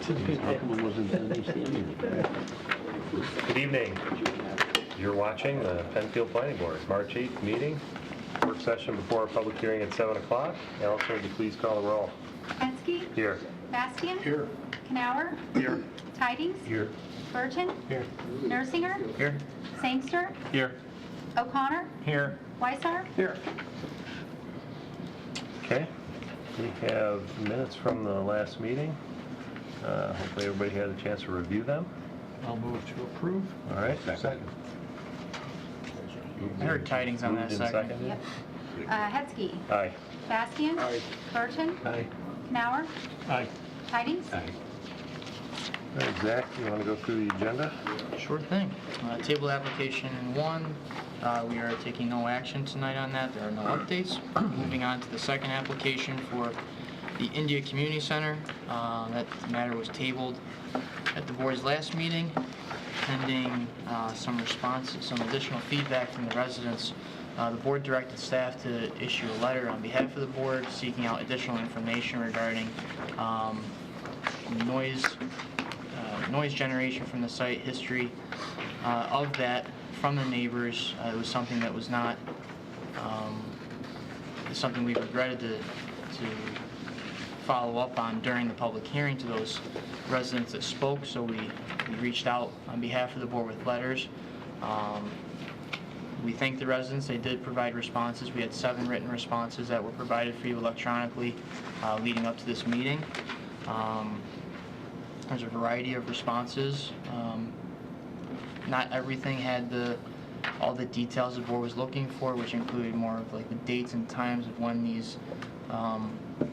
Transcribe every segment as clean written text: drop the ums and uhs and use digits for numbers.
Good evening. You're watching the Penfield Planning Board March 8th meeting. Work session before a public hearing at 7 o'clock. Allison, would you please call the roll? Hetzke. Here. Bastian. Here. Knauer. Here. Tidings. Here. Burton. Here. Nersinger. Here. Sangster. Here. O'Connor. Here. Weissar. Here. Okay. We have minutes from the last meeting. Hopefully everybody had a chance to review them. I'll move to approve. All right. Second. I heard Tidings on that Moved and second. seconded. Yep. Hetzke. Aye. Bastian. Aye. Burton. Aye. Knauer. Aye. Tidings. Aye. All right, Zach, you want to go through the agenda? Sure thing. Table application 1. We are taking no action tonight on that. There are no updates. Moving on to the second application for the India Community Center. That matter was tabled at the board's last meeting, pending some additional feedback from the residents. The board directed staff to issue a letter on behalf of the board seeking out additional information regarding noise generation from the site, history of that from the neighbors. It was something that was not something we regretted to follow up on during the public hearing to those residents that spoke, so we reached out on behalf of the board with letters. We thank the residents. They did provide responses. We had 7 written responses that were provided for you electronically leading up to this meeting. There's a variety of responses. Not everything had all the details the board was looking for, which included more of like the dates and times of when these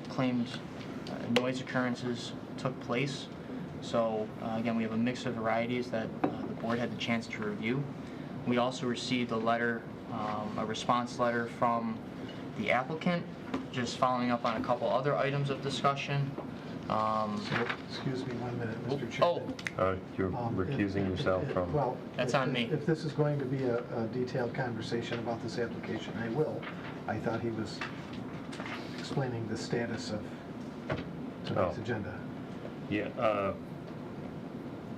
claimed noise occurrences took place. So again, we have a mix of varieties that the board had the chance to review. We also received a response letter from the applicant, just following up on a couple other items of discussion. Excuse me 1 minute, Mr. Chairman. You're recusing yourself from... Well, That's on me. If this is going to be a detailed conversation about this application, I will. I thought he was explaining the status of tonight's agenda. Yeah.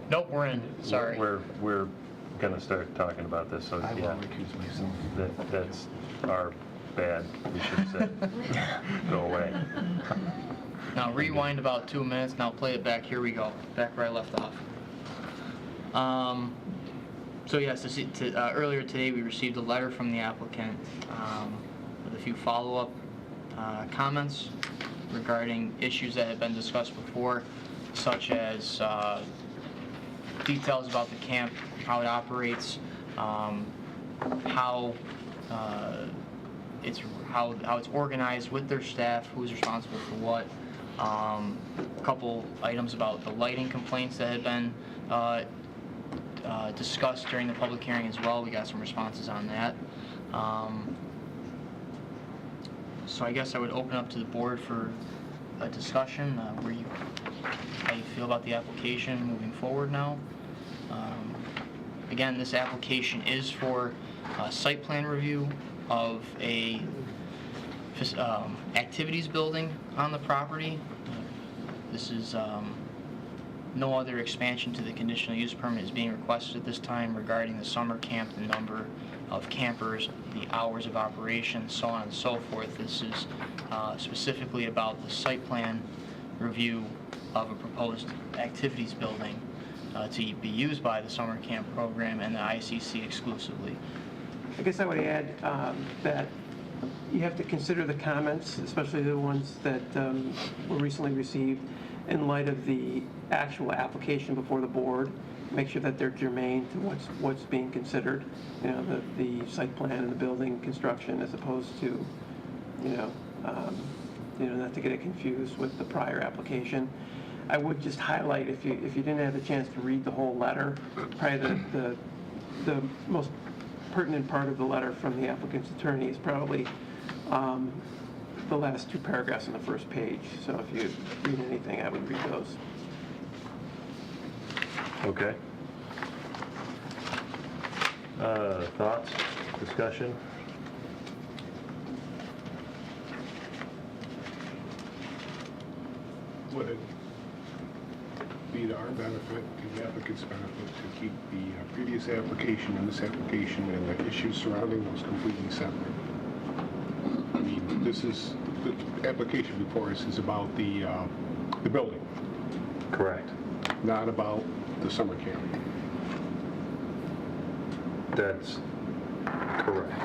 Nope, we're in. Sorry. We're going to start talking about this, so I will yeah. recuse myself. That's our bad. We should have said, go away. Now rewind about 2 minutes, now play it back. Here we go, back where I left off. So yes, earlier today we received a letter from the applicant with a few follow-up comments regarding issues that had been discussed before, such as details about the camp, how it operates, how it's organized with their staff, who's responsible for what. A couple items about the lighting complaints that had been discussed during the public hearing as well. We got some responses on that. So I guess I would open up to the board for a discussion, how you feel about the application moving forward now. Again, this application is for site plan review of a activities building on the property. This is no other expansion to the conditional use permit is being requested at this time regarding the summer camp, the number of campers, the hours of operation, so on and so forth. This is specifically about the site plan review of a proposed activities building to be used by the summer camp program and the ICC exclusively. I guess I would add that you have to consider the comments, especially the ones that were recently received, in light of the actual application before the board. Make sure that they're germane to what's being considered. You know, the site plan and the building construction, as opposed to, not to get it confused with the prior application. I would just highlight, if you didn't have a chance to read the whole letter, probably the most pertinent part of the letter from the applicant's attorney is probably the last 2 paragraphs on the first page. So if you read anything, I would read those. Okay. Thoughts? Discussion? be to our benefit, to the applicant's benefit, to keep the previous application and this application and the issues surrounding those completely separate. I mean, this is, the application before us is about the building, Correct. not about the summer camp. That's correct.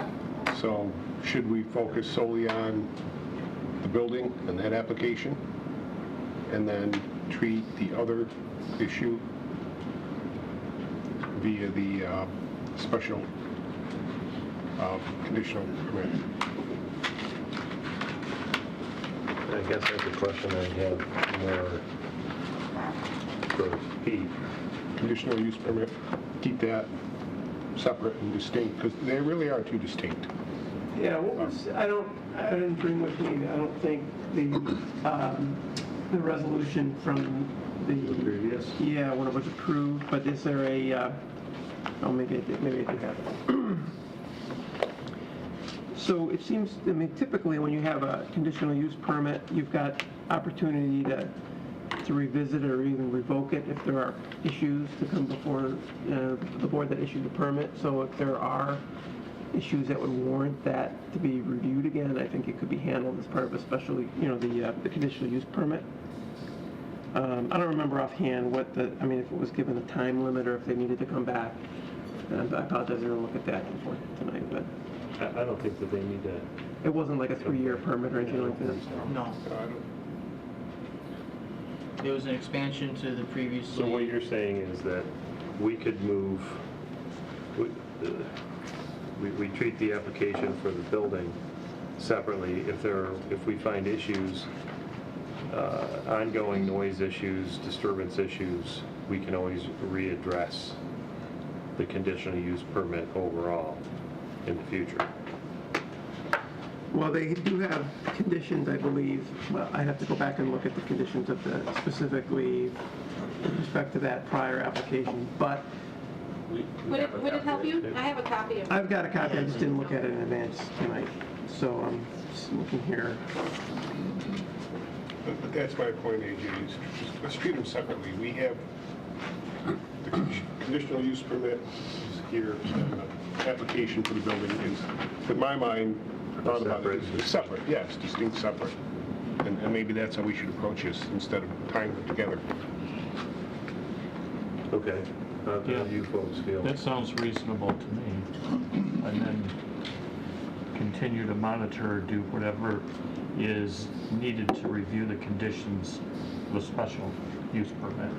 So should we focus solely on the building and that application, and then treat the other issue via the special conditional permit? I guess that's a question I have more for Pete. Conditional use permit, keep that separate and distinct, because they really are two distinct. Yeah, what was, I didn't bring with me, I don't think the resolution from The the, previous? yeah, when it was approved, but is there a, oh, maybe I do have it. So it seems, I mean, typically when you have a conditional use permit, you've got opportunity to revisit or even revoke it if there are issues to come before the board that issued the permit. So if there are issues that would warrant that to be reviewed again, I think it could be handled as part of a special, the conditional use permit. I don't remember offhand what I mean, if it was given a time limit or if they needed to come back. And I apologize, I didn't look at that before tonight, but I don't think that they need to. it wasn't like a 3-year permit or anything like that. No, there was an expansion to the previously. So what you're saying is that we could move, we treat the application for the building separately. If we find issues, ongoing noise issues, disturbance issues, we can always readdress the conditional use permit overall in the future. Well, they do have conditions, I believe. Well, I have to go back and look at the conditions of the, specifically with respect to that prior application, but Would it help you? I have a copy of it. I've got a copy, I just didn't look at it in advance tonight. So I'm just looking here. But that's my point, AJ, is let's treat them separately. We have the conditional use permit is here, and the application for the building is, in my mind, I thought about it, it's separate, yes, distinct, separate. And maybe that's how we should approach this instead of tying them together. Okay. How do Yeah. you folks feel? That sounds reasonable to me. And then continue to monitor, do whatever is needed to review the conditions of a special use permit.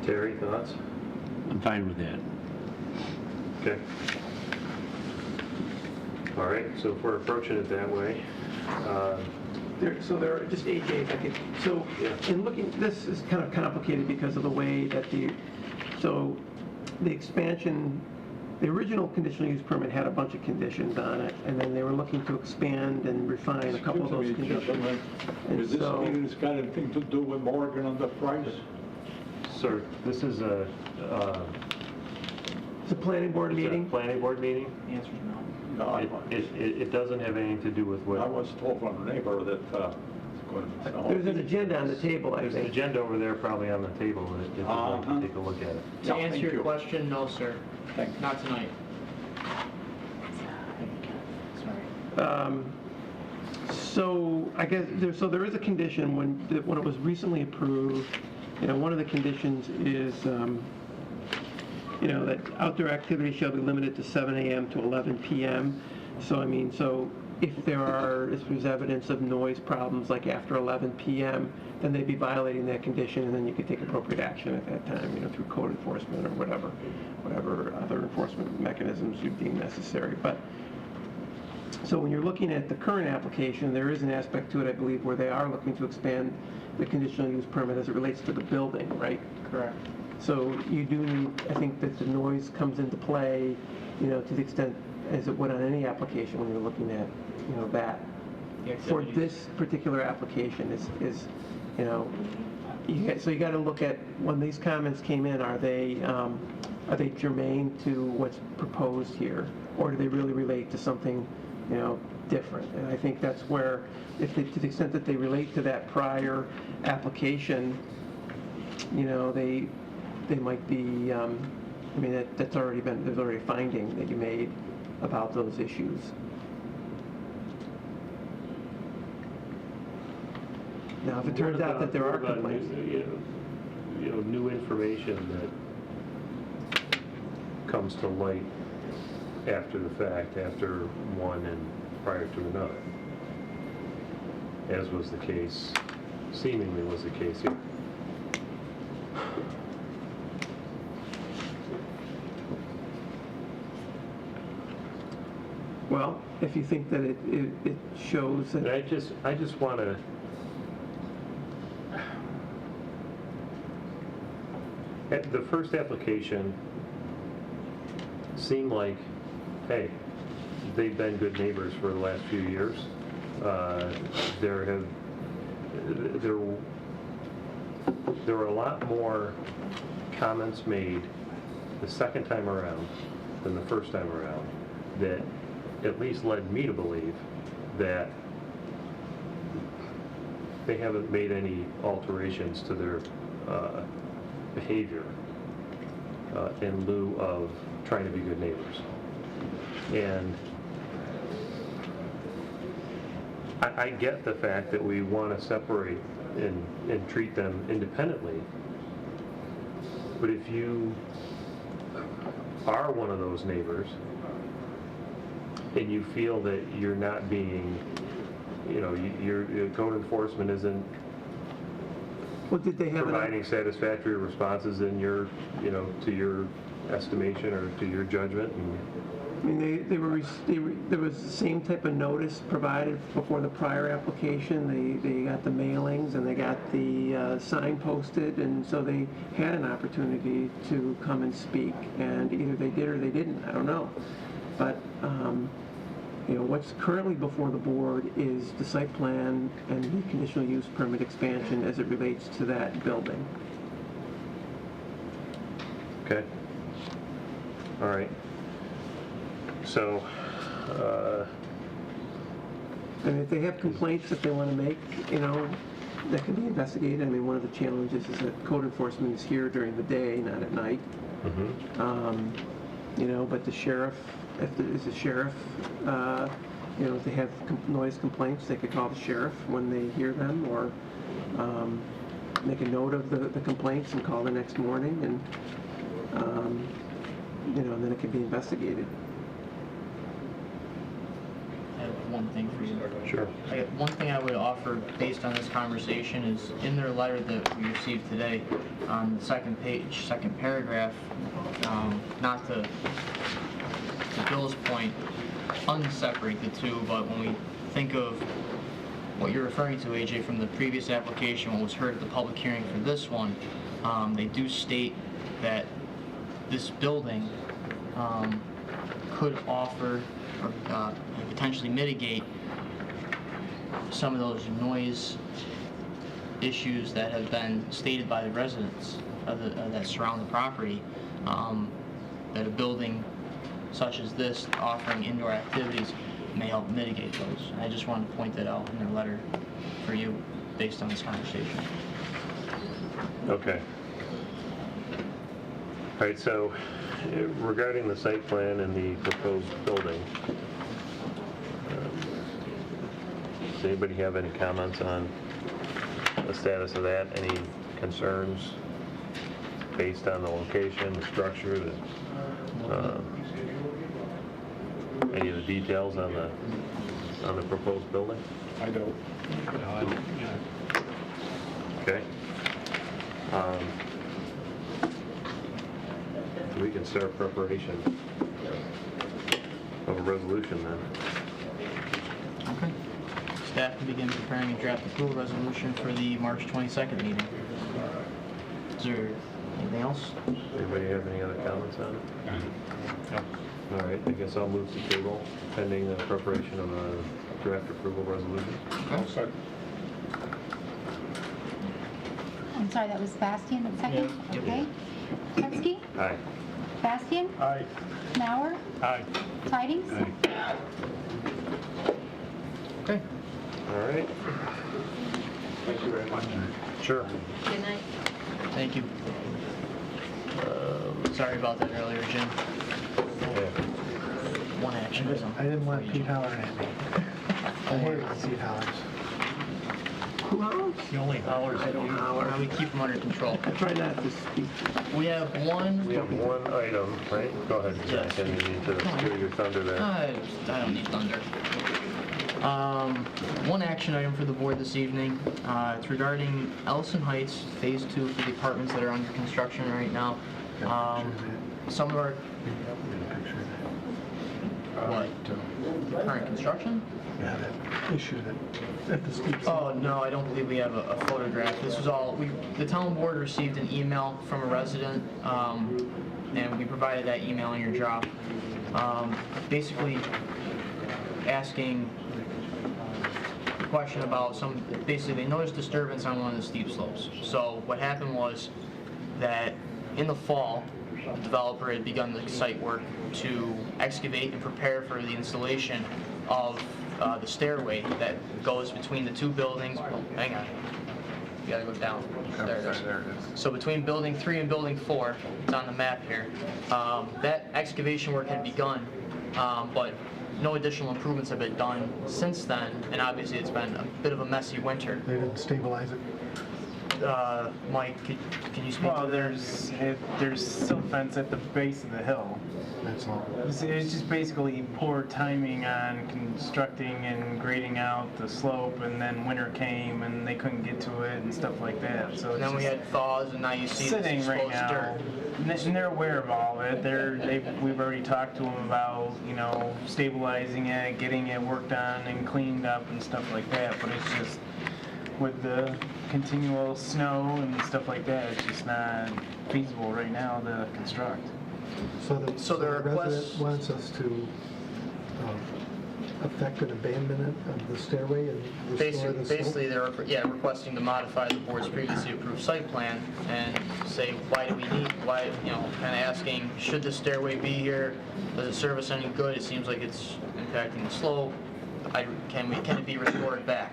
Terry, thoughts? I'm fine with that. Okay. All right, so if we're approaching it that way, So there are, just AJ, if I could, so Yeah. in looking, this is kind of complicated because of the way that so the expansion, the original conditional use permit had a bunch of conditions on it, and then they were looking to expand and refine a couple of those Excuse me, conditions. gentlemen, And does this so, mean it's got anything to do with Morgan on the price? sir, this is a it's a planning board meeting. planning board meeting. The answer's no. No, It doesn't have anything to do with I what, was told from a neighbor that, There's an agenda on the table, I there's an think. agenda over there probably on the table if you'd like to take a look at it. To Yeah, answer thank your you. question, no, sir. Thank you. Not tonight. So I guess, there is a condition when it was recently approved, one of the conditions is, that outdoor activity shall be limited to 7 a.m. to 11 p.m. So, I mean, if there's evidence of noise problems like after 11 p.m., then they'd be violating that condition, and then you could take appropriate action at that time, through code enforcement or whatever other enforcement mechanisms you deem necessary. But, so when you're looking at the current application, there is an aspect to it, I believe, where they are looking to expand the conditional use permit as it relates to the building, right? Correct. So you do need, I think that the noise comes into play, to the extent as it would on any application when you're looking at, that. The For activities. this particular application is so you got to look at, when these comments came in, are they germane to what's proposed here? Or do they really relate to something, different? And I think that's where, to the extent that they relate to that prior application, you know, they might be, I mean, that's already been, there's already a finding that you made about those issues. Now, if it turns out that there are What about complaints. new information that comes to light after the fact, after one and prior to another, as was the case, seemingly was the case here. Well, if you think that it shows And that, I just want to, the first application seemed like, hey, they've been good neighbors for the last few years. There were a lot more comments made the second time around than the first time around that at least led me to believe that they haven't made any alterations to their behavior in lieu of trying to be good neighbors. And I get the fact that we want to separate and treat them independently, but if you are one of those neighbors and you feel that you're not being, your code enforcement isn't well, did they have providing satisfactory responses in your, to your estimation or to your judgment. I mean, there was the same type of notice provided before the prior application. They got the mailings and they got the sign posted, and so they had an opportunity to come and speak, and either they did or they didn't. I don't know. But, what's currently before the board is the site plan and the conditional use permit expansion as it relates to that building. Okay. All right. So, And if they have complaints that they want to make, that can be investigated. I mean, one of the challenges is that code enforcement is here during the day, not at night. But the sheriff, if there is a sheriff, if they have noise complaints, they could call the sheriff when they hear them, or make a note of the complaints and call the next morning, and and then it can be investigated. I have one thing for you. sure. One thing I would offer based on this conversation is in their letter that we received today, on the second page, second paragraph, not to Bill's point, unseparate the two, but when we think of what you're referring to, AJ, from the previous application, what was heard at the public hearing for this one, they do state that this building could offer or potentially mitigate some of those noise issues that have been stated by the residents that surround the property, that a building such as this offering indoor activities may help mitigate those. I just wanted to point that out in their letter for you based on this conversation. Okay. All right, so regarding the site plan and the proposed building, does anybody have any comments on the status of that? Any concerns based on the location, the structure, any of the details on the proposed building? I don't. Okay. We can start preparation of a resolution then. Okay. Staff can begin preparing a draft approval resolution for the March 22nd meeting. Is there anything else? Anybody have any other comments on it? All right, I guess I'll move to table pending the preparation of a draft approval resolution. Okay. I'm sorry, that was Bastian at second? Yeah. Okay. Hetzke? Aye. Bastian? Aye. Mauer? Aye. Tidings? Okay. All right. Thank you very much. Sure. Good night. Thank you. Sorry about that earlier, Jim. One action item. I didn't want Pete hollering at me. I hate it when Pete hollers. He only hollers at you. Now we keep them under control. I try not to speak. We have one. We have one item, right? Go ahead, Zach, and you need to steal your thunder there. I don't need thunder. One action item for the board this evening. It's regarding Ellison Heights Phase 2 for the apartments that are under construction right now. Some of our current construction? Yeah, that issue that at the steep slope. Oh, no, I don't believe we have a photograph. This was all, the town board received an email from a resident, and we provided that email in your drop. Basically asking a question about basically they noticed disturbance on one of the steep slopes. So what happened was that in the fall, the developer had begun the site work to excavate and prepare for the installation of the stairway that goes between the two buildings. Oh, hang on. You gotta go down. There it is. So between building 3 and building 4, it's on the map here, that excavation work had begun, but no additional improvements have been done since then, and obviously it's been a bit of a messy winter. They didn't stabilize it. Mike, can you speak Well, to that? there's silt fence at the base of the hill. That's all. It's just basically poor timing on constructing and grading out the slope, and then winter came and they couldn't get to it and stuff like that. So it's And then we just had thaws, and now you see this sitting right exposed now. dirt. And they're aware of all of it. We've already talked to them about, stabilizing it, getting it worked on and cleaned up and stuff like that. But it's just with the continual snow and stuff like that, it's just not feasible right now to construct. So the the request- resident wants us to affect an abandonment of the stairway and restore the slope? Basically, they're requesting to modify the board's previously approved site plan and say, why do we need, kind of asking, should the stairway be here? Does it serve us any good? It seems like it's impacting the slope. Can it be restored back?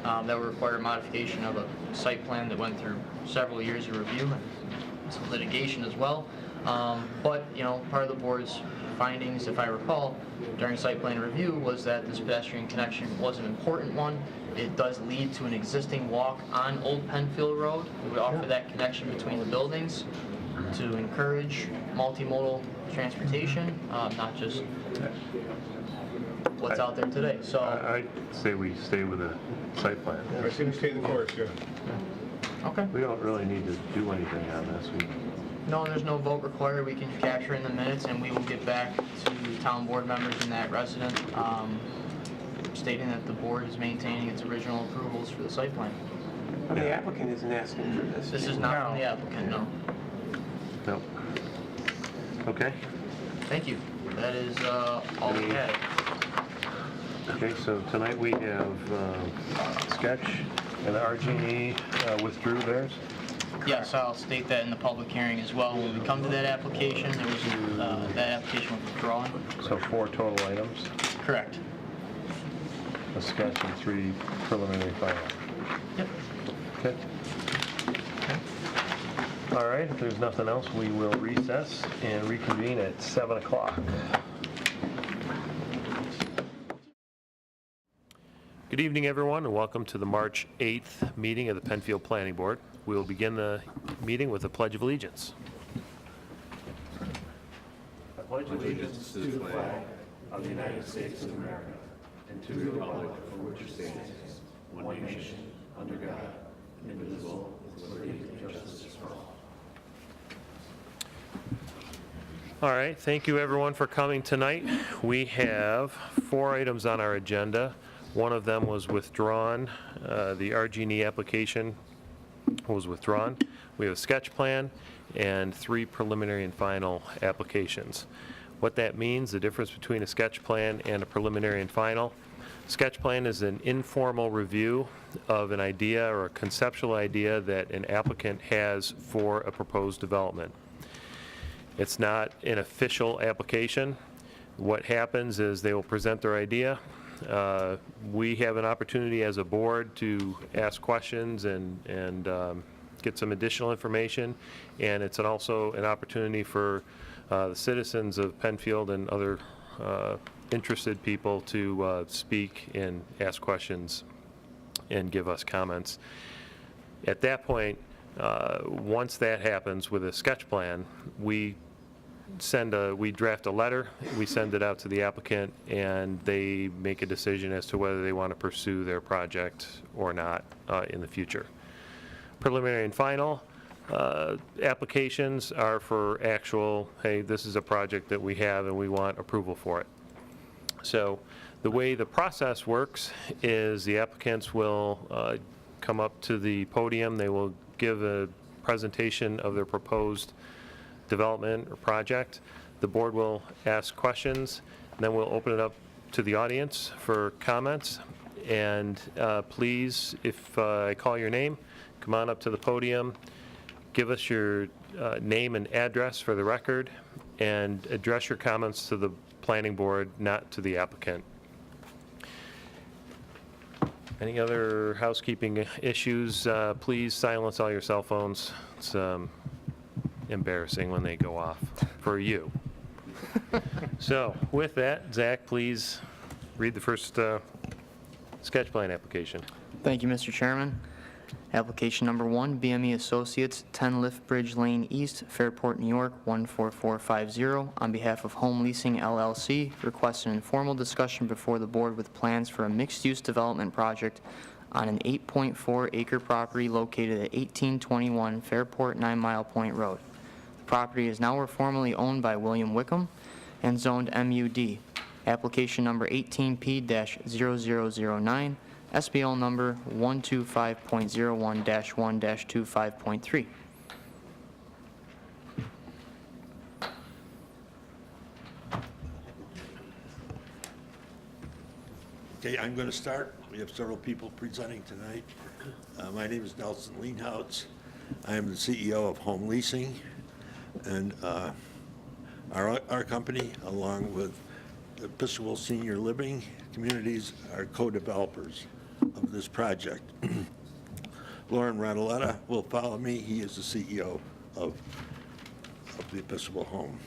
That would require modification of a site plan that went through several years of review and some litigation as well. But, part of the board's findings, if I recall, during site plan review was that this pedestrian connection was an important one. It does lead to an existing walk on Old Penfield Road. We would offer that connection between the buildings to encourage multimodal transportation, not just what's out there today. So I'd say we stay with the site plan. I see we stay the course, yeah. okay. We don't really need to do anything on this. No, there's no vote required. We can capture in the minutes, and we will get back to town board members and that resident, stating that the board is maintaining its original approvals for the site plan. But the applicant isn't asking for this. This is not from the applicant, no. No. Okay. Thank you. That is all we had. Okay, so tonight we have Sketch and RG&E withdrew theirs. Yes, I'll state that in the public hearing as well. When we come to that application, there was that application was withdrawn. So 4 total items, Correct. a sketch and 3 preliminary final. Yep. Okay. All right, if there's nothing else, we will recess and reconvene at 7 o'clock. Good evening, everyone, and welcome to the March 8th meeting of the Penfield Planning Board. We will begin the meeting with a Pledge of Allegiance. I pledge allegiance to the flag of the United States of America and to the republic for which it stands, one nation, under God, indivisible, with liberty and justice for all. All right, thank you everyone for coming tonight. We have 4 items on our agenda. One of them was withdrawn. The RG&E application was withdrawn. We have a sketch plan and 3 preliminary and final applications. What that means, the difference between a sketch plan and a preliminary and final. Sketch plan is an informal review of an idea or a conceptual idea that an applicant has for a proposed development. It's not an official application. What happens is they will present their idea. We have an opportunity as a board to ask questions and get some additional information, and it's also an opportunity for the citizens of Penfield and other interested people to speak and ask questions and give us comments. At that point, once that happens with a sketch plan, we draft a letter, we send it out to the applicant, and they make a decision as to whether they want to pursue their project or not in the future. Preliminary and final applications are for actual, hey, this is a project that we have and we want approval for it. So the way the process works is the applicants will come up to the podium, they will give a presentation of their proposed development or project. The board will ask questions, and then we'll open it up to the audience for comments. And please, if I call your name, come on up to the podium, give us your name and address for the record, and address your comments to the planning board, not to the applicant. Any other housekeeping issues? Please silence all your cell phones. It's embarrassing when they go off for you. So with that, Zach, please read the first sketch plan application. Thank you, Mr. Chairman. Application number 1, BME Associates, 10 Lift Bridge Lane East, Fairport, New York, 14450. On behalf of Home Leasing LLC, request an informal discussion before the board with plans for a mixed-use development project on an 8.4 acre property located at 1821 Fairport 9 Mile Point Road. The property is now formally owned by William Wickham and zoned MUD. Application number 18P-0009, SBL number 125.01-1-25.3. Okay, I'm going to start. We have several people presenting tonight. My name is Ellison Heights. I am the CEO of Home Leasing, and our company, along with Episcopal Senior Living Communities, are co-developers of this project. Lauren Radaletta will follow me. He is the CEO of the Episcopal Home.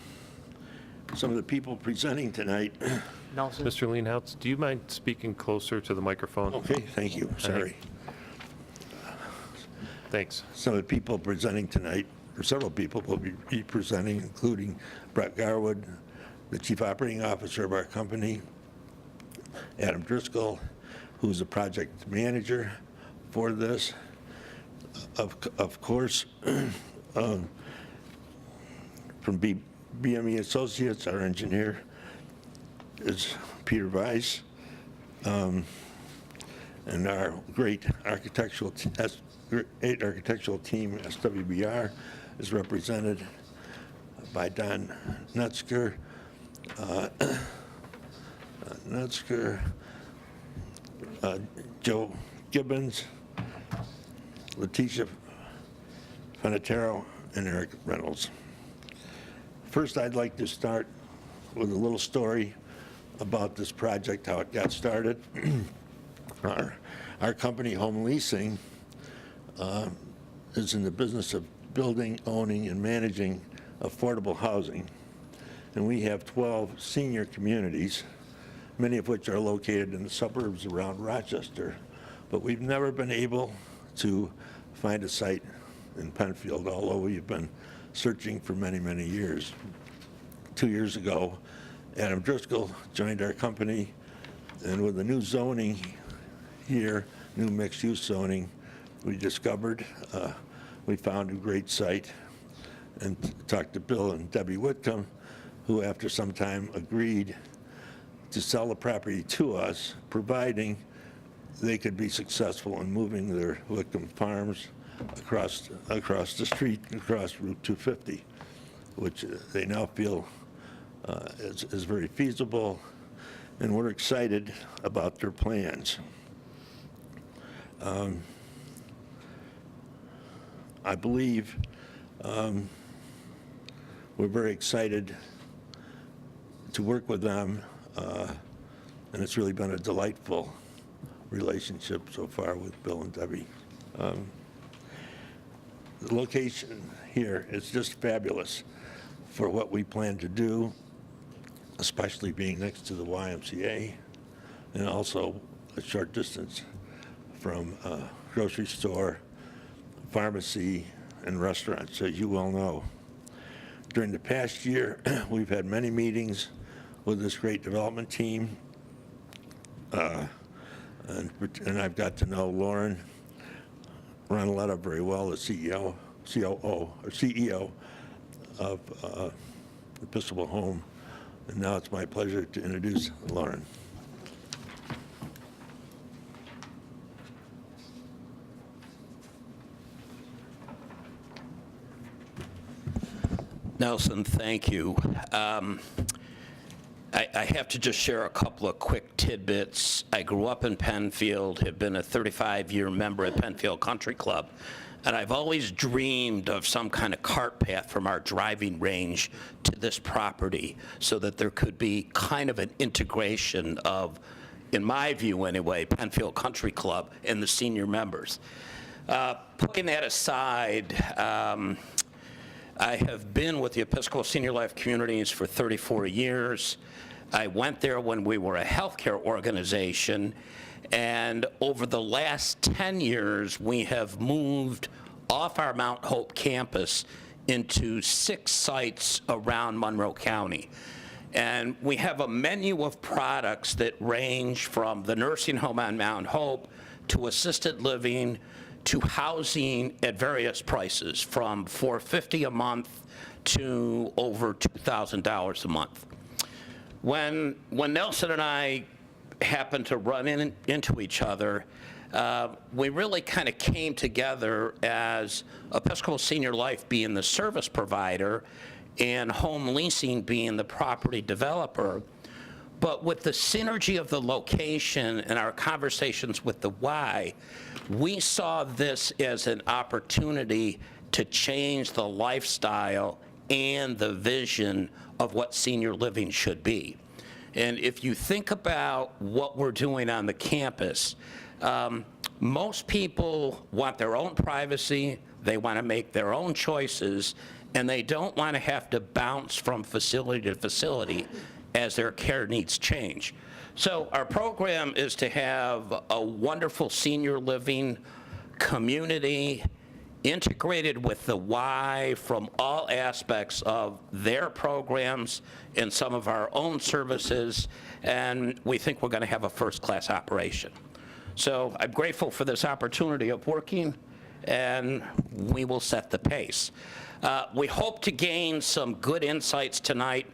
Some of the people presenting tonight. Nelson? Mr. Leanhouse, do you mind speaking closer to the microphone? Okay, thank you. Sorry. Thanks. Some of the people presenting tonight, or several people will be presenting, including Brett Garwood, the Chief Operating Officer of our company, Adam Driscoll, who's the project manager for this. Of course, from BME Associates, our engineer is Peter Weiss, and our great architectural team, SWBR, is represented by Don Nutzker, Joe Gibbons, Letitia Fanatero, and Eric Reynolds. First, I'd like to start with a little story about this project, how it got started. Our company, Home Leasing, is in the business of building, owning, and managing affordable housing. And we have 12 senior communities, many of which are located in the suburbs around Rochester. But we've never been able to find a site in Penfield, although we've been searching for many, many years. 2 years ago, Adam Driscoll joined our company, and with the new zoning here, new mixed-use zoning, we discovered, we found a great site and talked to Bill and Debbie Whitcomb, who after some time agreed to sell the property to us, providing they could be successful in moving their Whitcomb farms across the street, across Route 250, which they now feel is very feasible, and we're excited about their plans. I believe we're very excited to work with them, and it's really been a delightful relationship so far with Bill and Debbie. the location here is just fabulous for what we plan to do, especially being next to the YMCA and also a short distance from a grocery store, pharmacy, and restaurants, as you well know. During the past year, we've had many meetings with this great development team, and I've got to know Lauren Ronaletta very well, the CEO of Episcopal Home, and now it's my pleasure to introduce Lauren. Nelson, thank you. I have to just share a couple of quick tidbits. I grew up in Penfield, have been a 35-year member at Penfield Country Club, and I've always dreamed of some kind of cart path from our driving range to this property so that there could be kind of an integration of, in my view anyway, Penfield Country Club and the senior members. Putting that aside, I have been with the Episcopal Senior Life Communities for 34 years. I went there when we were a healthcare organization, and over the last 10 years, we have moved off our Mount Hope campus into 6 sites around Monroe County. And we have a menu of products that range from the nursing home on Mount Hope to assisted living to housing at various prices, from $450 a month to over $2,000 a month. When Nelson and I happened to run into each other, we really kind of came together as Episcopal Senior Life being the service provider and Home Leasing being the property developer. But with the synergy of the location and our conversations with the Y, we saw this as an opportunity to change the lifestyle and the vision of what senior living should be. And if you think about what we're doing on the campus, most people want their own privacy, they want to make their own choices, and they don't want to have to bounce from facility to facility as their care needs change. So our program is to have a wonderful senior living community integrated with the Y from all aspects of their programs and some of our own services, and we think we're going to have a first-class operation. So I'm grateful for this opportunity of working, and we will set the pace. We hope to gain some good insights tonight,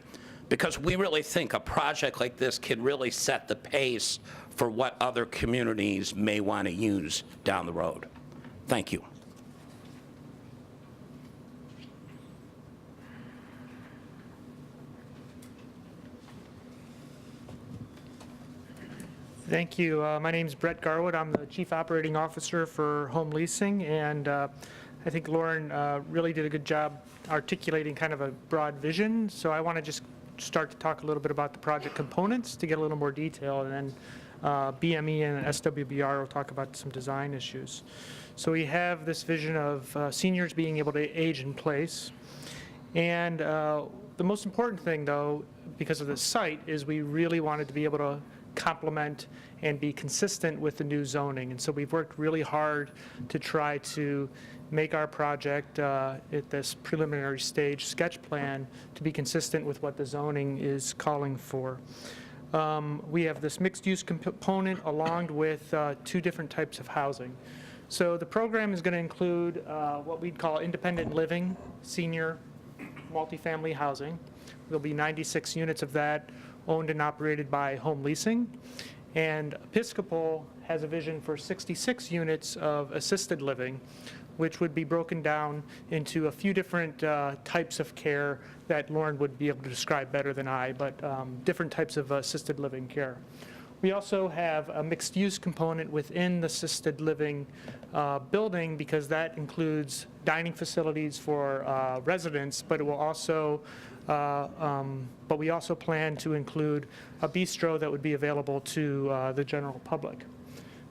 because we really think a project like this can really set the pace for what other communities may want to use down the road. Thank you. Thank you. My name is Brett Garwood. I'm the Chief Operating Officer for Home Leasing, and I think Lauren really did a good job articulating kind of a broad vision. So I want to just start to talk a little bit about the project components to get a little more detail, and then BME and SWBR will talk about some design issues. So we have this vision of seniors being able to age in place. And the most important thing, though, because of the site, is we really wanted to be able to complement and be consistent with the new zoning. And so we've worked really hard to try to make our project at this preliminary stage sketch plan to be consistent with what the zoning is calling for. We have this mixed-use component along with 2 different types of housing. So the program is going to include what we'd call independent living, senior, multifamily housing. There'll be 96 units of that owned and operated by Home Leasing. And Episcopal has a vision for 66 units of assisted living, which would be broken down into a few different types of care that Lauren would be able to describe better than I, but different types of assisted living care. We also have a mixed-use component within the assisted living building, because that includes dining facilities for residents, but it will also but we also plan to include a bistro that would be available to the general public.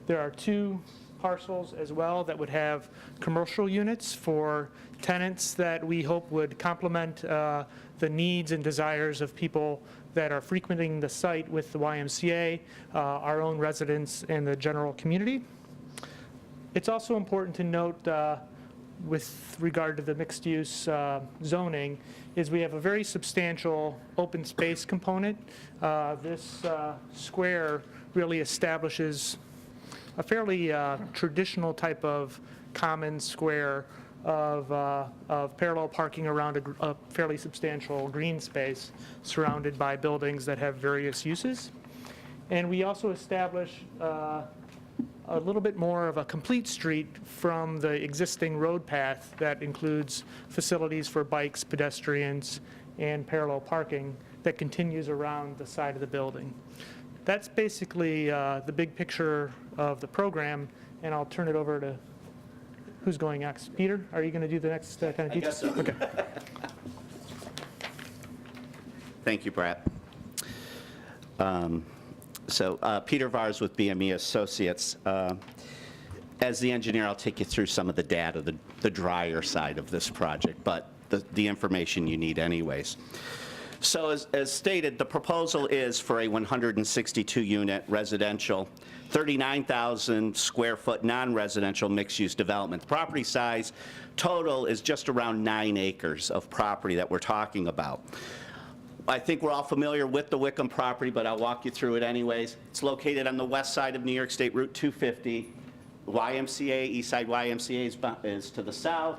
There are 2 parcels as well that would have commercial units for tenants that we hope would complement the needs and desires of people that are frequenting the site with the YMCA, our own residents, and the general community. It's also important to note with regard to the mixed-use zoning is we have a very substantial open space component. This square really establishes a fairly traditional type of common square of parallel parking around a fairly substantial green space surrounded by buildings that have various uses. And we also establish a little bit more of a complete street from the existing road path that includes facilities for bikes, pedestrians, and parallel parking that continues around the side of the building. That's basically the big picture of the program, and I'll turn it over to who's going next. Peter, are you going to do the next kind of details? I guess so. Okay. Thank you, Brett. Peter Vars with BME Associates. As the engineer, I'll take you through some of the data, the drier side of this project, but the information you need anyways. So as stated, the proposal is for a 162-unit residential, 39,000 square foot non-residential mixed-use development. The property size total is just around 9 acres of property that we're talking about. I think we're all familiar with the Wickham property, but I'll walk you through it anyways. It's located on the west side of New York State Route 250. YMCA, Eastside YMCA is to the south.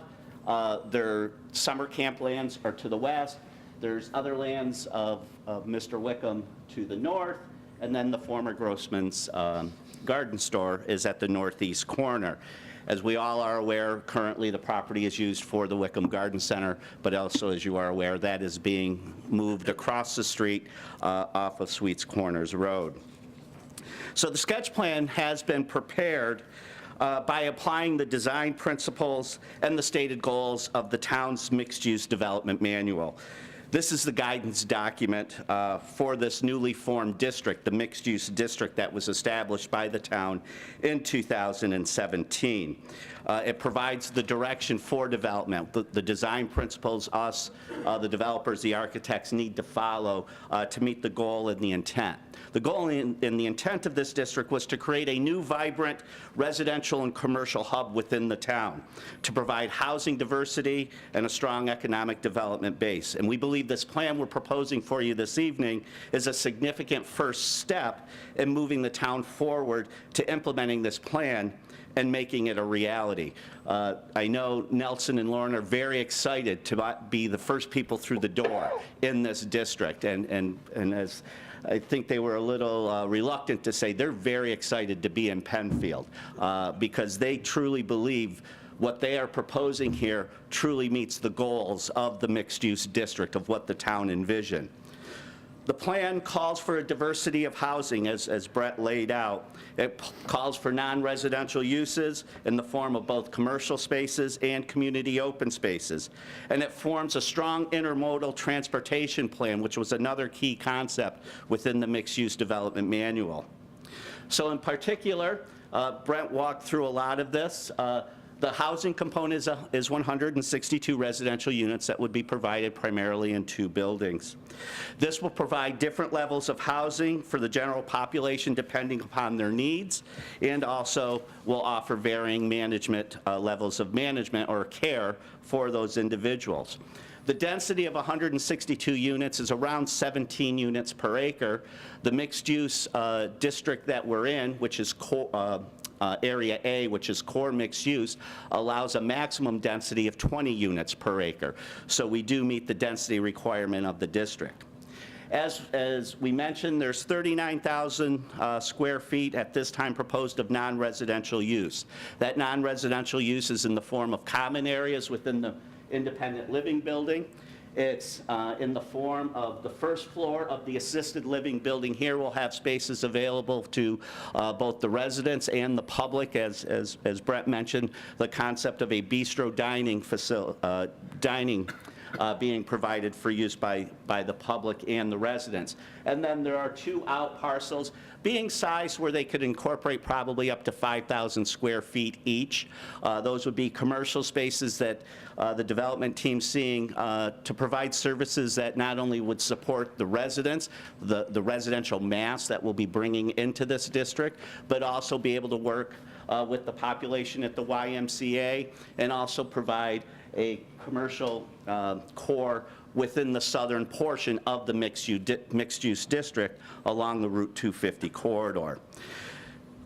Their summer camp lands are to the west. There's other lands of Mr. Wickham to the north, and then the former Grossman's garden store is at the northeast corner. As we all are aware, currently the property is used for the Wickham Garden Center, but also, as you are aware, that is being moved across the street off of Sweets Corners Road. So the sketch plan has been prepared by applying the design principles and the stated goals of the town's mixed-use development manual. This is the guidance document for this newly formed district, the mixed-use district that was established by the town in 2017. It provides the direction for development, the design principles us, the developers, the architects need to follow to meet the goal and the intent. The goal and the intent of this district was to create a new vibrant residential and commercial hub within the town, to provide housing diversity and a strong economic development base. And we believe this plan we're proposing for you this evening is a significant first step in moving the town forward to implementing this plan and making it a reality. I know Nelson and Lauren are very excited to be the first people through the door in this district, and as I think they were a little reluctant to say they're very excited to be in Penfield because they truly believe what they are proposing here truly meets the goals of the mixed-use district of what the town envisioned. The plan calls for a diversity of housing, as Brett laid out. It calls for non-residential uses in the form of both commercial spaces and community open spaces. And it forms a strong intermodal transportation plan, which was another key concept within the mixed-use development manual. So in particular, Brent walked through a lot of this. The housing component is 162 residential units that would be provided primarily in 2 buildings. This will provide different levels of housing for the general population depending upon their needs, and also will offer varying management levels of management or care for those individuals. The density of 162 units is around 17 units per acre. The mixed-use district that we're in, which is Area A, which is core mixed use, allows a maximum density of 20 units per acre. So we do meet the density requirement of the district. As we mentioned, there's 39,000 square feet at this time proposed of non-residential use. That non-residential use is in the form of common areas within the independent living building. It's in the form of the first floor of the assisted living building here will have spaces available to both the residents and the public, as Brett mentioned, the concept of a bistro dining being provided for use by the public and the residents. And then there are 2 out parcels being sized where they could incorporate probably up to 5,000 square feet each. Those would be commercial spaces that the development team's seeing to provide services that not only would support the residents, the residential mass that we'll be bringing into this district, but also be able to work with the population at the YMCA and also provide a commercial core within the southern portion of the mixed-use district along the Route 250 corridor.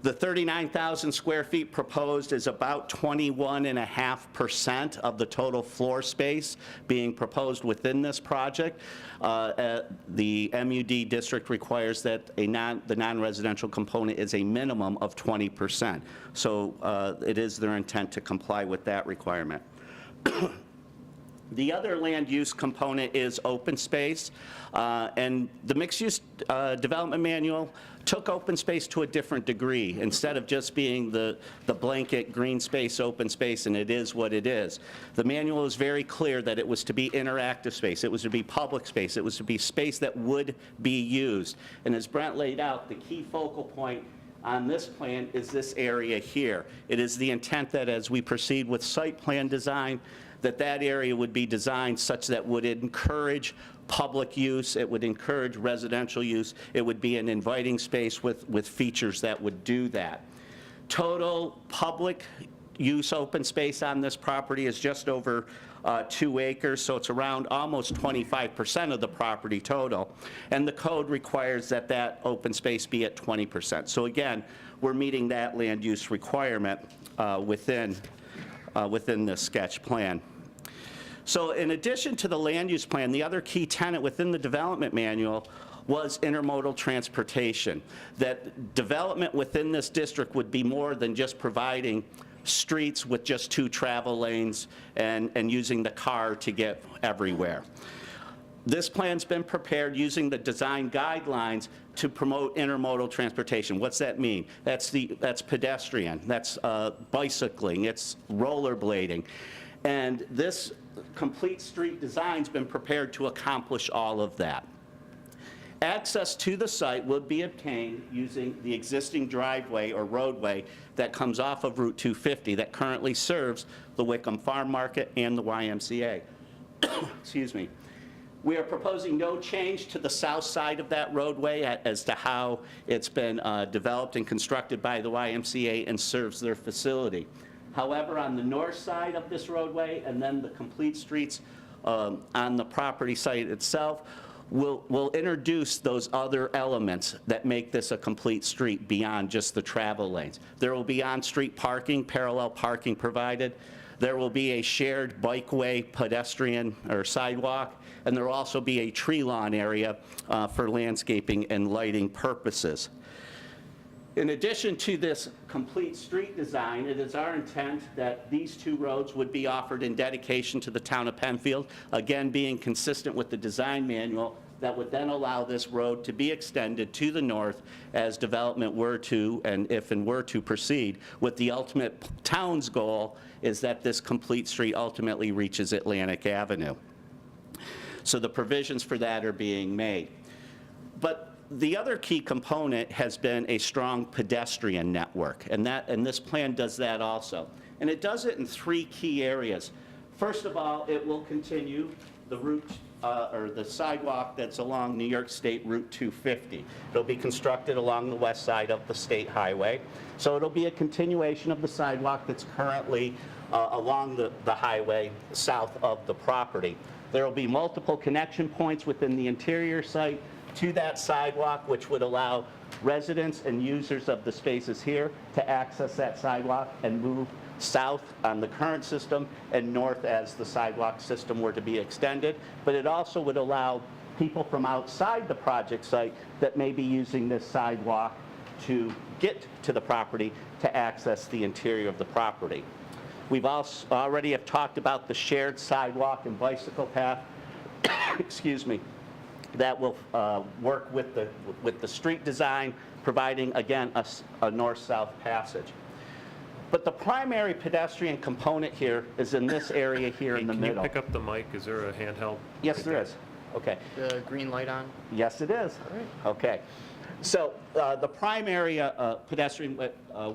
The 39,000 square feet proposed is about 21.5% of the total floor space being proposed within this project. The MUD district requires that the non-residential component is a minimum of 20%. So it is their intent to comply with that requirement. The other land use component is open space, and the mixed-use development manual took open space to a different degree. Instead of just being the blanket green space, open space, and it is what it is. The manual is very clear that it was to be interactive space, it was to be public space, it was to be space that would be used. And as Brent laid out, the key focal point on this plan is this area here. It is the intent that as we proceed with site plan design, that area would be designed such that would encourage public use, it would encourage residential use, it would be an inviting space with features that would do that. Total public use open space on this property is just over 2 acres, so it's around almost 25% of the property total. And the code requires that open space be at 20%. So again, we're meeting that land use requirement within this sketch plan. So in addition to the land use plan, the other key tenet within the development manual was intermodal transportation. That development within this district would be more than just providing streets with just 2 travel lanes and using the car to get everywhere. This plan's been prepared using the design guidelines to promote intermodal transportation. What's that mean? That's pedestrian, that's bicycling, it's rollerblading. And this complete street design's been prepared to accomplish all of that. Access to the site would be obtained using the existing driveway or roadway that comes off of Route 250 that currently serves the Wickham Farm Market and the YMCA. Excuse me. We are proposing no change to the south side of that roadway as to how it's been developed and constructed by the YMCA and serves their facility. However, on the north side of this roadway and then the complete streets on the property site itself, we'll introduce those other elements that make this a complete street beyond just the travel lanes. There will be on-street parking, parallel parking provided. There will be a shared bikeway, pedestrian, or sidewalk, and there will also be a tree lawn area for landscaping and lighting purposes. In addition to this complete street design, it is our intent that these 2 roads would be offered in dedication to the town of Penfield, again being consistent with the design manual that would then allow this road to be extended to the north as development were to, and if and were to proceed, with the ultimate town's goal is that this complete street ultimately reaches Atlantic Avenue. So the provisions for that are being made. But the other key component has been a strong pedestrian network, and this plan does that also. And it does it in 3 key areas. First of all, it will continue the route or the sidewalk that's along New York State Route 250. It'll be constructed along the west side of the state highway. So it'll be a continuation of the sidewalk that's currently along the highway south of the property. There will be multiple connection points within the interior site to that sidewalk, which would allow residents and users of the spaces here to access that sidewalk and move south on the current system and north as the sidewalk system were to be extended. But it also would allow people from outside the project site that may be using this sidewalk to get to the property to access the interior of the property. We've also already have talked about the shared sidewalk and bicycle path, excuse me, that will work with the street design, providing, again, a north-south passage. But the primary pedestrian component here is in this area here in the Can middle. you pick up the mic? Is there a handheld? Yes, there is. Okay. The green light on? Yes, it is. Okay. So the primary pedestrian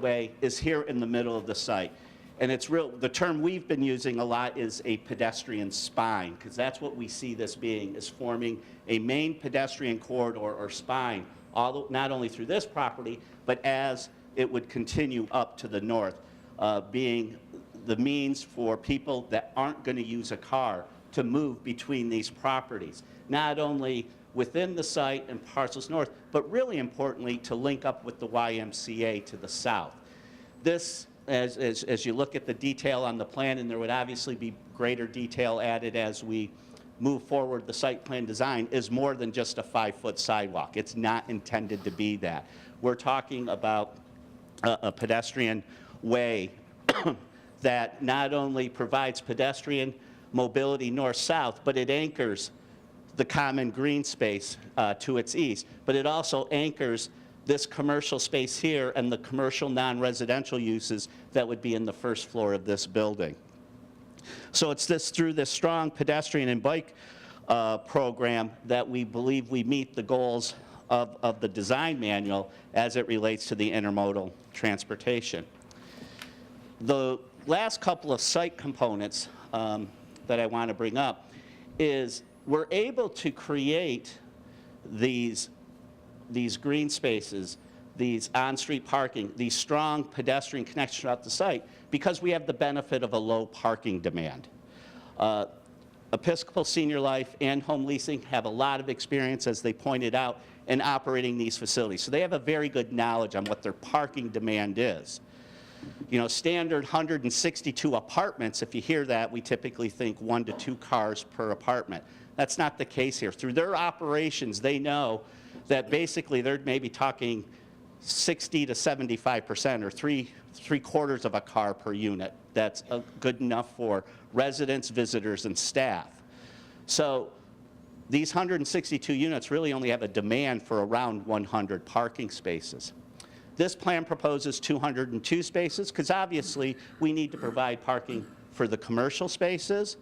way is here in the middle of the site. And it's the term we've been using a lot is a pedestrian spine, because that's what we see this being, is forming a main pedestrian corridor or spine, not only through this property, but as it would continue up to the north, being the means for people that aren't going to use a car to move between these properties, not only within the site and parcels north, but really importantly to link up with the YMCA to the south. This, as you look at the detail on the plan, and there would obviously be greater detail added as we move forward the site plan design, is more than just a 5-foot sidewalk. It's not intended to be that. We're talking about a pedestrian way that not only provides pedestrian mobility north-south, but it anchors the common green space to its east. But it also anchors this commercial space here and the commercial non-residential uses that would be in the first floor of this building. So it's through this strong pedestrian and bike program that we believe we meet the goals of the design manual as it relates to the intermodal transportation. The last couple of site components that I want to bring up is we're able to create these green spaces, these on-street parking, these strong pedestrian connections throughout the site because we have the benefit of a low parking demand. Episcopal Senior Life and Home Leasing have a lot of experience, as they pointed out, in operating these facilities. So they have a very good knowledge on what their parking demand is. You know, standard 162 apartments, if you hear that, we typically think 1 to 2 cars per apartment. That's not the case here. Through their operations, they know that basically they're maybe talking 60 to 75%, or three-quarters of a car per unit. That's good enough for residents, visitors, and staff. So these 162 units really only have a demand for around 100 parking spaces. This plan proposes 202 spaces because obviously we need to provide parking for the commercial spaces,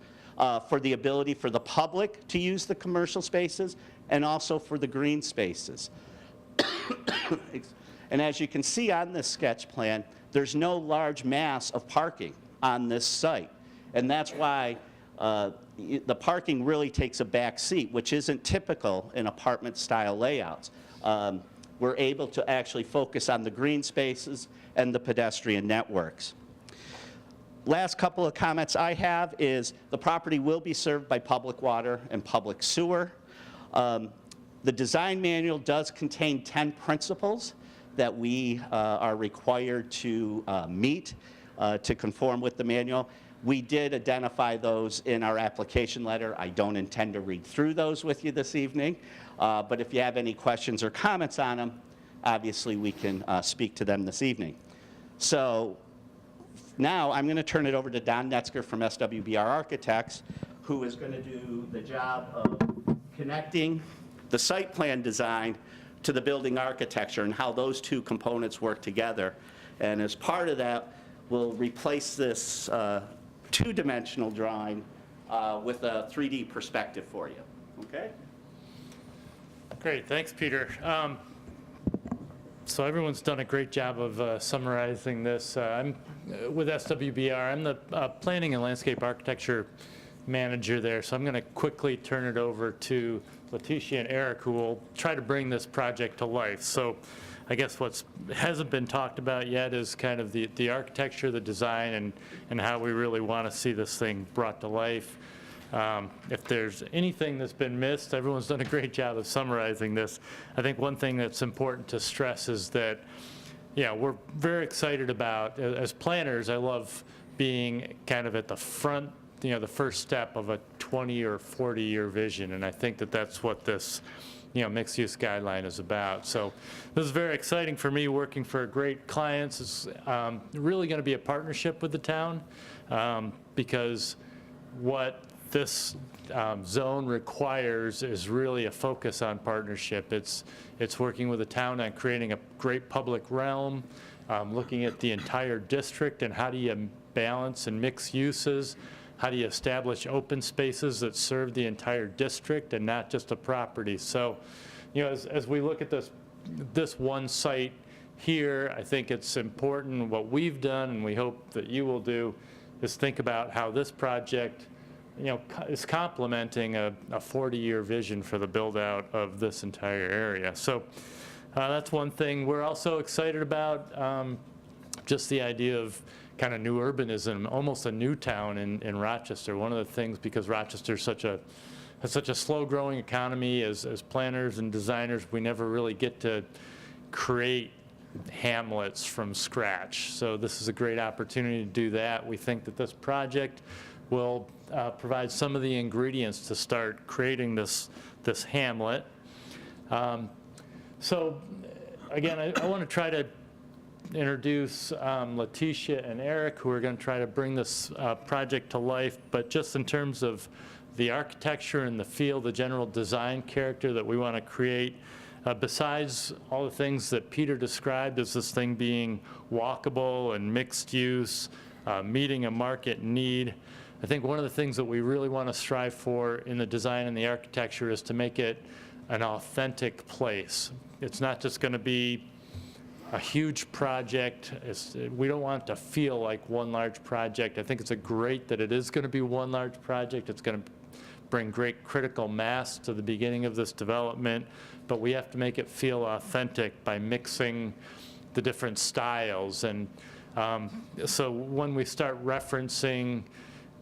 for the ability for the public to use the commercial spaces, and also for the green spaces. And as you can see on this sketch plan, there's no large mass of parking on this site. And that's why the parking really takes a back seat, which isn't typical in apartment-style layouts. We're able to actually focus on the green spaces and the pedestrian networks. Last couple of comments I have is the property will be served by public water and public sewer. The design manual does contain 10 principles that we are required to meet to conform with the manual. We did identify those in our application letter. I don't intend to read through those with you this evening, but if you have any questions or comments on them, obviously we can speak to them this evening. So now I'm going to turn it over to Don Netzker from SWBR Architects, who is going to do the job of connecting the site plan design to the building architecture and how those two components work together. And as part of that, we'll replace this two-dimensional drawing with a 3D perspective for you. Okay? Great, thanks, Peter. So everyone's done a great job of summarizing this. I'm with SWBR. I'm the planning and landscape architecture manager there, so I'm going to quickly turn it over to Letitia and Eric, who will try to bring this project to life. So I guess what hasn't been talked about yet is kind of the architecture, the design, and how we really want to see this thing brought to life. If there's anything that's been missed, everyone's done a great job of summarizing this. I think one thing that's important to stress is that, yeah, we're very excited about, as planners, I love being kind of at the front, you know, the first step of a 20 or 40-year vision, and I think that that's what this, you know, mixed-use guideline is about. So this is very exciting for me, working for great clients. It's really going to be a partnership with the town because what this zone requires is really a focus on partnership. It's working with the town on creating a great public realm looking at the entire district and how do you balance and mix uses, how do you establish open spaces that serve the entire district and not just a property. So, you know, as we look at this one site here, I think it's important what we've done, and we hope that you will do, is think about how this project, you know, is complementing a 40-year vision for the build-out of this entire area. So that's one thing. We're also excited about just the idea of kind of new urbanism, almost a new town in Rochester. One of the things, because Rochester's has such a slow-growing economy, as planners and designers, we never really get to create hamlets from scratch. So this is a great opportunity to do that. We think that this project will provide some of the ingredients to start creating this hamlet. So again, I want to try to introduce Letitia and Eric, who are going to try to bring this project to life, but just in terms of the architecture and the feel, the general design character that we want to create, besides all the things that Peter described as this thing being walkable and mixed use, meeting a market need, I think one of the things that we really want to strive for in the design and the architecture is to make it an authentic place. It's not just going to be a huge project. We don't want it to feel like one large project. I think it's great that it is going to be one large project. It's going to bring great critical mass to the beginning of this development, but we have to make it feel authentic by mixing the different styles. And so when we start referencing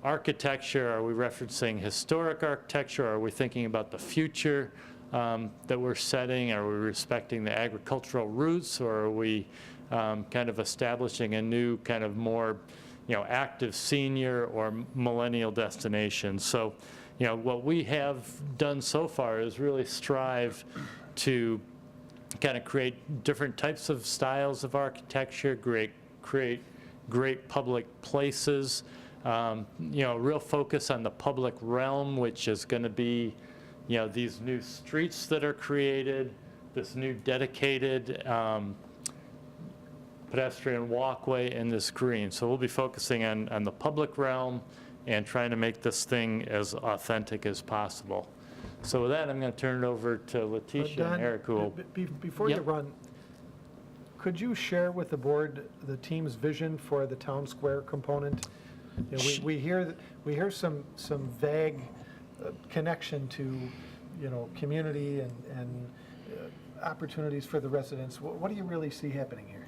architecture, are we referencing historic architecture? Are we thinking about the future that we're setting? Are we respecting the agricultural roots, or are we kind of establishing a new kind of more, you know, active senior or millennial destination? So, you know, what we have done so far is really strive to kind of create different types of styles of architecture, create great public places, you know, real focus on the public realm, which is going to be, you know, these new streets that are created, this new dedicated pedestrian walkway, and this green. So we'll be focusing on the public realm and trying to make this thing as authentic as possible. So with that, I'm going to turn it over to Letitia and Eric, who will... Before you run, could you share with the board the team's vision for the town square component? You know, we hear some vague connection to, you know, community and opportunities for the residents. What do you really see happening here?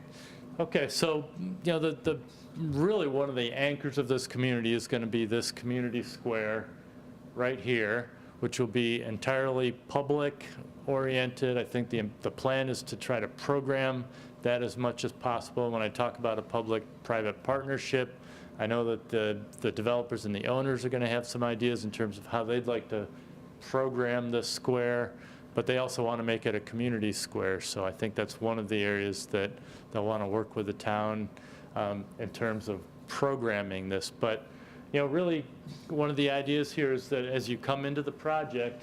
Okay, so, you know, the really one of the anchors of this community is going to be this community square right here, which will be entirely public oriented. I think the plan is to try to program that as much as possible. When I talk about a public-private partnership, I know that the developers and the owners are going to have some ideas in terms of how they'd like to program this square, but they also want to make it a community square. So I think that's one of the areas that they'll want to work with the town in terms of programming this. But, you know, really one of the ideas here is that as you come into the project,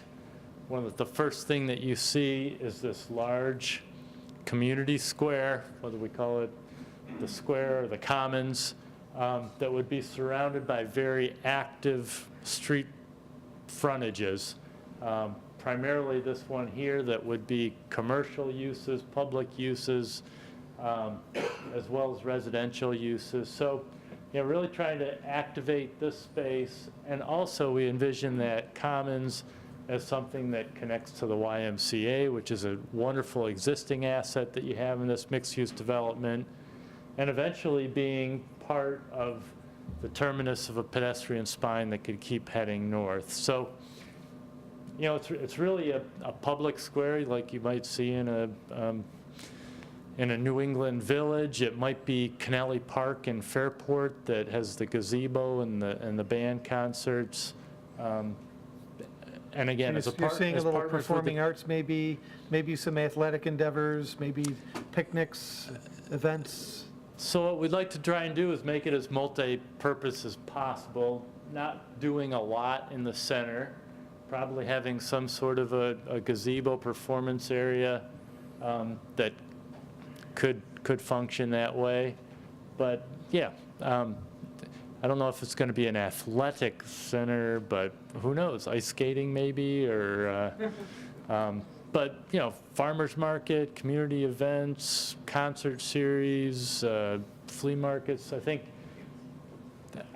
the first thing that you see is this large community square, whether we call it the square or the commons, that would be surrounded by very active street frontages. Primarily this one here that would be commercial uses, public uses, as well as residential uses. So, you know, really trying to activate this space, and also we envision that commons as something that connects to the YMCA, which is a wonderful existing asset that you have in this mixed-use development, and eventually being part of the terminus of a pedestrian spine that could keep heading north. So, you know, it's really a public square like you might see in a New England village. It might be Kennelly Park in Fairport that has the gazebo and the band concerts. And again, as a You're seeing a little performing arts, maybe some athletic endeavors, maybe picnics, events. So what we'd like to try and do is make it as multi-purpose as possible, not doing a lot in the center, probably having some sort of a gazebo performance area that could could function that way. But yeah, I don't know if it's going to be an athletic center, but who knows, ice skating maybe, or, but, you know, farmer's market, community events, concert series, flea markets.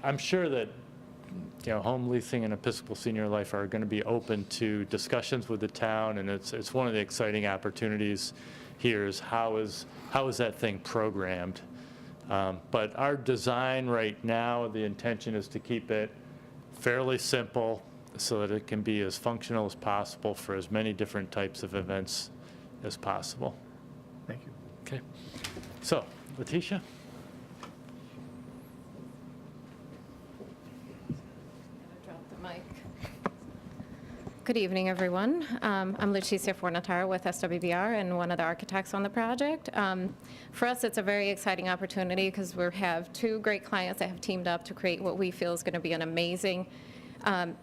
I'm sure that, you know, Home Leasing and Episcopal Senior Life are going to be open to discussions with the town, and it's one of the exciting opportunities here is how is that thing programmed. But our design right now, the intention is to keep it fairly simple so that it can be as functional as possible for as many different types of events as possible. Thank you. Okay. So, Letitia? Drop the mic. Good evening, everyone. I'm Leticia Fornataro with SWBR and one of the architects on the project. For us, it's a very exciting opportunity because we have two great clients that have teamed up to create what we feel is going to be an amazing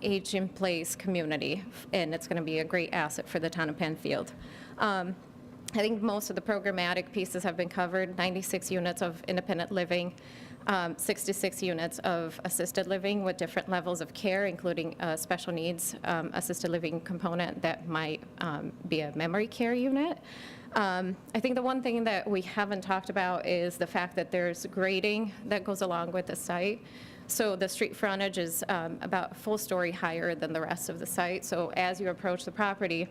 age-in-place community, and it's going to be a great asset for the town of Penfield. I think most of the programmatic pieces have been covered, 96 units of independent living, 66 units of assisted living with different levels of care, including special needs assisted living component that might be a memory care unit. I think the one thing that we haven't talked about is the fact that there's grading that goes along with the site. So the street frontage is about a full story higher than the rest of the site. So as you approach the property,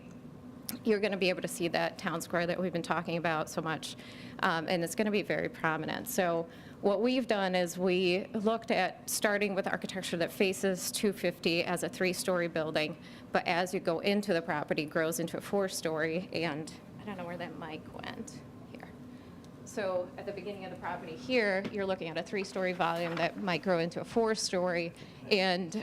you're going to be able to see that town square that we've been talking about so much, and it's going to be very prominent. So what we've done is we looked at starting with architecture that faces 250 as a 3-story building, but as you go into the property, grows into a 4-story, and I don't know where that mic went. Here. So at the beginning of the property here, you're looking at a 3-story volume that might grow into a 4-story, and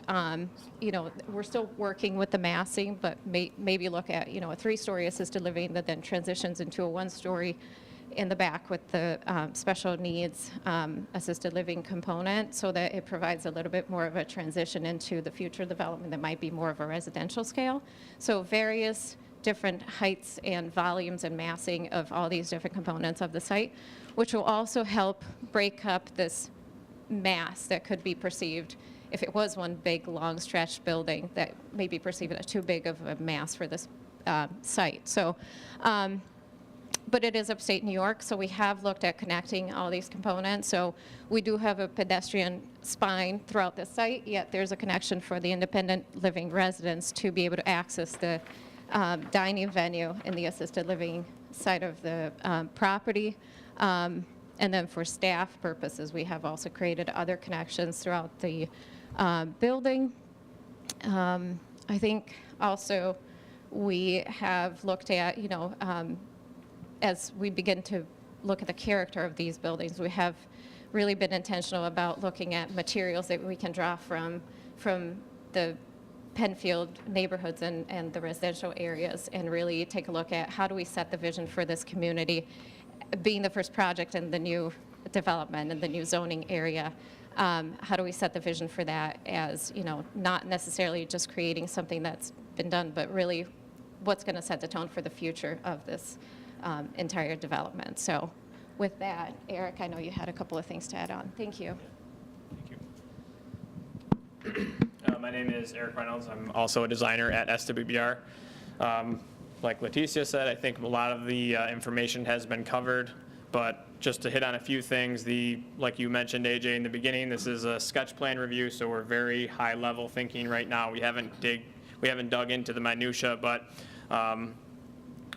you know, we're still working with the massing, but maybe look at, you know, a 3-story assisted living that then transitions into a 1-story in the back with the special needs assisted living component, so that it provides a little bit more of a transition into the future development that might be more of a residential scale. So various different heights and volumes and massing of all these different components of the site, which will also help break up this mass that could be perceived if it was one big long stretched building that may be perceived as too big of a mass for this site. So but it is upstate New York, so we have looked at connecting all these components. So we do have a pedestrian spine throughout the site, yet there's a connection for the independent living residents to be able to access the dining venue in the assisted living side of the property. And then for staff purposes, we have also created other connections throughout the building. I think also we have looked at, you know, as we begin to look at the character of these buildings, we have really been intentional about looking at materials that we can draw from the Penfield neighborhoods and the residential areas, and really take a look at how do we set the vision for this community, being the first project in the new development and the new zoning area. How do we set the vision for that as, you know, not necessarily just creating something that's been done, but really what's going to set the tone for the future of this entire development. So with that, Eric, I know you had a couple of things to add on. Thank you. Thank you. My name is Eric Reynolds. I'm also a designer at SWBR. Like Leticia said, I think a lot of the information has been covered, but just to hit on a few things, like you mentioned, AJ, in the beginning, this is a sketch plan review, so we're very high level thinking right now. We haven't dug into the minutia, but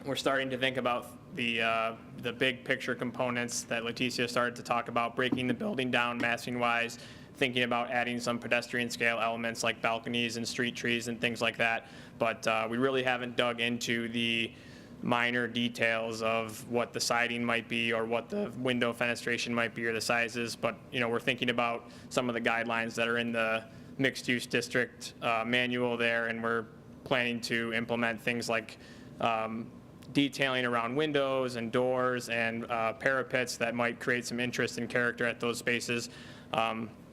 we're starting to think about the big picture components that Leticia started to talk about, breaking the building down massing wise, thinking about adding some pedestrian scale elements like balconies and street trees and things like that. But we really haven't dug into the minor details of what the siding might be or what the window fenestration might be or the sizes. But, you know, we're thinking about some of the guidelines that are in the mixed use district manual there, and we're planning to implement things like detailing around windows and doors and parapets that might create some interest and character at those spaces.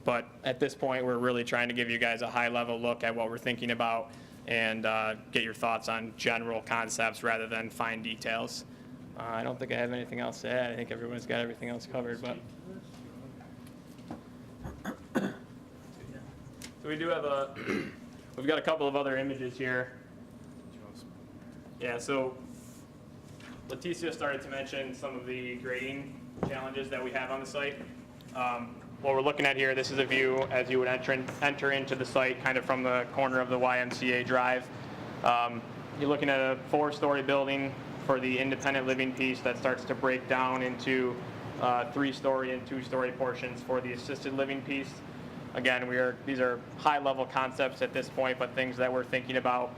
But at this point, we're really trying to give you guys a high-level look at what we're thinking about and get your thoughts on general concepts rather than fine details. I don't think I have anything else to add. I think everyone's got everything else covered, but. So we do have we've got a couple of other images here. Yeah, so Leticia started to mention some of the grading challenges that we have on the site. What we're looking at here, this is a view as you would enter into the site kind of from the corner of the YMCA Drive. You're looking at a 4-story building for the independent living piece that starts to break down into 3-story and 2-story portions for the assisted living piece. Again, these are high-level concepts at this point, but things that we're thinking about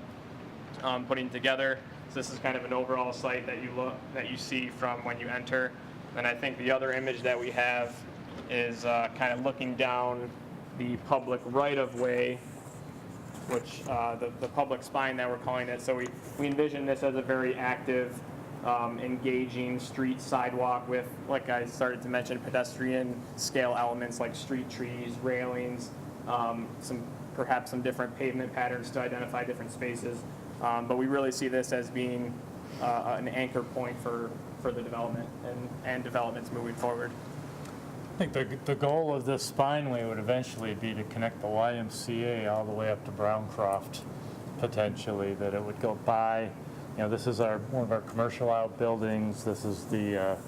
putting together. So this is kind of an overall site that you see from when you enter. And I think the other image that we have is kind of looking down the public right-of-way, which the public spine that we're calling it. So we envision this as a very active, engaging street sidewalk with, like I started to mention, pedestrian scale elements like street trees, railings, perhaps some different pavement patterns to identify different spaces. But we really see this as being an anchor point for the development and developments moving forward. I think the goal of this spineway would eventually be to connect the YMCA all the way up to Browncroft, potentially, that it would go by. This is one of our commercial outbuildings. This is the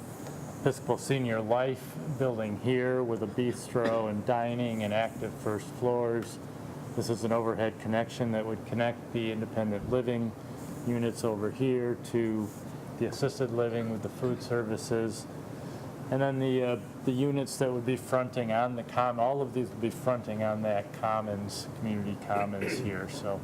Episcopal Senior Life building here with a bistro and dining and active first floors. This is an overhead connection that would connect the independent living units over here to the assisted living with the food services. And then the units that would be fronting on the all of these would be fronting on that commons, community commons here. So.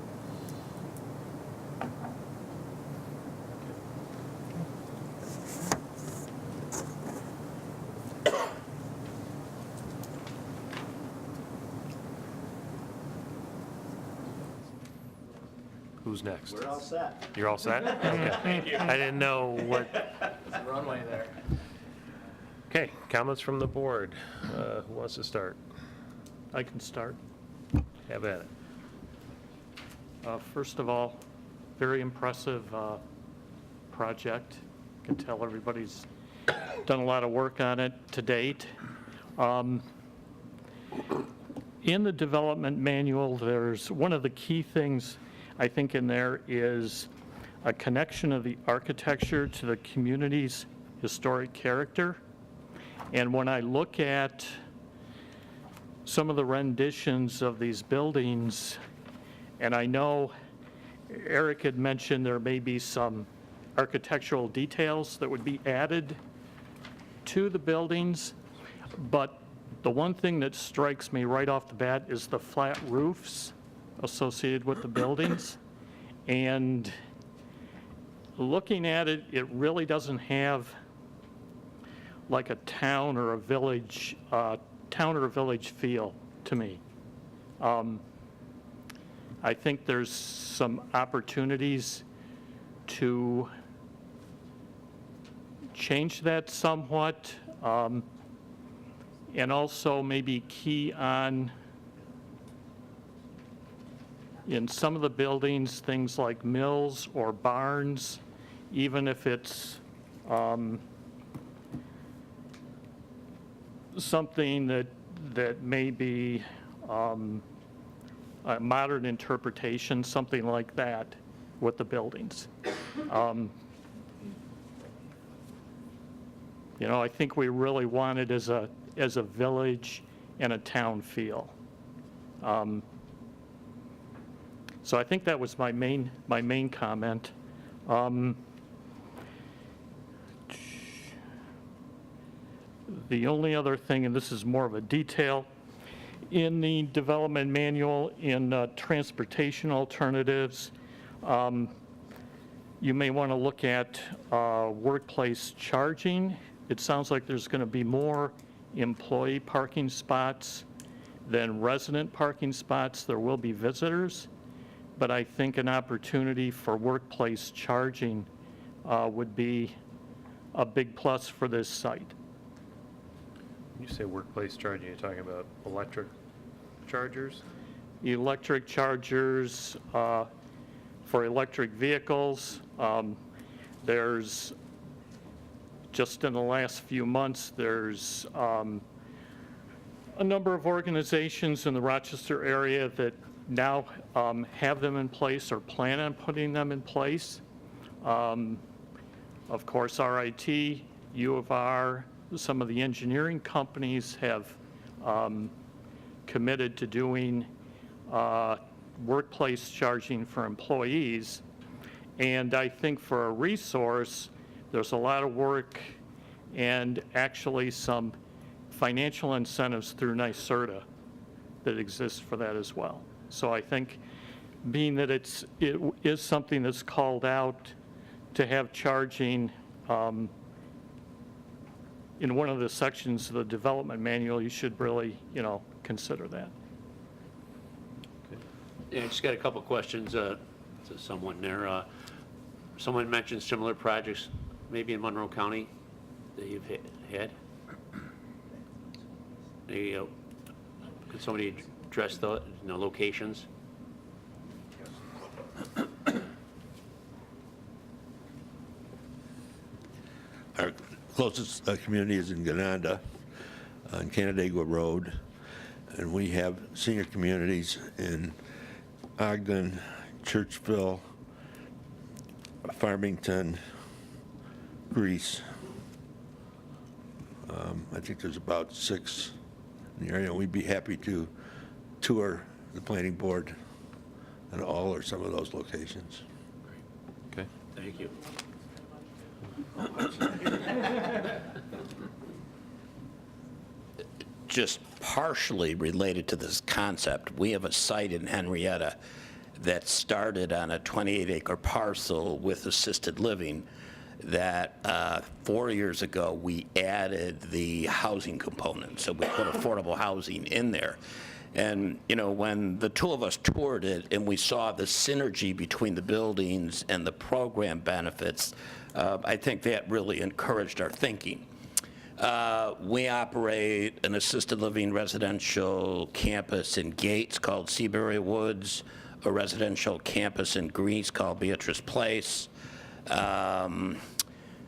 Who's next? We're all set. You're all set? Okay. Thank you. I didn't know what. There's a runway there. Okay, comments from the board. Who wants to start? I can start. Have at it. First of all, very impressive project. I can tell everybody's done a lot of work on it to date. In the development manual, there's one of the key things I think in there is a connection of the architecture to the community's historic character. And when I look at some of the renditions of these buildings, and I know Eric had mentioned there may be some architectural details that would be added to the buildings, but the one thing that strikes me right off the bat is the flat roofs associated with the buildings. And looking at it, it really doesn't have like a town or a village feel to me. I think there's some opportunities to change that somewhat, and also maybe key on, in some of the buildings, things like mills or barns, even if it's something that may be a modern interpretation, something like that with the buildings. I think we really want it as a village and a town feel. So I think that was my main comment. The only other thing, and this is more of a detail, in the development manual in transportation alternatives, you may want to look at workplace charging. It sounds like there's going to be more employee parking spots than resident parking spots. There will be visitors, but I think an opportunity for workplace charging would be a big plus for this site. When you say workplace charging, you're talking about electric chargers? Electric chargers for electric vehicles. There's just in the last few months, there's a number of organizations in the Rochester area that now have them in place or plan on putting them in place. Of course, RIT, U of R, some of the engineering companies have committed to doing workplace charging for employees. And I think for a resource, there's a lot of work and actually some financial incentives through NYSERDA that exist for that as well. So I think being that it is something that's called out to have charging in one of the sections of the development manual, you should really, consider that. Yeah, I just got a couple questions to someone there. Someone mentioned similar projects, maybe in Monroe County, that you've had. Could somebody address the locations? Our closest community is in Gananda on Canandaigua Road, and we have senior communities in Ogden, Churchville, Farmington, Greece. I think there's about 6 in the area. We'd be happy to tour the planning board on all or some of those locations. Okay, thank you. Just partially related to this concept, we have a site in Henrietta that started on a 28-acre parcel with assisted living that 4 years ago we added the housing component. So we put affordable housing in there. And, when the two of us toured it and we saw the synergy between the buildings and the program benefits, I think that really encouraged our thinking. We operate an assisted living residential campus in Gates called Seabury Woods, a residential campus in Greece called Beatrice Place,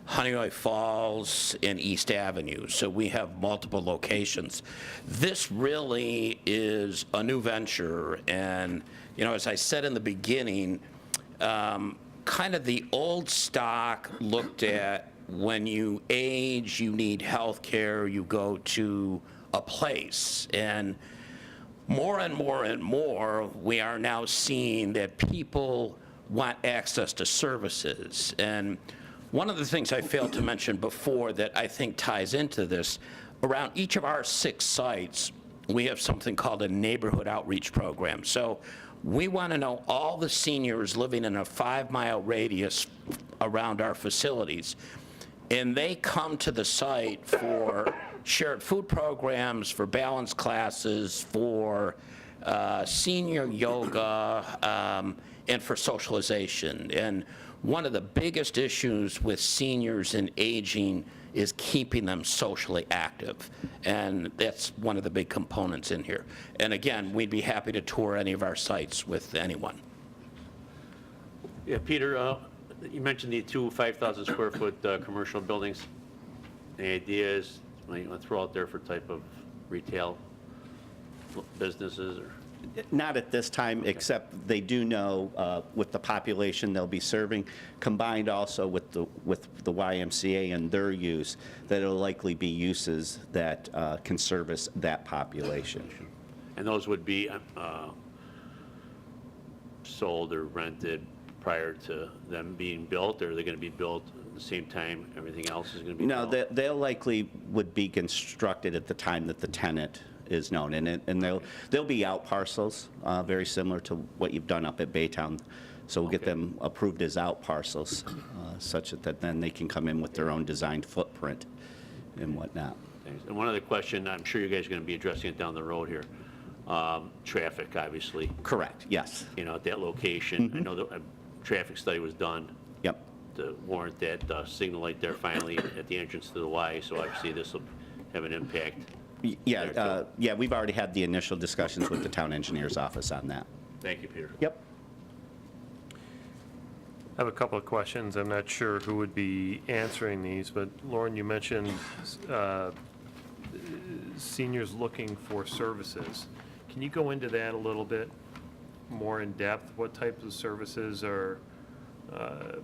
Honeoye Falls, and East Avenue. So we have multiple locations. This really is a new venture. And, as I said in the beginning, kind of the old stock looked at when you age, you need health care, you go to a place. And more and more and more, we are now seeing that people want access to services. And one of the things I failed to mention before that I think ties into this, around each of our 6 sites, we have something called a neighborhood outreach program. So we want to know all the seniors living in a 5-mile radius around our facilities. And they come to the site for shared food programs, for balance classes, for senior yoga, and for socialization. And one of the biggest issues with seniors and aging is keeping them socially active. And that's one of the big components in here. And again, we'd be happy to tour any of our sites with anyone. Yeah, Peter, you mentioned the 2 5,000 square foot commercial buildings. The idea is, you want to throw out there for type of retail businesses or? Not at this time, except they do know with the population they'll be serving, combined also with the YMCA and their use, that it'll likely be uses that can service that population. And those would be sold or rented prior to them being built, or are they going to be built at the same time everything else is going to be built? No, they'll likely would be constructed at the time that the tenant is known, and they'll be out parcels, very similar to what you've done up at Baytown. So we'll get them approved as out parcels, such that then they can come in with their own designed footprint and whatnot. Thanks. And one other question, I'm sure you guys are going to be addressing it down the road here. Traffic, obviously. Correct, yes. At that location. I know the traffic study was done. Yep. To warrant that signal light there finally at the entrance to the Y, so obviously this will have an impact. Yeah, we've already had the initial discussions with the town engineer's office on that. Thank you, Peter. Yep. I have a couple of questions. I'm not sure who would be answering these, but Lauren, you mentioned seniors looking for services. Can you go into that a little bit more in depth? What types of services are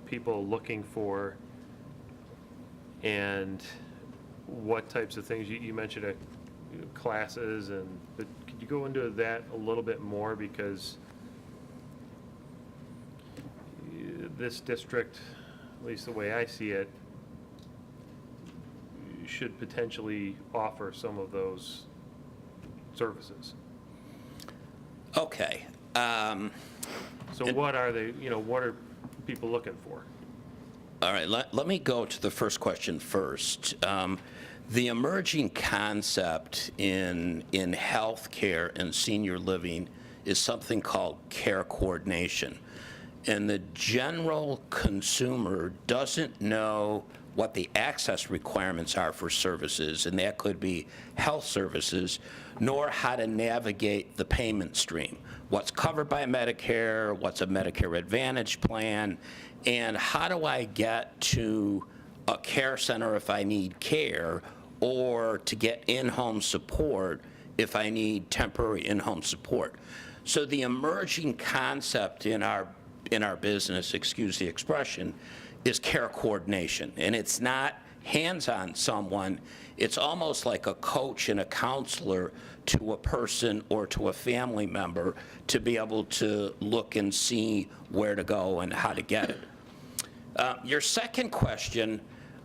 people looking for? And what types of things? You mentioned classes, but could you go into that a little bit more? Because this district, at least the way I see it, should potentially offer some of those services. Okay. So what are they, what are people looking for? All right, let me go to the first question first. The emerging concept in healthcare and senior living is something called care coordination. And the general consumer doesn't know what the access requirements are for services, and that could be health services, nor how to navigate the payment stream. What's covered by Medicare, what's a Medicare Advantage plan, and how do I get to a care center if I need care, or to get in-home support if I need temporary in-home support. So the emerging concept in our business, excuse the expression, is care coordination. And it's not hands-on someone, it's almost like a coach and a counselor to a person or to a family member to be able to look and see where to go and how to get it. Your second question,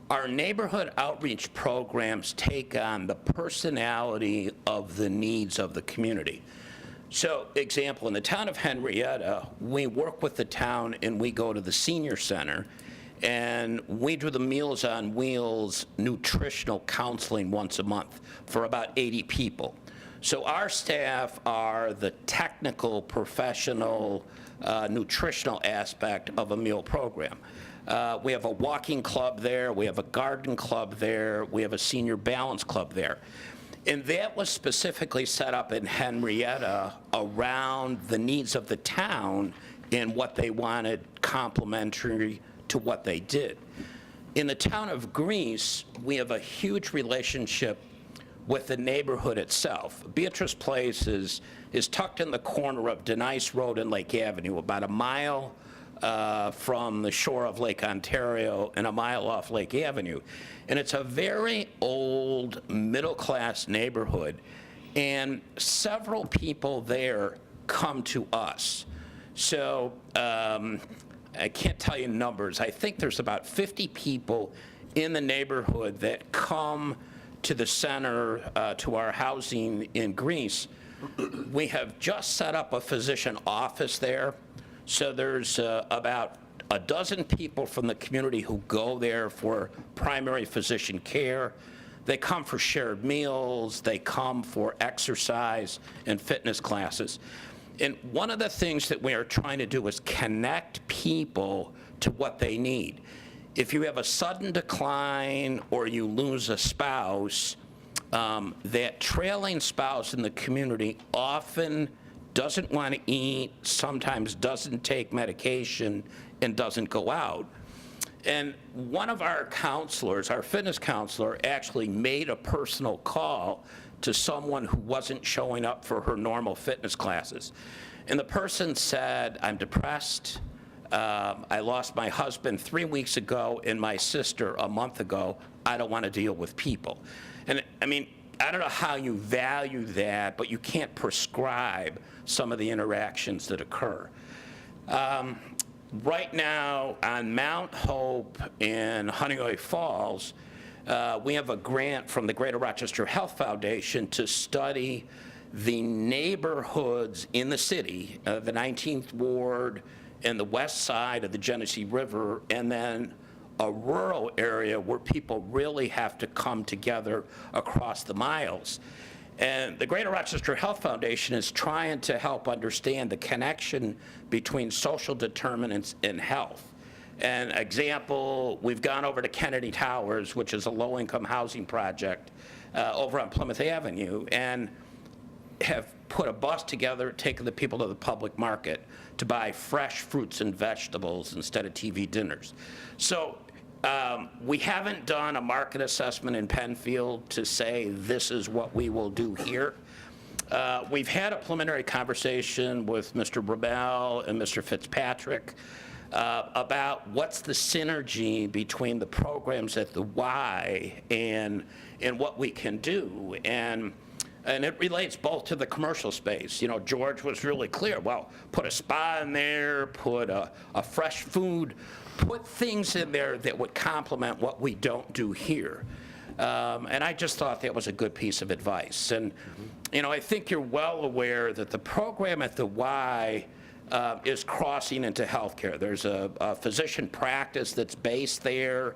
our neighborhood outreach programs take on the personality of the needs of the community. So, example, in the town of Henrietta, we work with the town and we go to the senior center and we do the Meals on Wheels nutritional counseling once a month for about 80 people. So our staff are the technical, professional, nutritional aspect of a meal program. We have a walking club there, we have a garden club there, we have a senior balance club there. And that was specifically set up in Henrietta around the needs of the town and what they wanted complementary to what they did. In the town of Greece, we have a huge relationship with the neighborhood itself. Beatrice Place is tucked in the corner of Denise Road and Lake Avenue, about a mile from the shore of Lake Ontario and a mile off Lake Avenue. And it's a very old middle-class neighborhood, and several people there come to us. So I can't tell you numbers. I think there's about 50 people in the neighborhood that come to the center, to our housing in Greece. We have just set up a physician office there. So there's about a dozen people from the community who go there for primary physician care. They come for shared meals, they come for exercise and fitness classes. And one of the things that we are trying to do is connect people to what they need. If you have a sudden decline or you lose a spouse, that trailing spouse in the community often doesn't want to eat, sometimes doesn't take medication, and doesn't go out. And one of our counselors, our fitness counselor, actually made a personal call to someone who wasn't showing up for her normal fitness classes. And the person said, I'm depressed, I lost my husband 3 weeks ago and my sister a month ago, I don't want to deal with people. And I mean, I don't know how you value that, but you can't prescribe some of the interactions that occur. Right now, on Mount Hope in Honeoye Falls, we have a grant from the Greater Rochester Health Foundation to study the neighborhoods in the city, the 19th Ward and the west side of the Genesee River, and then a rural area where people really have to come together across the miles. And the Greater Rochester Health Foundation is trying to help understand the connection between social determinants and health. An example, we've gone over to Kennedy Towers, which is a low-income housing project over on Plymouth Avenue, and have put a bus together, taken the people to the public market to buy fresh fruits and vegetables instead of TV dinners. So we haven't done a market assessment in Penfield to say this is what we will do here. We've had a preliminary conversation with Mr. Brabell and Mr. Fitzpatrick about what's the synergy between the programs at the Y and what we can do. And it relates both to the commercial space. You know, George was really clear. Well, put a spa in there, put a fresh food, put things in there that would complement what we don't do here. And I just thought that was a good piece of advice. And, you know, I think you're well aware that the program at the Y is crossing into healthcare. There's a physician practice that's based there.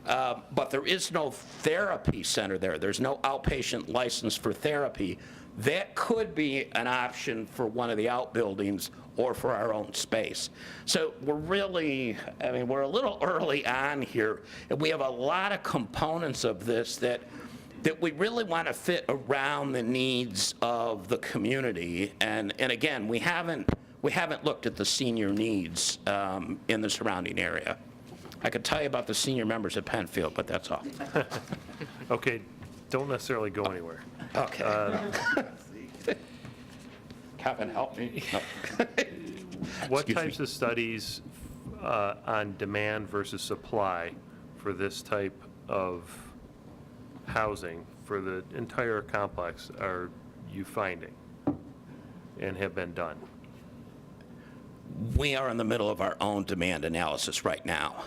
But there is no therapy center there. There's no outpatient license for therapy. That could be an option for one of the outbuildings or for our own space. So we're really, I mean, we're a little early on here, and we have a lot of components of this that we really want to fit around the needs of the community. And again, we haven't looked at the senior needs in the surrounding area. I could tell you about the senior members at Penfield, but that's all. Okay, don't necessarily go anywhere. Okay. Kevin, help me. No. What Excuse types me. of studies on demand versus supply for this type of housing for the entire complex are you finding and have been done? We are in the middle of our own demand analysis right now.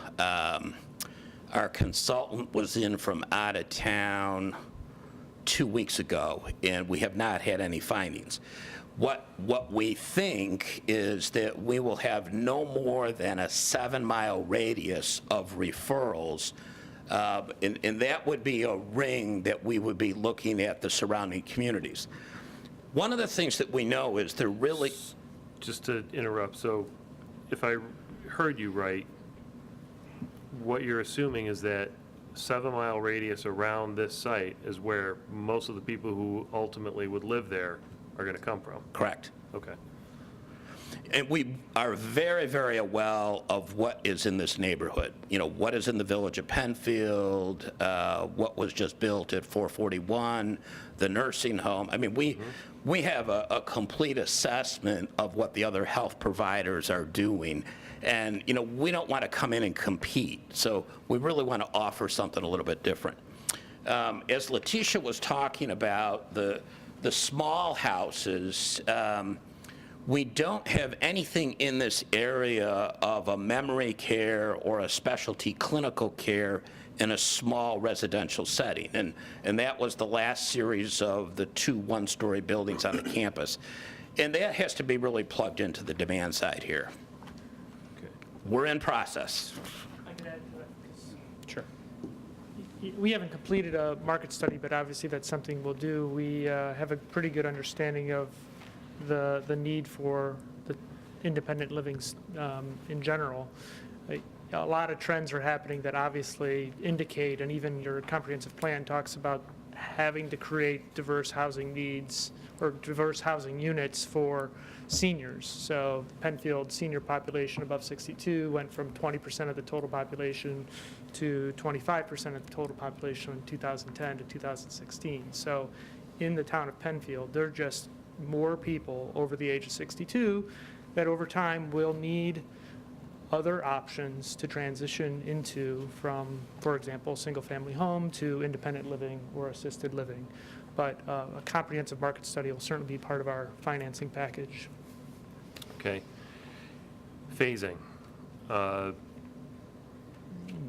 Our consultant was in from out of town 2 weeks ago, and we have not had any findings. What we think is that we will have no more than a 7-mile radius of referrals, and that would be a ring that we would be looking at the surrounding communities. One of the things that we know is they're really... Just to interrupt, so if I heard you right, what you're assuming is that 7-mile radius around this site is where most of the people who ultimately would live there are going to come from? Correct. Okay. And we are very, very well of what is in this neighborhood. You know, what is in the village of Penfield, what was just built at 441, the nursing home. I mean, we have a complete assessment of what the other health providers are doing. And, you know, we don't want to come in and compete. So we really want to offer something a little bit different. As Letitia was talking about the small houses, we don't have anything in this area of a memory care or a specialty clinical care in a small residential setting. And that was the last series of the 2 one-story buildings on the campus. And that has to be really plugged into the demand side here. Okay. We're in process. I can add to that, 'cause Sure. we haven't completed a market study, but obviously that's something we'll do. We have a pretty good understanding of the need for the independent living in general. A lot of trends are happening that obviously indicate, and even your comprehensive plan talks about having to create diverse housing needs or diverse housing units for seniors. So Penfield senior population above 62 went from 20% of the total population to 25% of the total population in 2010 to 2016. So in the town of Penfield, there are just more people over the age of 62 that over time will need other options to transition into from, for example, single-family home to independent living or assisted living. But a comprehensive market study will certainly be part of our financing package. Okay. Phasing.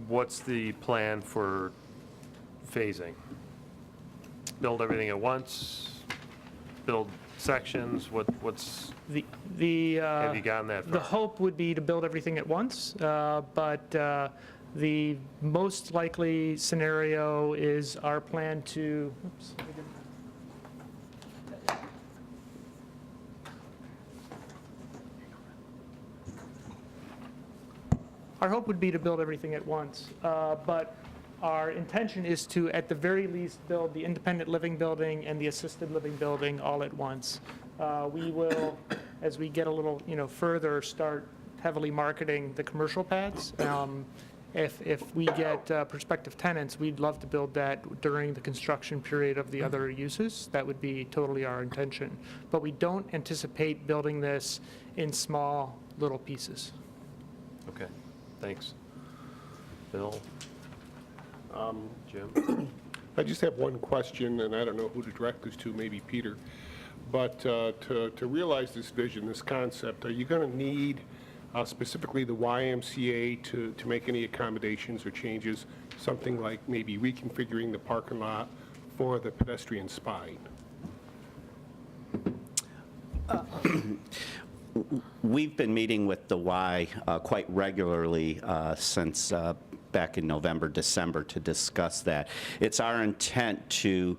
What's the plan for phasing? Build everything at once? Build sections? What's The have you gotten that far? The hope would be to build everything at once, but the most likely scenario is our plan to, oops, let me get that. Our hope would be to build everything at once, but Our intention is to, at the very least, build the independent living building and the assisted living building all at once. We will, as we get a little, further, start heavily marketing the commercial pads. If we get prospective tenants, we'd love to build that during the construction period of the other uses. That would be totally our intention. But we don't anticipate building this in small, little pieces. Okay, thanks. Bill? Jim? I just have one question, and I don't know who to direct this to, maybe Peter. But to realize this vision, this concept, are you going to need specifically the YMCA to make any accommodations or changes, something like maybe reconfiguring the parking lot for the pedestrian spine? We've been meeting with the Y quite regularly since back in November, December to discuss that. It's our intent to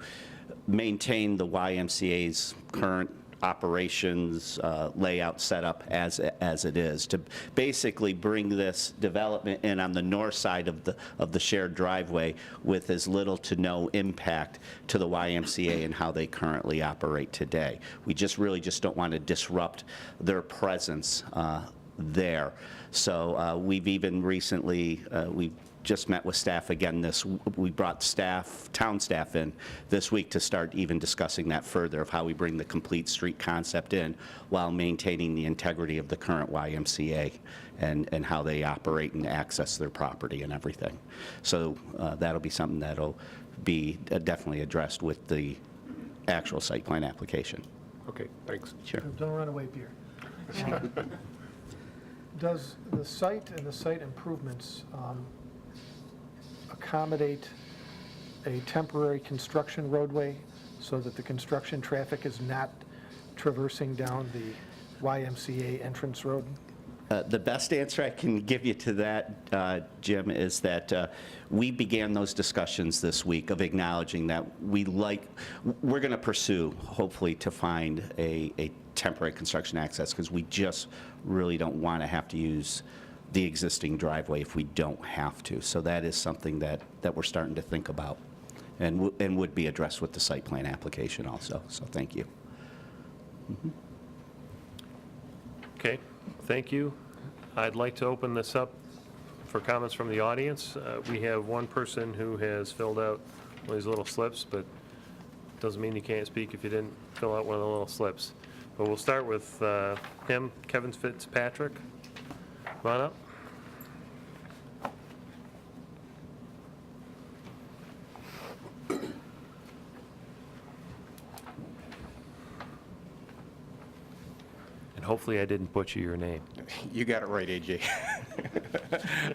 maintain the YMCA's current operations, layout setup as it is, to basically bring this development in on the north side of the shared driveway with as little to no impact to the YMCA and how they currently operate today. We really don't want to disrupt their presence there. So we've even recently, we've just met with staff again we brought town staff in this week to start even discussing that further of how we bring the complete street concept in while maintaining the integrity of the current YMCA and how they operate and access their property and everything. So that'll be something that'll be definitely addressed with the actual site plan application. Okay, thanks. Sure. Don't run away, Peter. Does the site and the site improvements accommodate a temporary construction roadway so that the construction traffic is not traversing down the YMCA entrance road? The best answer I can give you to that, Jim, is that we began those discussions this week of acknowledging that we're going to pursue, hopefully, to find a temporary construction access, because we just really don't want to have to use the existing driveway if we don't have to. So that is something that we're starting to think about and would be addressed with the site plan application also. So thank you. Mm-hmm. Okay, thank you. I'd like to open this up for comments from the audience. We have one person who has filled out one of these little slips, but doesn't mean you can't speak if you didn't fill out one of the little slips. But we'll start with him, Kevin Fitzpatrick. Come on up. And hopefully I didn't butcher your name. You got it right, AJ.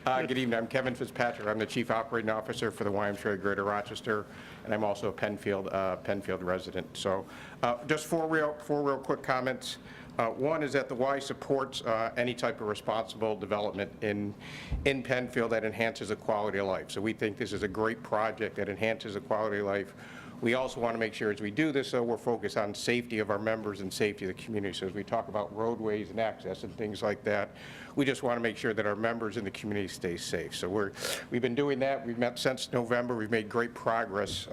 Good evening. I'm Kevin Fitzpatrick. I'm the Chief Operating Officer for the YMCA Greater Rochester, and I'm also a Penfield resident. So just four real quick comments. One is that the Y supports any type of responsible development in Penfield that enhances the quality of life. So we think this is a great project that enhances the quality of life. We also want to make sure as we do this, we're focused on safety of our members and safety of the community. So as we talk about roadways and access and things like that, we just want to make sure that our members in the community stay safe. So we've been doing that. We've met since November. We've made great progress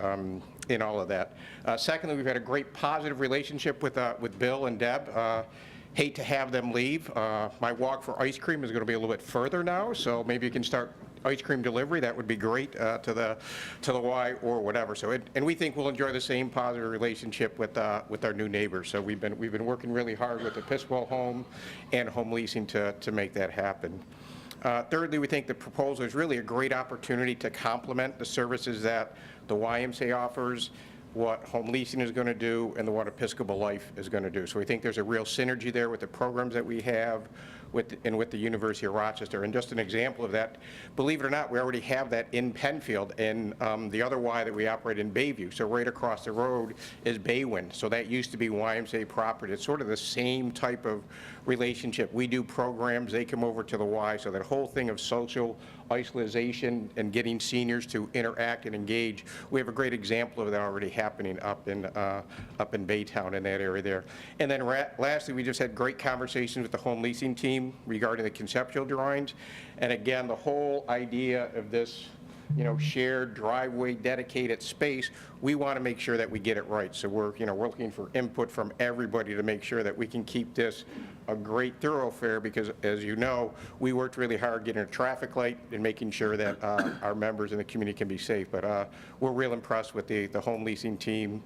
in all of that. Secondly, we've had a great positive relationship with Bill and Deb. Hate to have them leave. My walk for ice cream is going to be a little bit further now, so maybe you can start ice cream delivery. That would be great to the Y or whatever. So and we think we'll enjoy the same positive relationship with our new neighbors. So we've been working really hard with Episcopal Home and Home Leasing to make that happen. Thirdly, we think the proposal is really a great opportunity to complement the services that the YMCA offers, what Home Leasing is going to do, and what Episcopal Life is going to do. So we think there's a real synergy there with the programs that we have with the University of Rochester. And just an example of that, believe it or not, we already have that in Penfield, and the other Y that we operate in Bayview. So right across the road is Baywind. So that used to be YMCA property. It's sort of the same type of relationship. We do programs, they come over to the Y. So that whole thing of social isolation and getting seniors to interact and engage, we have a great example of that already happening up in Baytown in that area there. And then lastly, we just had great conversations with the Home Leasing team regarding the conceptual drawings. And again, the whole idea of this shared driveway, dedicated space, we want to make sure that we get it right. So we're looking for input from everybody to make sure that we can keep this a great thoroughfare, because as you know, we worked really hard getting a traffic light and making sure that our members in the community can be safe. But we're real impressed with the home leasing team,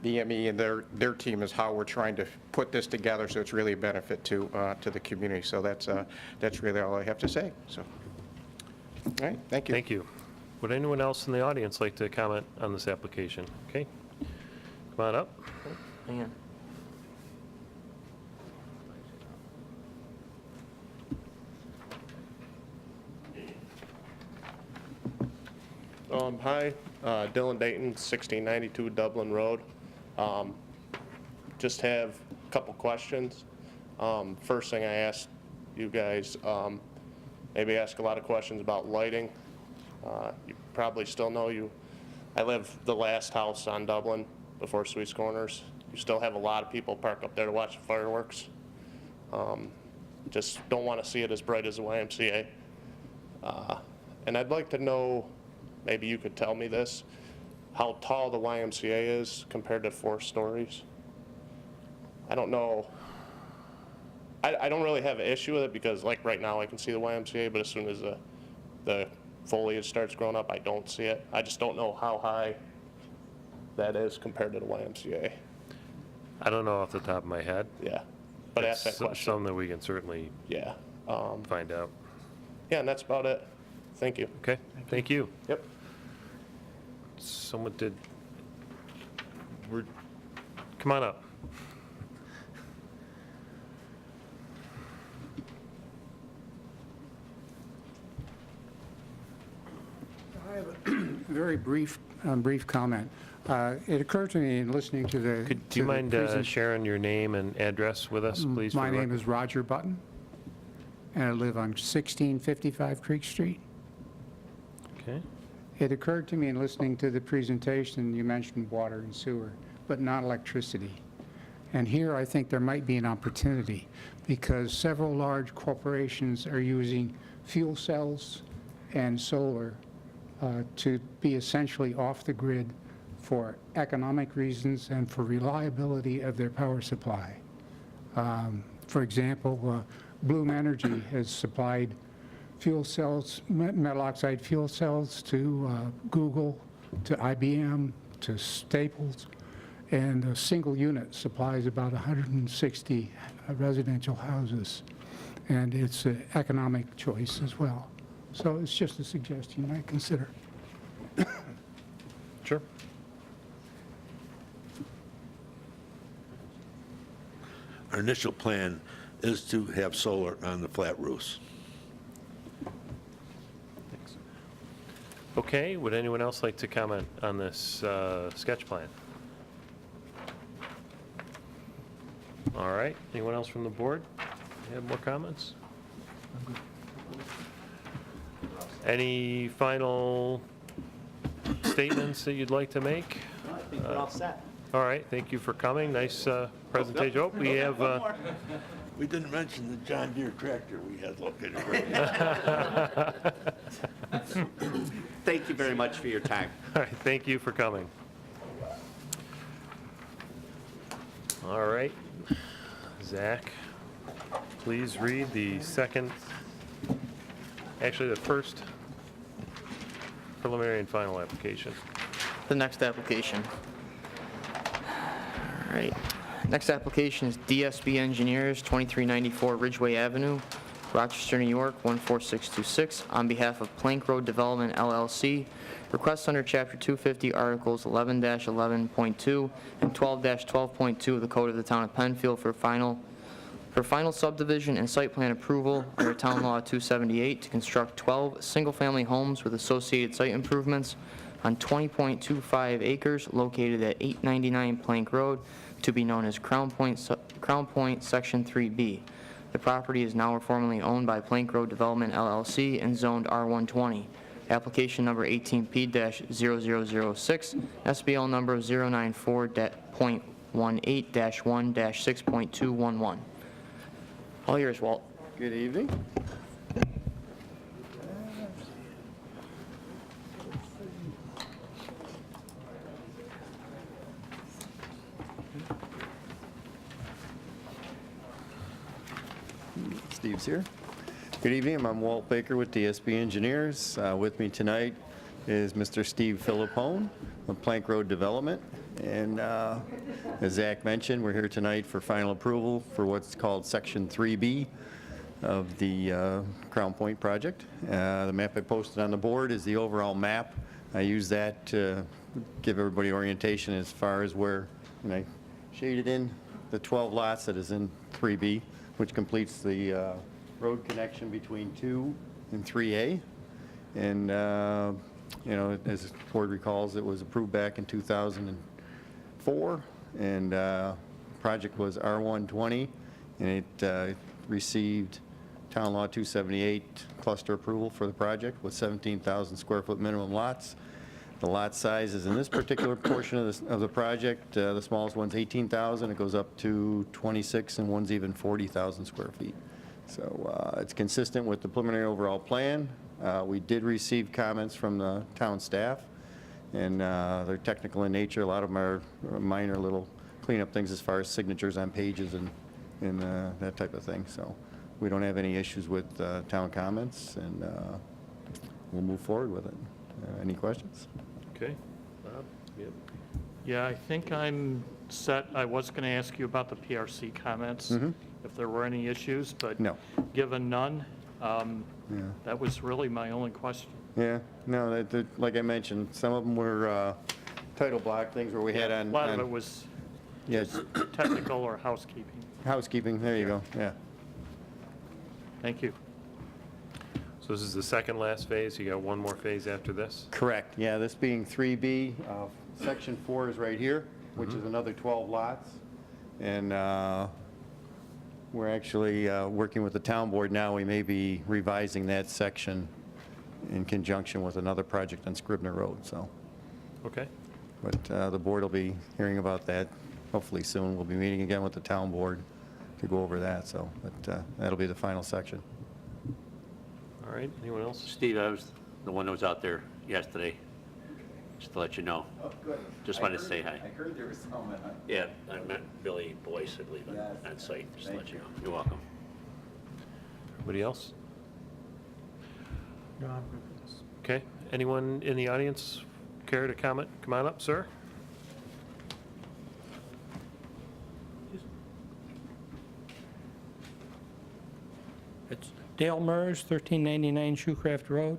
BME, and their team is how we're trying to put this together so it's really a benefit to the community. So that's really all I have to say. So, all right, thank you. Thank you. Would anyone else in the audience like to comment on this application? Okay, come on up. Hang on. Hi, Dylan Dayton, 1692 Dublin Road. Just have a couple questions. First thing I asked you guys, maybe ask a lot of questions about lighting. You probably still know I live the last house on Dublin before Sweets Corners. You still have a lot of people park up there to watch the fireworks. Just don't want to see it as bright as the YMCA. And I'd like to know, maybe you could tell me this, how tall the YMCA is compared to 4 stories. I don't know. I don't really have an issue with it because, like, right now I can see the YMCA, but as soon as the foliage starts growing up, I don't see it. I just don't know how high that is compared to the YMCA. I don't know off the top of my head. Yeah, but ask that It's question. something that we can certainly find out. Yeah, and that's about it. Thank you. Okay, thank you. Yep. Someone did, come on up. I have a very brief comment. It occurred to me in listening to the... Do you mind sharing your name and address with us, please? My name is Roger Button, and I live on 1655 Creek Street. Okay. It occurred to me in listening to the presentation, you mentioned water and sewer, but not electricity. And here I think there might be an opportunity because several large corporations are using fuel cells and solar to be essentially off the grid for economic reasons and for reliability of their power supply. For example, Bloom Energy has supplied fuel cells, metal oxide fuel cells to Google, to IBM, to Staples, and a single unit supplies about 160 residential houses. And it's an economic choice as well. So it's just a suggestion you might consider. Sure. Our initial plan is to have solar on the flat roofs. Thanks. Okay, would anyone else like to comment on this sketch plan? All right, anyone else from the board? You have more comments? Any final statements that you'd like to make? I think we're all set. All right, thank you for coming. Nice presentation. Oh, we have... We didn't mention the John Deere tractor we had located right here. Thank you very much for your time. All right, thank you for coming. All right, Zach, please read the first preliminary and final application. The next application. All right. Next application is DSB Engineers, 2394 Ridgeway Avenue, Rochester, New York, 14626, on behalf of Plank Road Development LLC. Request under Chapter 250, Articles 11-11.2 and 12-12.2 of the Code of the Town of Penfield for final subdivision and site plan approval under Town Law 278 to construct 12 single-family homes with associated site improvements on 20.25 acres located at 899 Plank Road, to be known as Crown Point Section 3B. The property is now formally owned by Plank Road Development LLC and zoned R120. Application number 18P-0006, SBL number 094.18-1-6.211. All yours, Walt. Good evening. Steve's here. Good evening, I'm Walt Baker with DSB Engineers. With me tonight is Mr. Steve Philippone of Plank Road Development. And as Zach mentioned, we're here tonight for final approval for what's called Section 3B of the Crown Point project. The map I posted on the board is the overall map. I use that to give everybody orientation as far as where, and I shaded in the 12 lots that is in 3B, which completes the road connection between 2 and 3A. And, you know, as the board recalls, it was approved back in 2004, and project was R120, and it received Town Law 278 cluster approval for the project with 17,000 square foot minimum lots. The lot sizes in this particular portion of the project, the smallest one's 18,000, it goes up to 26, and one's even 40,000 square feet. So it's consistent with the preliminary overall plan. We did receive comments from the town staff, and they're technical in nature. A lot of them are minor little cleanup things as far as signatures on pages and that type of thing. So we don't have any issues with town comments, and we'll move forward with it. Any questions? Okay. Bob? Yep. Yeah, I think I'm set. I was going to ask you about the PRC comments, if there were any issues, but no. Given none, that was really my only question. Yeah, no, like I mentioned, some of them were title block things where we had on... A lot of it was just technical or housekeeping. Housekeeping, there you go, yeah. Thank you. So this is the second last phase, you got one more phase after this? Correct, yeah, this being 3B, Section 4 is right here, which is another 12 lots. And we're actually working with the town board now. We may be revising that section in conjunction with another project on Scribner Road, so. Okay. But the board will be hearing about that hopefully soon. We'll be meeting again with the town board to go over that, so, but that'll be the final section. All right, anyone else? Steve, I was the one that was out there yesterday, just to let you know. Oh, good. Just wanted to say hi. I heard there was someone. Yeah, I met Billy Boyce, I believe, on site, just to let you know. You're welcome. Anybody else? No, I'm good with this. Okay, anyone in the audience care to comment? Come on up, sir. It's Dale Mers, 1399 Shoecraft Road.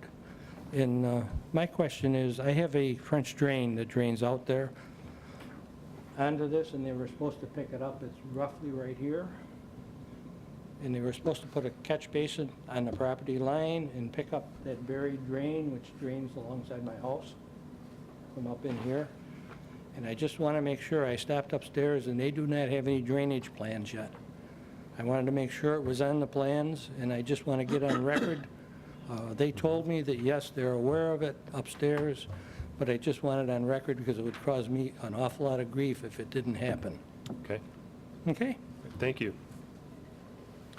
And my question is, I have a French drain that drains out there onto this, and they were supposed to pick it up. It's roughly right here. And they were supposed to put a catch basin on the property line and pick up that buried drain, which drains alongside my house from up in here. And I just want to make sure, I stopped upstairs, and they do not have any drainage plans yet. I wanted to make sure it was on the plans, and I just want to get on record. They told me that, yes, they're aware of it upstairs, but I just wanted on record because it would cause me an awful lot of grief if it didn't happen. Okay. Okay? Thank you.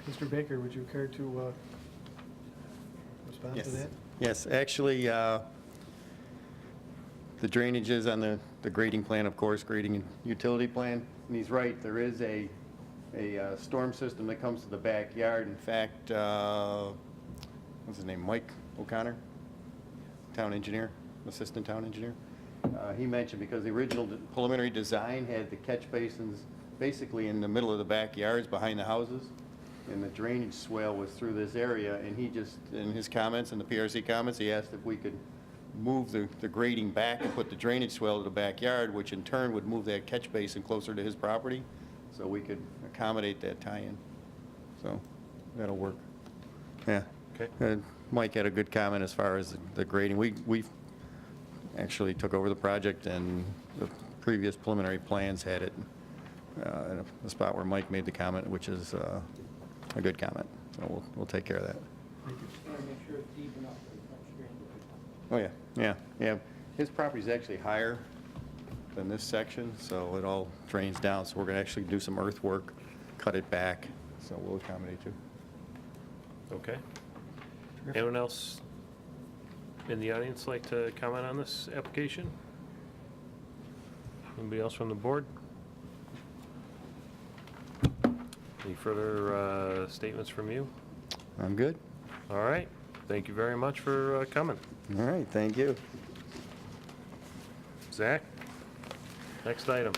Mr. Baker, would you care to respond to that? Yes, actually, the drainage is on the grading plan, of course, grading and utility plan. And he's right, there is a storm system that comes to the backyard. In fact, what's his name, Mike O'Connor, town engineer, assistant town engineer. He mentioned because the original preliminary design had the catch basins basically in the middle of the backyards behind the houses, and the drainage swale was through this area, and he just, in his comments, in the PRC comments, he asked if we could move the grading back and put the drainage swale to the backyard, which in turn would move that catch basin closer to his property, so we could accommodate that tie-in. So that'll work. Yeah. Okay. Mike had a good comment as far as the grading. We actually took over the project, and the previous preliminary plans had it in a spot where Mike made the comment, which is a good comment. So we'll take care of that. Oh, yeah. His property's actually higher than this section, so it all drains down. So we're going to actually do some earthwork, cut it back, so we'll accommodate you. Okay. Anyone else in the audience like to comment on this application? Anybody else from the board? Any further statements from you? I'm good. All right. Thank you very much for coming. All right, thank you. Zach, next item.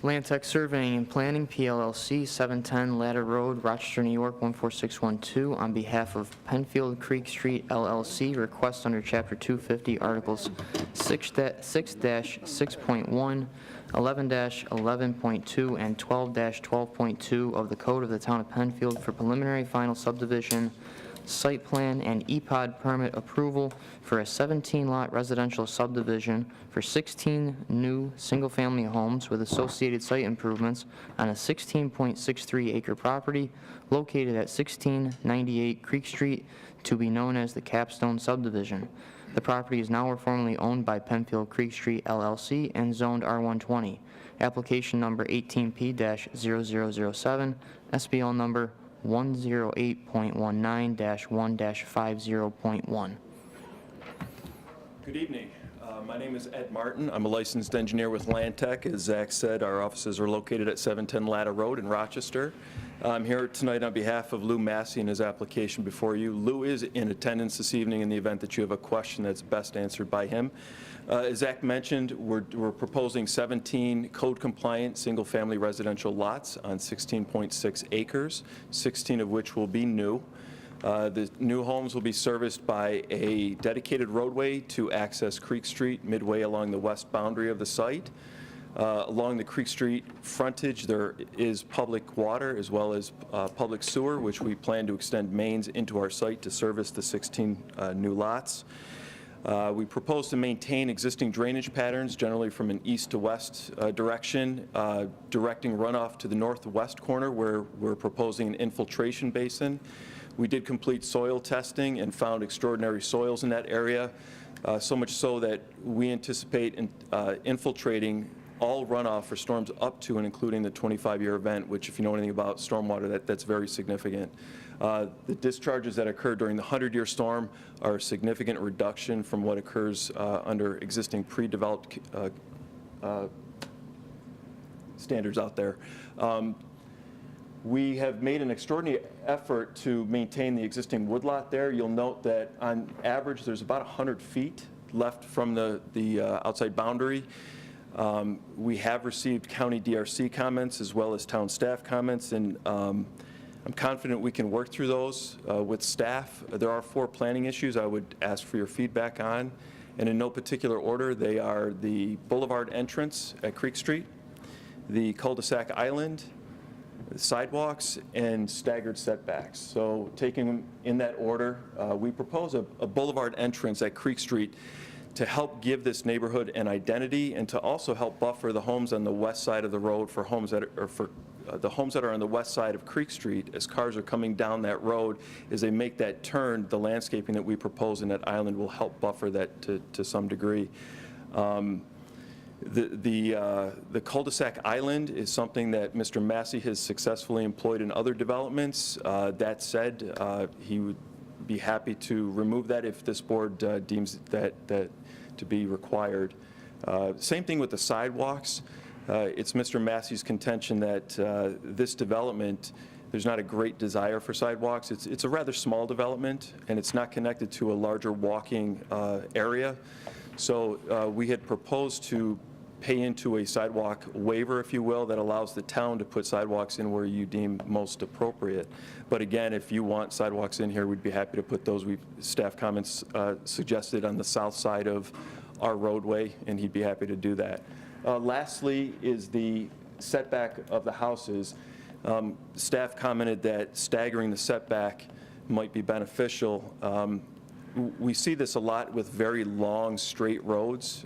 Land Tech Surveying and Planning, PLLC, 710 Ladder Road, Rochester, New York, 14612. On behalf of Penfield Creek Street LLC, request under Chapter 250, Articles 6-6.1, 11-11.2, and 12-12.2 of the Code of the Town of Penfield for preliminary final subdivision, site plan, and EPOD permit approval for a 17-lot residential subdivision for 16 new single-family homes with associated site improvements on a 16.63-acre property located at 1698 Creek Street, to be known as the Capstone Subdivision. The property is now or formerly owned by Penfield Creek Street LLC and zoned R120. Application number 18P-0007, SBL number 108.19-1-50.1. Good evening. My name is Ed Martin. I'm a licensed engineer with Land Tech. As Zach said, our offices are located at 710 Ladder Road in Rochester. I'm here tonight on behalf of Lou Massey and his application before you. Lou is in attendance this evening in the event that you have a question that's best answered by him. As Zach mentioned, we're proposing 17 code-compliant single-family residential lots on 16.6 acres, 16 of which will be new. The new homes will be serviced by a dedicated roadway to access Creek Street midway along the west boundary of the site. Along the Creek Street frontage, there is public water as well as public sewer, which we plan to extend mains into our site to service the 16 new lots. We propose to maintain existing drainage patterns, generally from an east to west direction, directing runoff to the northwest corner where we're proposing an infiltration basin. We did complete soil testing and found extraordinary soils in that area, so much so that we anticipate infiltrating all runoff for storms up to and including the 25-year event, which, if you know anything about stormwater, that's very significant. The discharges that occurred during the 100-year storm are a significant reduction from what occurs under existing pre-developed standards out there. We have made an extraordinary effort to maintain the existing woodlot there. You'll note that on average there's about 100 feet left from the outside boundary. We have received county DRC comments as well as town staff comments, and I'm confident we can work through those with staff. There are 4 planning issues I would ask for your feedback on, and in no particular order. They are the boulevard entrance at Creek Street, the cul-de-sac island, sidewalks, and staggered setbacks. So taking them in that order, we propose a boulevard entrance at Creek Street to help give this neighborhood an identity and to also help buffer the homes on the west side of the road for homes that are, the homes that are on the west side of Creek Street as cars are coming down that road. As they make that turn, the landscaping that we propose in that island will help buffer that to some degree. The cul-de-sac island is something that Mr. Massey has successfully employed in other developments. That said, he would be happy to remove that if this board deems that to be required. Same thing with the sidewalks. It's Mr. Massey's contention that this development, there's not a great desire for sidewalks. It's a rather small development, and it's not connected to a larger walking area. So we had proposed to pay into a sidewalk waiver, if you will, that allows the town to put sidewalks in where you deem most appropriate. But again, if you want sidewalks in here, we'd be happy to put those. Staff comments suggested on the south side of our roadway, and he'd be happy to do that. Lastly is the setback of the houses. Staff commented that staggering the setback might be beneficial. We see this a lot with very long, straight roads.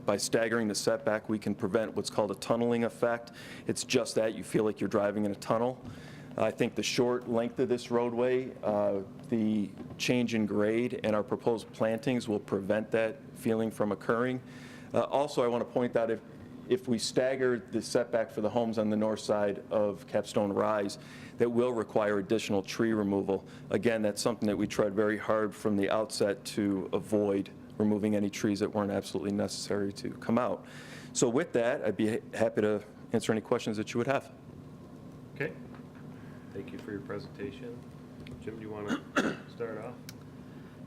By staggering the setback, we can prevent what's called a tunneling effect. It's just that you feel like you're driving in a tunnel. I think the short length of this roadway, the change in grade, and our proposed plantings will prevent that feeling from occurring. Also, I want to point out if we stagger the setback for the homes on the north side of Capstone Rise, that will require additional tree removal. Again, that's something that we tried very hard from the outset to avoid removing any trees that weren't absolutely necessary to come out. So with that, I'd be happy to answer any questions that you would have. Okay. Thank you for your presentation. Jim, do you want to start off?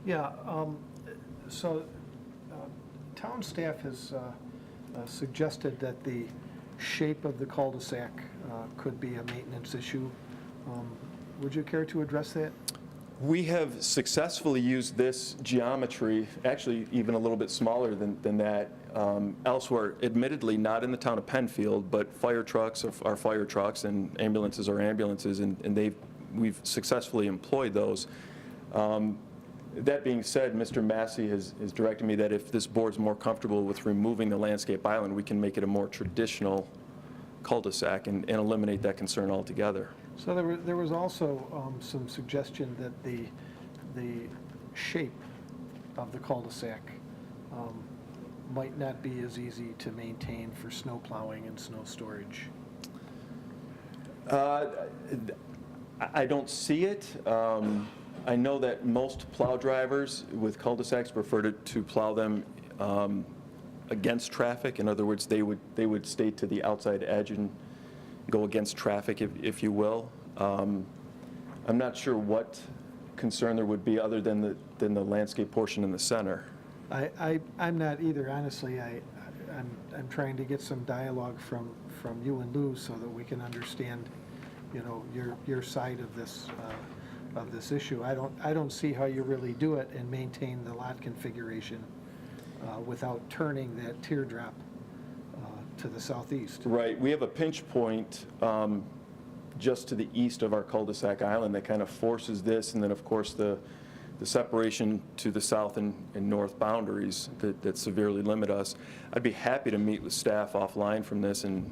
Yeah, so town staff has suggested that the shape of the cul-de-sac could be a maintenance issue. Would you care to address that? We have successfully used this geometry, actually even a little bit smaller than that, elsewhere, admittedly not in the town of Penfield, but fire trucks are fire trucks and ambulances are ambulances, and we've successfully employed those. That being said, Mr. Massey has directed me that if this board's more comfortable with removing the landscape island, we can make it a more traditional cul-de-sac and eliminate that concern altogether. So there was also some suggestion that the shape of the cul-de-sac might not be as easy to maintain for snow plowing and snow storage. I don't see it. I know that most plow drivers with cul-de-sacs prefer to plow them against traffic. In other words, they would stay to the outside edge and go against traffic, if you will. I'm not sure what concern there would be other than the landscape portion in the center. I'm not either, honestly. I'm trying to get some dialogue from you and Lou so that we can understand, you know, your side of this issue. I don't see how you really do it and maintain the lot configuration without turning that teardrop to the southeast. Right. We have a pinch point just to the east of our cul-de-sac island that kind of forces this, and then of course the separation to the south and north boundaries that severely limit us. I'd be happy to meet with staff offline from this and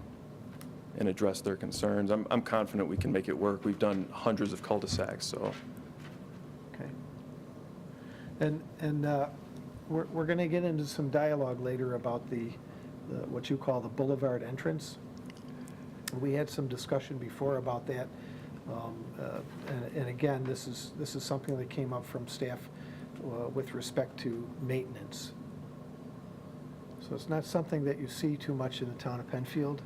address their concerns. I'm confident we can make it work. We've done hundreds of cul-de-sacs, so. Okay. And we're going to get into some dialogue later about the what you call the boulevard entrance. We had some discussion before about that. And again, this is something that came up from staff with respect to maintenance. So it's not something that you see too much in the town of Penfield.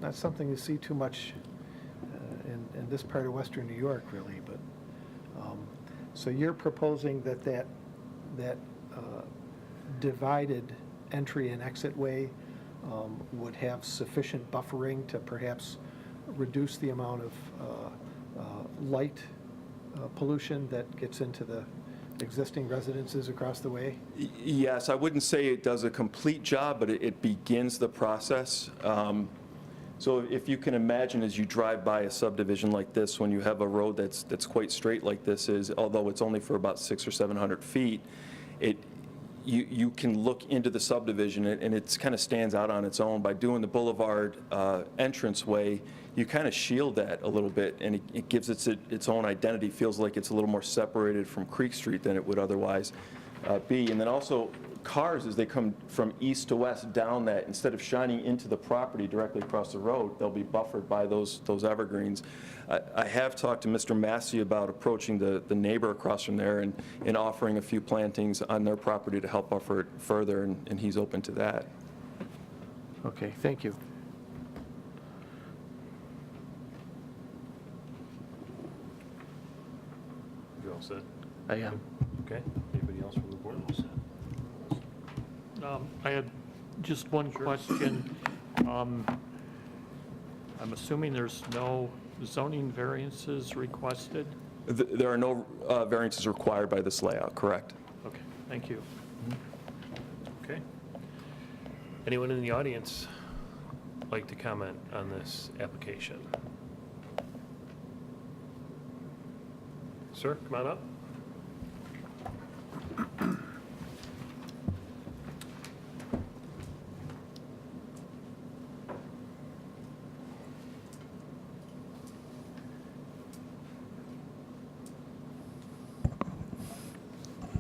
Not something you see too much in this part of western New York, really. But so you're proposing that divided entry and exit way would have sufficient buffering to perhaps reduce the amount of light pollution that gets into the existing residences across the way? Yes, I wouldn't say it does a complete job, but it begins the process. So if you can imagine as you drive by a subdivision like this, when you have a road that's quite straight like this is, although it's only for about 600 or 700 feet, you can look into the subdivision and it kind of stands out on its own. By doing the boulevard entranceway, you kind of shield that a little bit, and it gives its own identity. Feels like it's a little more separated from Creek Street than it would otherwise be. And then also cars, as they come from east to west down that, instead of shining into the property directly across the road, they'll be buffered by those evergreens. I have talked to Mr. Massey about approaching the neighbor across from there and offering a few plantings on their property to help buffer it further, and he's open to that. Okay, thank you. You all set? I am. Okay. Anybody else from the board? I had just one question. I'm assuming there's no zoning variances requested? There are no variances required by this layout, correct? Okay, thank you. Okay. Anyone in the audience like to comment on this application? Sir, come on up.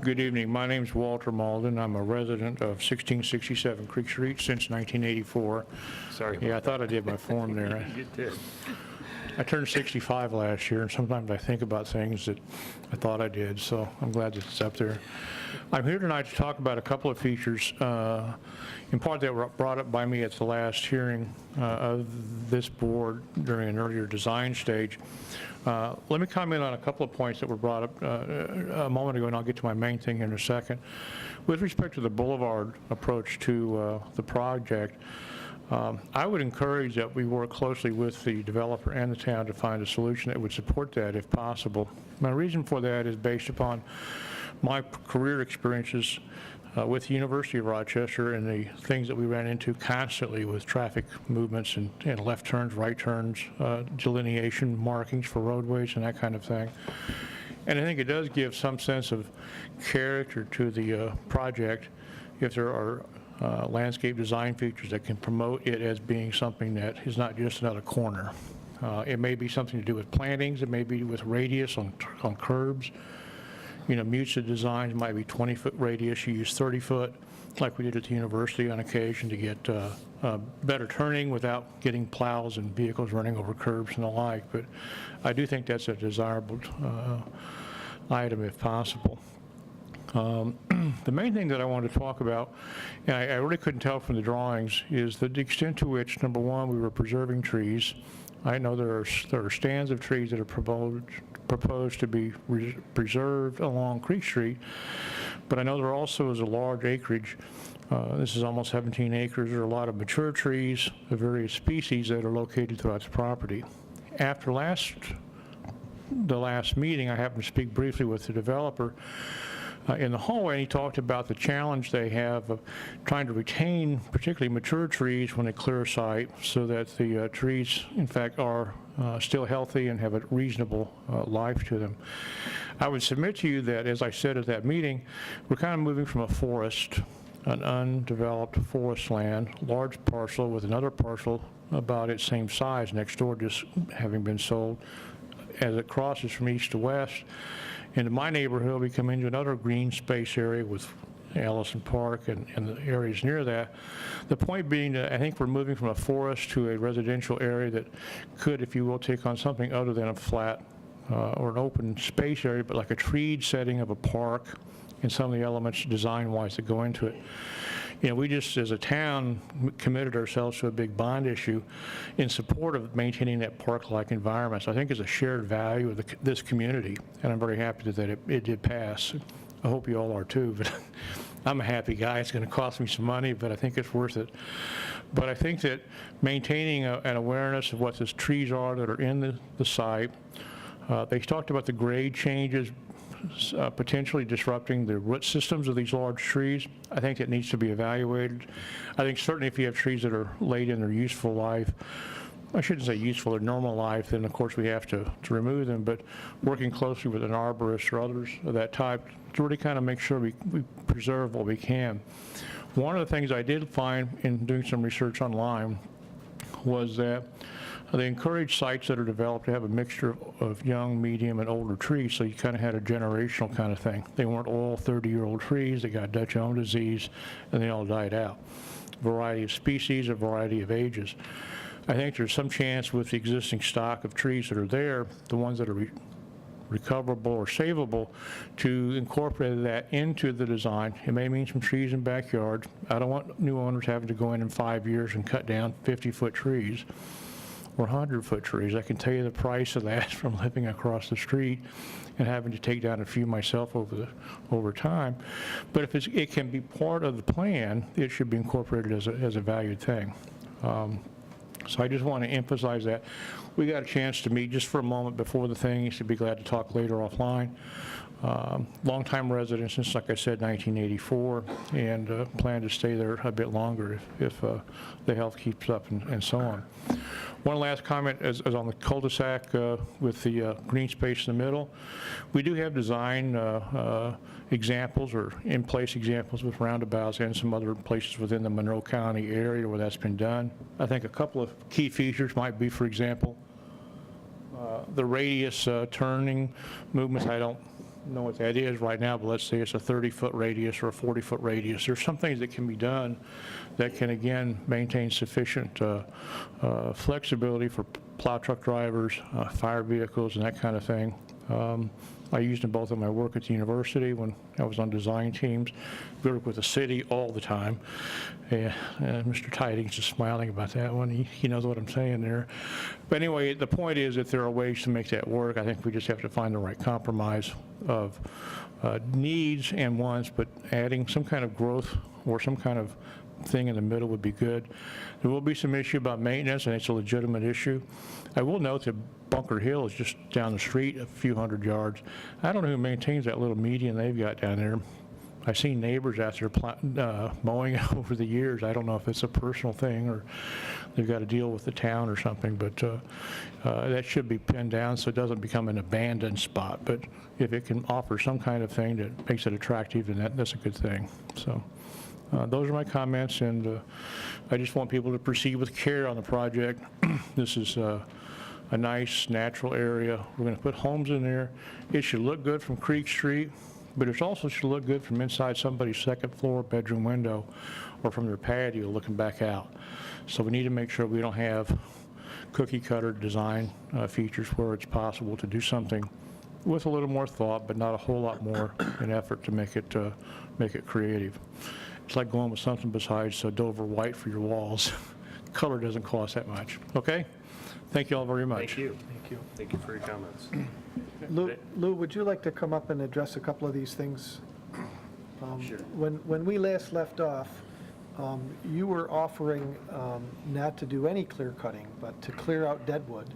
Good evening. My name's Walter Malden. I'm a resident of 1667 Creek Street since 1984. Sorry. Yeah, I thought I did my form there. You did. I turned 65 last year, and sometimes I think about things that I thought I did, so I'm glad that it's up there. I'm here tonight to talk about a couple of features, in part that were brought up by me at the last hearing of this board during an earlier design stage. Let me comment on a couple of points that were brought up a moment ago, and I'll get to my main thing in a second. With respect to the boulevard approach to the project, I would encourage that we work closely with the developer and the town to find a solution that would support that if possible. My reason for that is based upon my career experiences with the University of Rochester and the things that we ran into constantly with traffic movements and left turns, right turns, delineation markings for roadways and that kind of thing. And I think it does give some sense of character to the project if there are landscape design features that can promote it as being something that is not just another corner. It may be something to do with plantings, it may be with radius on curbs. You know, muted designs might be 20-foot radius, you use 30-foot, like we did at the university on occasion to get better turning without getting plows and vehicles running over curbs and the like. But I do think that's a desirable item if possible. The main thing that I wanted to talk about, and I really couldn't tell from the drawings, is the extent to which, number one, we were preserving trees. I know there are stands of trees that are proposed to be preserved along Creek Street, but I know there also is a large acreage. This is almost 17 acres. There are a lot of mature trees of various species that are located throughout the property. After the last meeting, I happened to speak briefly with the developer in the hallway, and he talked about the challenge they have of trying to retain particularly mature trees when they clear a site so that the trees, in fact, are still healthy and have a reasonable life to them. I would submit to you that, as I said at that meeting, we're kind of moving from a forest, an undeveloped forest land, large parcel with another parcel about its same size next door just having been sold. As it crosses from east to west, into my neighborhood, we come into another green space area with Ellison Park and the areas near that. The point being that I think we're moving from a forest to a residential area that could, if you will, take on something other than a flat or an open space area, but like a treed setting of a park and some of the elements design-wise that go into it. You know, we just, as a town, committed ourselves to a big bond issue in support of maintaining that park-like environment. So I think it's a shared value of this community, and I'm very happy that it did pass. I hope you all are too, but I'm a happy guy. It's going to cost me some money, but I think it's worth it. But I think that maintaining an awareness of what these trees are that are in the site, they talked about the grade changes potentially disrupting the root systems of these large trees. I think that needs to be evaluated. I think certainly if you have trees that are late in their useful life, I shouldn't say useful or normal life, then of course we have to remove them, but working closely with an arborist or others of that type to really kind of make sure we preserve what we can. One of the things I did find in doing some research online was that they encourage sites that are developed to have a mixture of young, medium, and older trees, so you kind of had a generational kind of thing. They weren't all 30-year-old trees. They got Dutch elm disease, and they all died out. Variety of species, a variety of ages. I think there's some chance with the existing stock of trees that are there, the ones that are recoverable or savable, to incorporate that into the design. It may mean some trees in backyards. I don't want new owners having to go in 5 years and cut down 50-foot trees or 100-foot trees. I can tell you the price of that from living across the street and having to take down a few myself over time. But if it can be part of the plan, it should be incorporated as a valued thing. So I just want to emphasize that. We got a chance to meet just for a moment before the thing. You should be glad to talk later offline. Longtime resident since, like I said, 1984, and plan to stay there a bit longer if the health keeps up and so on. One last comment is on the cul-de-sac with the green space in the middle. We do have design examples or in-place examples with roundabouts and some other places within the Monroe County area where that's been done. I think a couple of key features might be, for example, the radius turning movements. I don't know what that is right now, but let's say it's a 30-foot radius or a 40-foot radius. There's some things that can be done that can, again, maintain sufficient flexibility for plow truck drivers, fire vehicles, and that kind of thing. I used them both in my work at the university when I was on design teams. We work with the city all the time. And Mr. Tiding's just smiling about that one. He knows what I'm saying there. But anyway, the point is that there are ways to make that work. I think we just have to find the right compromise of needs and wants, but adding some kind of growth or some kind of thing in the middle would be good. There will be some issue about maintenance, and it's a legitimate issue. I will note that Bunker Hill is just down the street a few hundred yards. I don't know who maintains that little median they've got down there. I've seen neighbors out there mowing over the years. I don't know if it's a personal thing or they've got to deal with the town or something, but that should be pinned down so it doesn't become an abandoned spot. But if it can offer some kind of thing that makes it attractive, then that's a good thing. So those are my comments, and I just want people to proceed with care on the project. This is a nice natural area. We're going to put homes in there. It should look good from Creek Street, but it also should look good from inside somebody's second floor bedroom window or from their patio looking back out. So we need to make sure we don't have cookie cutter design features where it's possible to do something with a little more thought, but not a whole lot more in effort to make it creative. It's like going with something besides Dover white for your walls. Color doesn't cost that much. Okay? Thank you all very much. Thank you. Thank you. Thank you for your comments. Lou, would you like to come up and address a couple of these things? Sure. When we last left off, you were offering not to do any clear cutting, but to clear out deadwood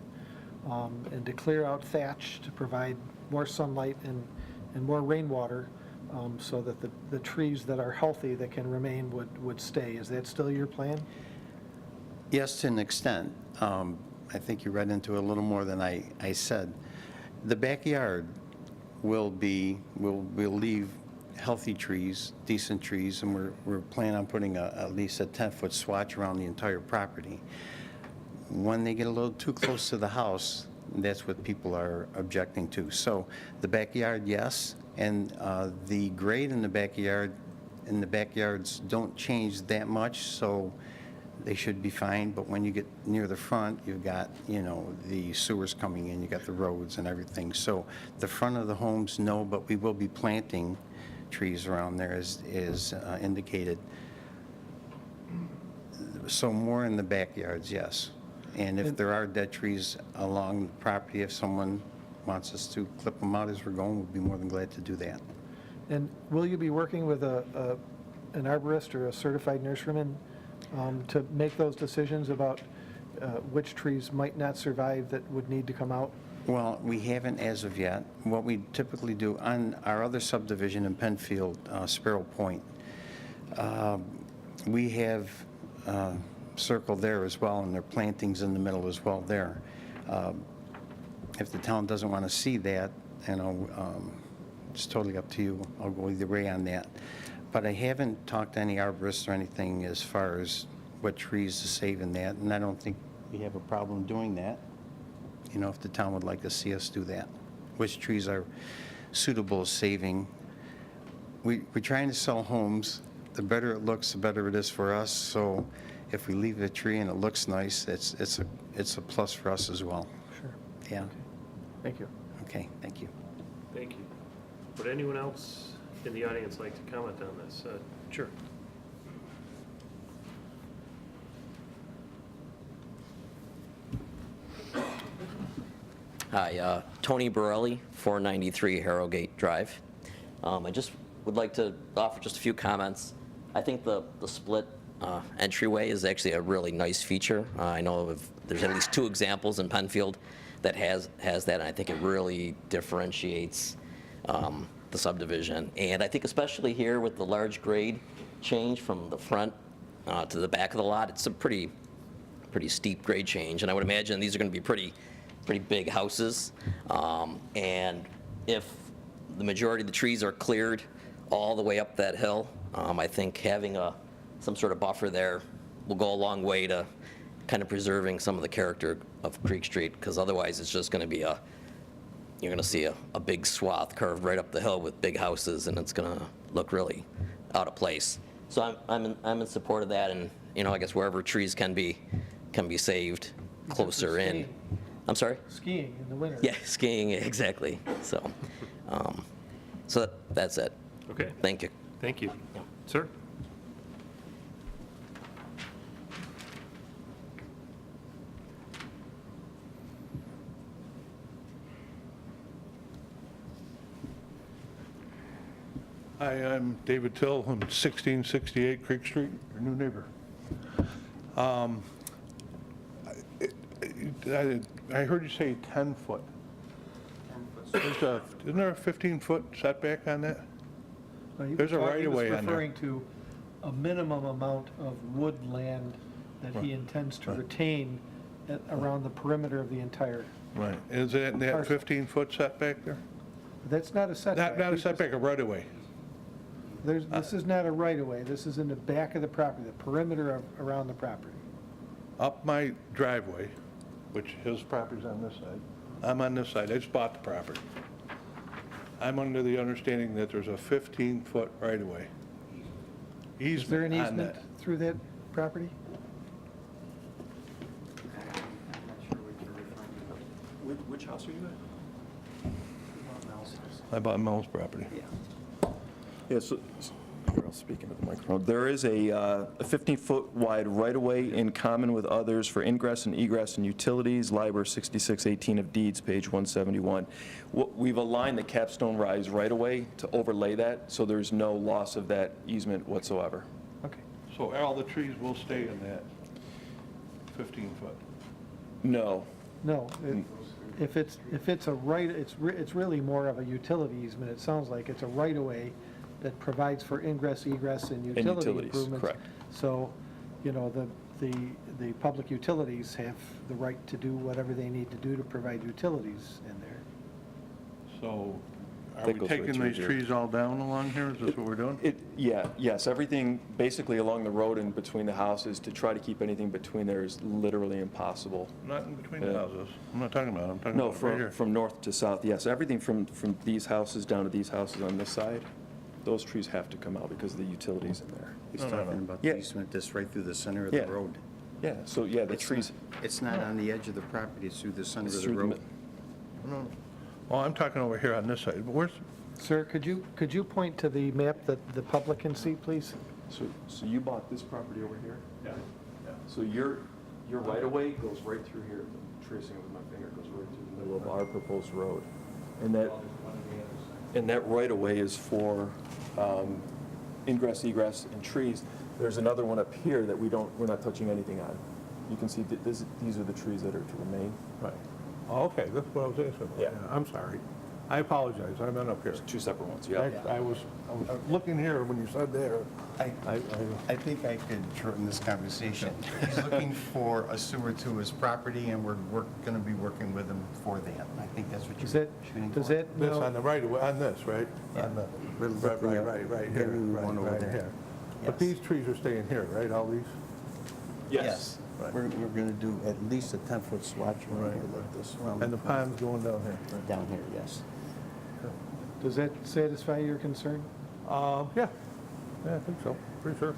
and to clear out thatch to provide more sunlight and more rainwater so that the trees that are healthy that can remain would stay. Is that still your plan? Yes, to an extent. I think you read into it a little more than I said. The backyard we'll leave healthy trees, decent trees, and we're planning on putting at least a 10-foot swatch around the entire property. When they get a little too close to the house, that's what people are objecting to. So the backyard, yes, and the grade in the backyards don't change that much, so they should be fine. But when you get near the front, you've got, the sewers coming in, you got the roads and everything. So the front of the homes, no, but we will be planting trees around there as indicated. So more in the backyards, yes. And if there are dead trees along the property, if someone wants us to clip them out as we're going, we'll be more than glad to do that. And will you be working with an arborist or a certified nurseryman to make those decisions about which trees might not survive that would need to come out? Well, we haven't as of yet. What we typically do on our other subdivision in Penfield, Sparrow Point, we have circle there as well, and there are plantings in the middle as well there. If the town doesn't want to see that, it's totally up to you. I'll go either way on that. But I haven't talked to any arborists or anything as far as what trees to save in that, and I don't think we have a problem doing that. If the town would like to see us do that. Which trees are suitable as saving. We're trying to sell homes. The better it looks, the better it is for us. So if we leave a tree and it looks nice, it's a plus for us as well. Sure. Yeah. Okay. Thank you. Okay, thank you. Thank you. Would anyone else in the audience like to comment on this? Sure. Hi, Tony Borelli, 493 Harrogate Drive. I just would like to offer just a few comments. I think the split entryway is actually a really nice feature. I know there's at least 2 examples in Penfield that has that, and I think it really differentiates the subdivision. And I think especially here with the large grade change from the front to the back of the lot, it's a pretty steep grade change, and I would imagine these are going to be pretty big houses. And if the majority of the trees are cleared all the way up that hill, I think having some sort of buffer there will go a long way to kind of preserving some of the character of Creek Street, because otherwise it's just going to be a you're going to see a big swath curved right up the hill with big houses, and it's going to look really out of place. So I'm in support of that, and, you know, I guess wherever trees can be saved closer in. I'm sorry? Skiing in the winter. Yeah, skiing, exactly. So, so that's it. Okay. Thank you. Thank you. Sir? Hi, I'm David Till. I'm 1668 Creek Street, your new neighbor. I heard you say 10 foot. Isn't there a 15-foot setback on that? There's a right-of-way on there. He was referring to a minimum amount of woodland that he intends to retain around the perimeter of the entire. Right. Is that 15-foot setback there? That's not a setback. Not a setback, a right-of-way. This is not a right-of-way. This is in the back of the property, the perimeter around the property. Up my driveway, which his property's on this side, I'm on this side, I just bought the property. I'm under the understanding that there's a 15-foot right-of-way. Is there an on easement that. through that property? Which house are you at? I bought Mel's property. Yeah, so, here, I'll speak into the microphone. There is a 15-foot wide right-of-way in common with others for ingress and egress and utilities, Liber 6618 of deeds, page 171. We've aligned the capstone rise right-of-way to overlay that, so there's no loss of that easement whatsoever. Okay. So all the trees will stay in that 15-foot? No. No. If it's a right, it's really more of a utility easement. It sounds like it's a right-of-way that provides for ingress, egress, and utility improvements. Correct. So, you know, the public utilities have the right to do whatever they need to do to provide utilities in there. So are That we goes right taking through these here. trees all down along here? Is this what we're doing? Yes, everything basically along the road and between the houses, to try to keep anything between there is literally impossible. Not in between the houses. I'm not talking about, I'm talking No, about right here. from north to south, yes. Everything from these houses down to these houses on this side, those trees have to come out because of the utilities in there. He's talking about the easement that's right through the center of Yeah. the road. Yeah, so, yeah, the It's trees. It's not on the edge of the property, it's through the center It's of the through the road. No. Well, I'm talking over here on this side, but where's, Sir, could you point to the map that the public can see, please? So you bought this property over here? Yeah. So your right-of-way goes right through here. I'm tracing it with my finger, it goes right through the middle of our proposed road. And that right-of-way is for ingress, egress, and trees. There's another one up here that we're not touching anything on. You can see that these are the trees that are to remain. right. Oh, okay, that's what I was asking about. Yeah. I'm sorry. I apologize, I meant up here. Two separate ones, yeah. I was looking here when you said there. I think I could shorten this conversation. He's looking for a sewer to his property, and we're going to be working with him for that. I think that's what you're shooting for. Does that, This no, on the right, on this, right? Yeah. On the, right Then here, we want over right there. here. But Yes. these trees are staying here, right, all these? Yes. We're going to do at least a 10-foot swatch around here like this. around And the pond's going down here? Down here, yes. does that satisfy your concern? Yeah, I think so, pretty sure.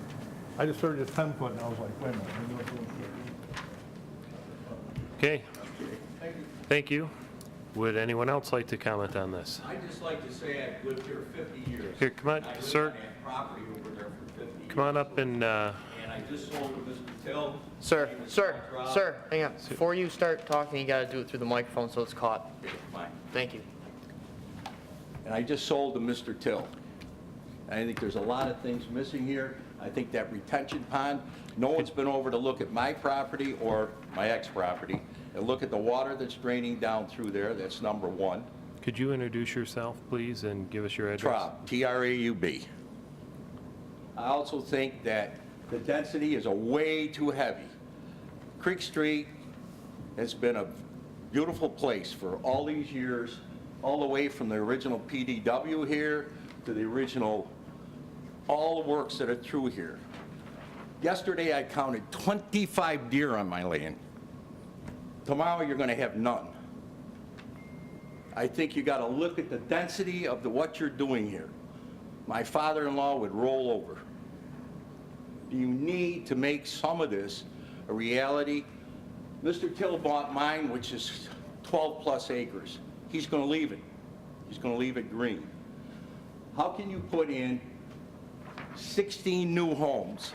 I just heard it's 10 foot, and I was like, wait a minute. Okay. Thank you. Would anyone else like to comment on this? I'd just like to say I've lived here 50 years. Here, come on, I lived sir. on that property over there for 50 years. Come on up and, And I just sold to Mr. Till. Sir, Name is sir, Rob. sir, hang on. Before you start talking, you gotta do it through the microphone so it's caught. Fine. Thank you. And I just sold to Mr. Till. I think there's a lot of things missing here. I think that retention pond, no one's been over to look at my property or my ex-property and look at the water that's draining down through there. That's number one. could you introduce yourself, please, and give us your address? Traub, T-R-A-U-B. I also think that the density is way too heavy. Creek Street has been a beautiful place for all these years, all the way from the original PDW here to the original, all the works that are through here. Yesterday, I counted 25 deer on my land. Tomorrow, you're going to have none. I think you got to look at the density of what you're doing here. My father-in-law would roll over. You need to make some of this a reality. Mr. Till bought mine, which is 12-plus acres. He's going to leave it. He's going to leave it green. How can you put in 16 new homes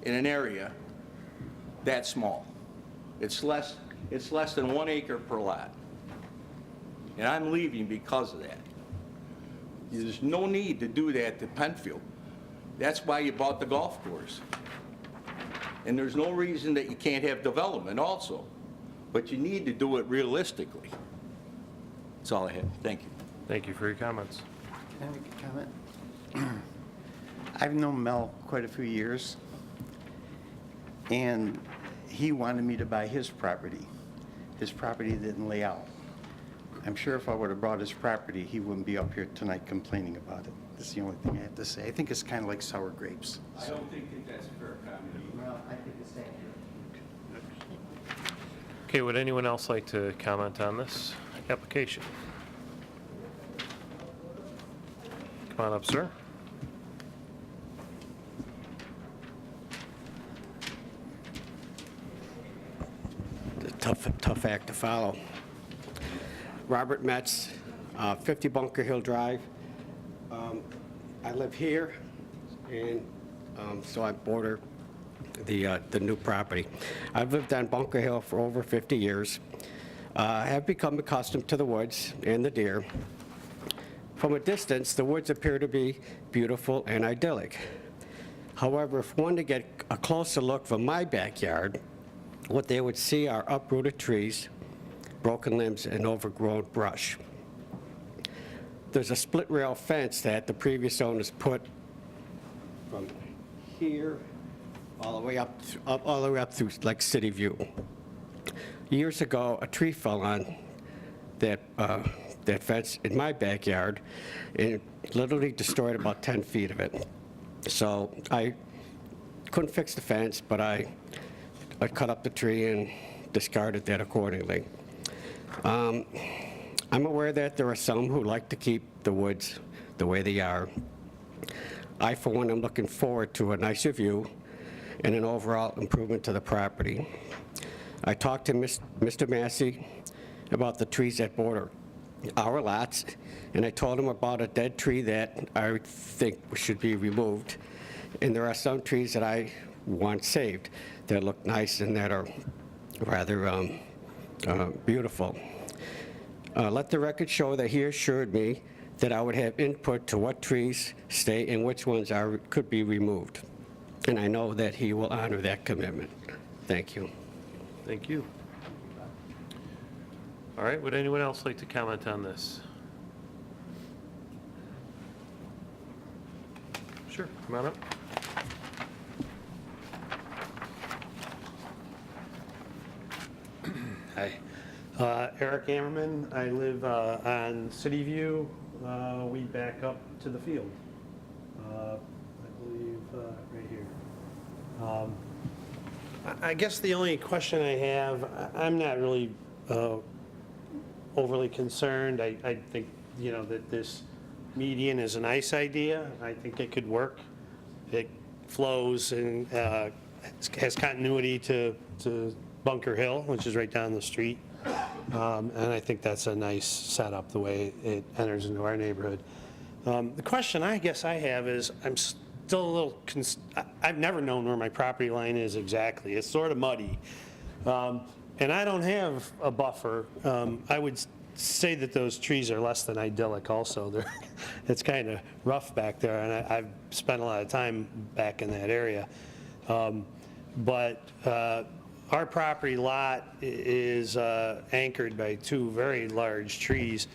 in an area that small? It's less than 1 acre per lot. And I'm leaving because of that. There's no need to do that to Penfield. That's why you bought the golf course. And there's no reason that you can't have development also. But you need to do it realistically. That's all I have. Thank you. Thank you for your comments. Can I make a comment? I've known Mel quite a few years, and he wanted me to buy his property. His property didn't lay out. I'm sure if I would have brought his property, he wouldn't be up here tonight complaining about it. That's the only thing I have to say. I think it's kind of like sour grapes. I don't think that's a fair comment. Well, I think it's accurate. Okay, would anyone else like to comment on this application? Come on up, sir. Tough act to follow. Robert Metz, 50 Bunker Hill Drive. I live here, and so I border the new property. I've lived on Bunker Hill for over 50 years. I have become accustomed to the woods and the deer. From a distance, the woods appear to be beautiful and idyllic. However, if one to get a closer look from my backyard, what they would see are uprooted trees, broken limbs, and overgrown brush. There's a split rail fence that the previous owners put from here all the way up through like City View. Years ago, a tree fell on that fence in my backyard, and it literally destroyed about 10 feet of it. So I couldn't fix the fence, but I cut up the tree and discarded that accordingly. I'm aware that there are some who like to keep the woods the way they are. I, for one, am looking forward to a nicer view and an overall improvement to the property. I talked to Mr. Massey about the trees that border our lots, and I told him about a dead tree that I think should be removed. And there are some trees that I want saved that look nice and that are rather beautiful. Let the record show that he assured me that I would have input to what trees stay and which ones could be removed. And I know that he will honor that commitment. Thank you. Thank you. All right, would anyone else like to comment on this? Sure, come on up. Hi. Eric Ammerman. I live on City View. We back up to the field. I believe right here. I guess the only question I have, I'm not really overly concerned. I think, that this median is a nice idea. I think it could work. It flows and has continuity to Bunker Hill, which is right down the street. And I think that's a nice setup, the way it enters into our neighborhood. The question I guess I have is, I'm still a little, I've never known where my property line is exactly. It's sort of muddy. And I don't have a buffer. I would say that those trees are less than idyllic also. It's kind of rough back there, and I've spent a lot of time back in that area. But our property lot is anchored by two very large trees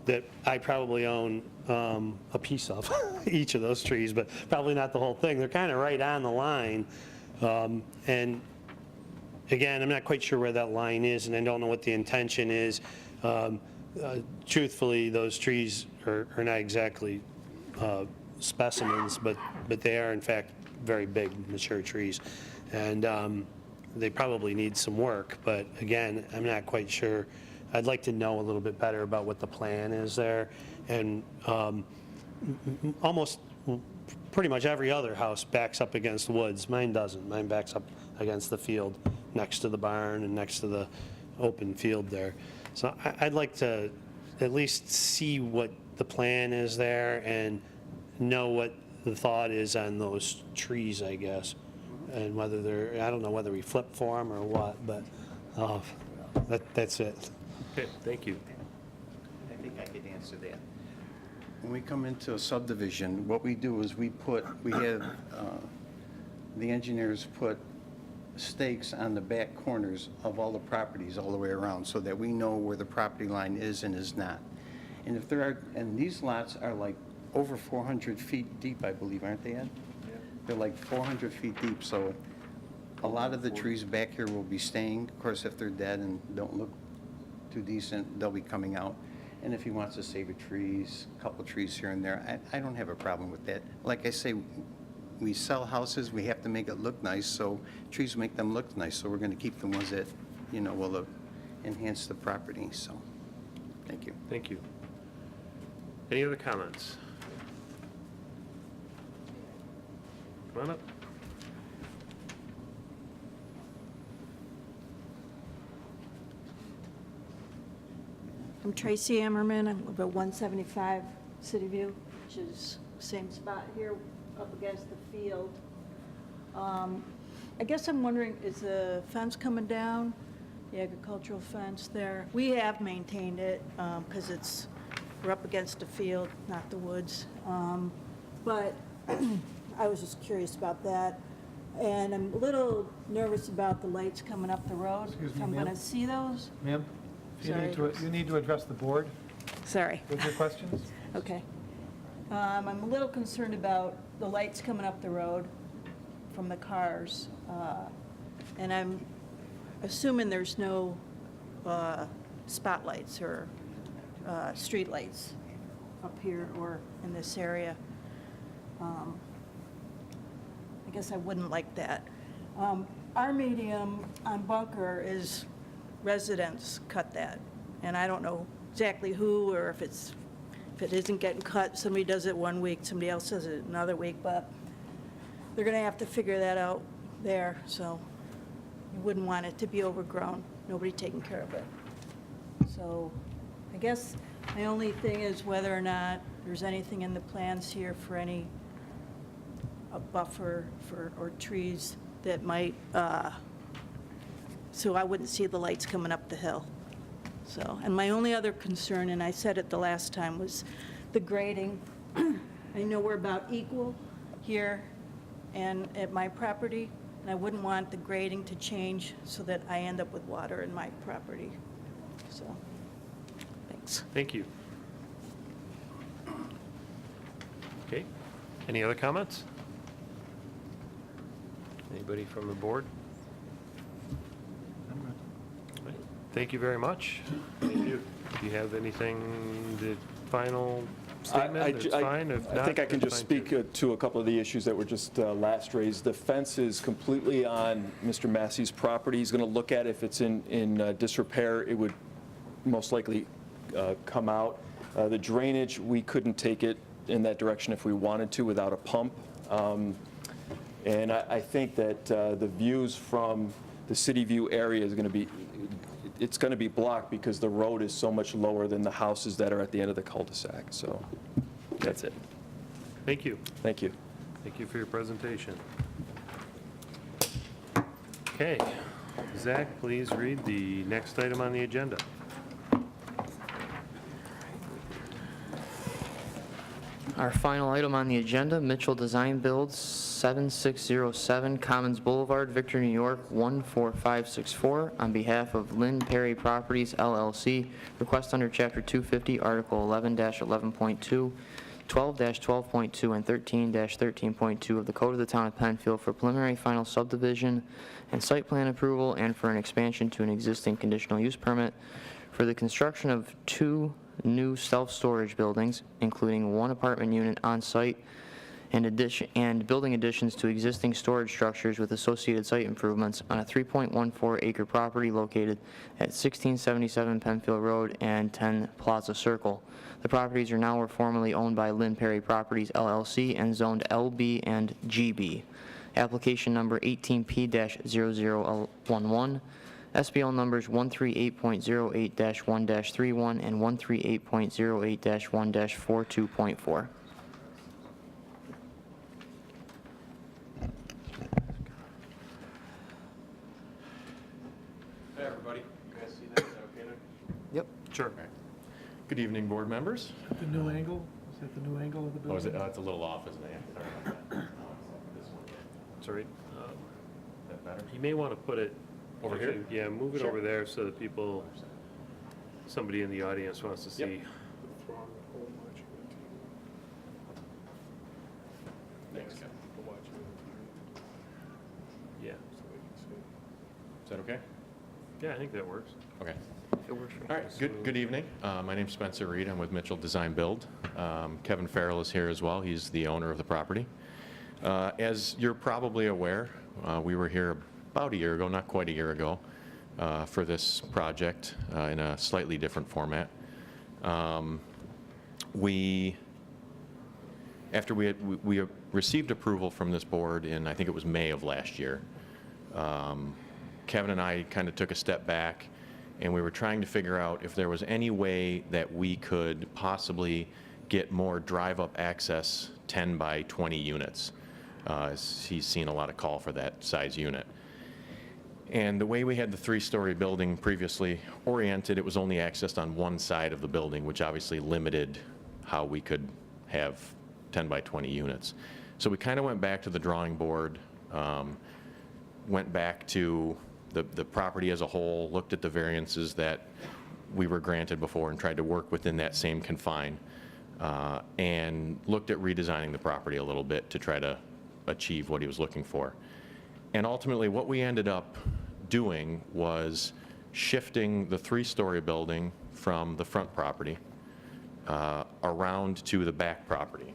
that I probably own a piece of, each of those trees, but probably not the whole thing. They're kind of right on the line. And again, I'm not quite sure where that line is, and I don't know what the intention is. Truthfully, those trees are not exactly specimens, but they are in fact very big, mature trees. And they probably need some work, but again, I'm not quite sure I'd like to know a little bit better about what the plan is there. And almost pretty much every other house backs up against woods. Mine doesn't. Mine backs up against the field next to the barn and next to the open field there. So I'd like to at least see what the plan is there and know what the thought is on those trees, I guess. And whether they're, I don't know whether we flip for them or what, but that's it. Okay, thank you. I think I could answer that. When we come into a subdivision, what we do is we have, the engineers put stakes on the back corners of all the properties all the way around so that we know where the property line is and is not. And if there are, and these lots are like over 400 feet deep, I believe, aren't they, Ed? Yeah. They're like 400 feet deep, so a lot of the trees back here will be staying. Of course, if they're dead and don't look too decent, they'll be coming out. And if he wants to save a couple trees here and there, I don't have a problem with that. Like I say, we sell houses, we have to make it look nice, so trees make them look nice, so we're going to keep the ones that, you know, will enhance the property, so, thank you. Thank you. Any other comments? Come on up. I'm Tracy Ammerman. I live at 175 City View, which is the same spot here up against the field. I guess I'm wondering, is the fence coming down, the agricultural fence there? We have maintained it because we're up against the field, not the woods. But I was just curious about that. And I'm a little nervous about the lights coming up the road. Excuse me, I'm ma'am. going to see those. Ma'am, you need to address the board Sorry. with your questions. Okay. I'm a little concerned about the lights coming up the road from the cars. And I'm assuming there's no spotlights or street lights up here or in this area. I guess I wouldn't like that. Our medium on Bunker is residents cut that. And I don't know exactly who, or if it isn't getting cut, somebody does it one week, somebody else does it another week, but they're gonna have to figure that out there, so you wouldn't want it to be overgrown, nobody taking care of it. So I guess my only thing is whether or not there's anything in the plans here for a buffer or trees that might, so I wouldn't see the lights coming up the hill. So, and my only other concern, and I said it the last time, was the grading. I know we're about equal here and at my property, and I wouldn't want the grading to change so that I end up with water in my property. So, thanks. Thank you. Okay, any other comments? Anybody from the board? Right. Thank you very much. Thank you. Do you have anything, the final statement? It's fine. If I not, think I can that's just fine, speak to a couple of the issues that were just last raised. The fence is completely on Mr. Massey's property. He's going to look at if it's in disrepair. It would most likely come out. The drainage, we couldn't take it in that direction if we wanted to without a pump. And I think that the views from the City View area is going to be, it's going to be blocked because the road is so much lower than the houses that are at the end of the cul-de-sac. So that's it. Thank you. Thank you. Thank you for your presentation. Okay, Zach, please read the next item on the agenda. Our final item on the agenda, Mitchell Design Builds, 7607 Commons Boulevard, Victor, New York, 14564, on behalf of Lynn Perry Properties, LLC. Request under Chapter 250, Article 11-11.2, 12-12.2, and 13-13.2 of the Code of the Town of Penfield for preliminary final subdivision and site plan approval, and for an expansion to an existing conditional use permit for the construction of 2 new self-storage buildings, including 1 apartment unit on site and building additions to existing storage structures with associated site improvements on a 3.14 acre property located at 1677 Penfield Road and 10 Plaza Circle. The properties are now or formerly owned by Lynn Perry Properties LLC and zoned LB and GB. Application number 18P-0011, SBL numbers 138.08-1-31 and 138.08-1-42.4. Hey, everybody. You guys see that? Is that okay? Yep. Sure. Good evening, board members. The new angle? Is that the new angle of the building? Oh, is it? It's a little off, isn't it? Sorry about that. This one. Sorry. Is that better? You may want to put it Over here? Yeah, move it over there so that people, somebody in the audience wants to see. Thanks, Kevin. Yeah. Is that okay? Yeah, I think that works. Okay. It works for me. All right, good evening. My name's Spencer Reed. I'm with Mitchell Design Build. Kevin Farrell is here as well. He's the owner of the property. As you're probably aware, we were here about a year ago, not quite a year ago, for this project in a slightly different format. After we received approval from this board in, I think it was May of last year, Kevin and I kind of took a step back, and we were trying to figure out if there was any way that we could possibly get more drive-up access 10 by 20 units. He's seen a lot of call for that size unit. And the way we had the 3-story building previously oriented, it was only accessed on one side of the building, which obviously limited how we could have 10 by 20 units. So we kind of went back to the drawing board, went back to the property as a whole, looked at the variances that we were granted before and tried to work within that same confine, and looked at redesigning the property a little bit to try to achieve what he was looking for. And ultimately what we ended up doing was shifting the 3-story building from the front property around to the back property.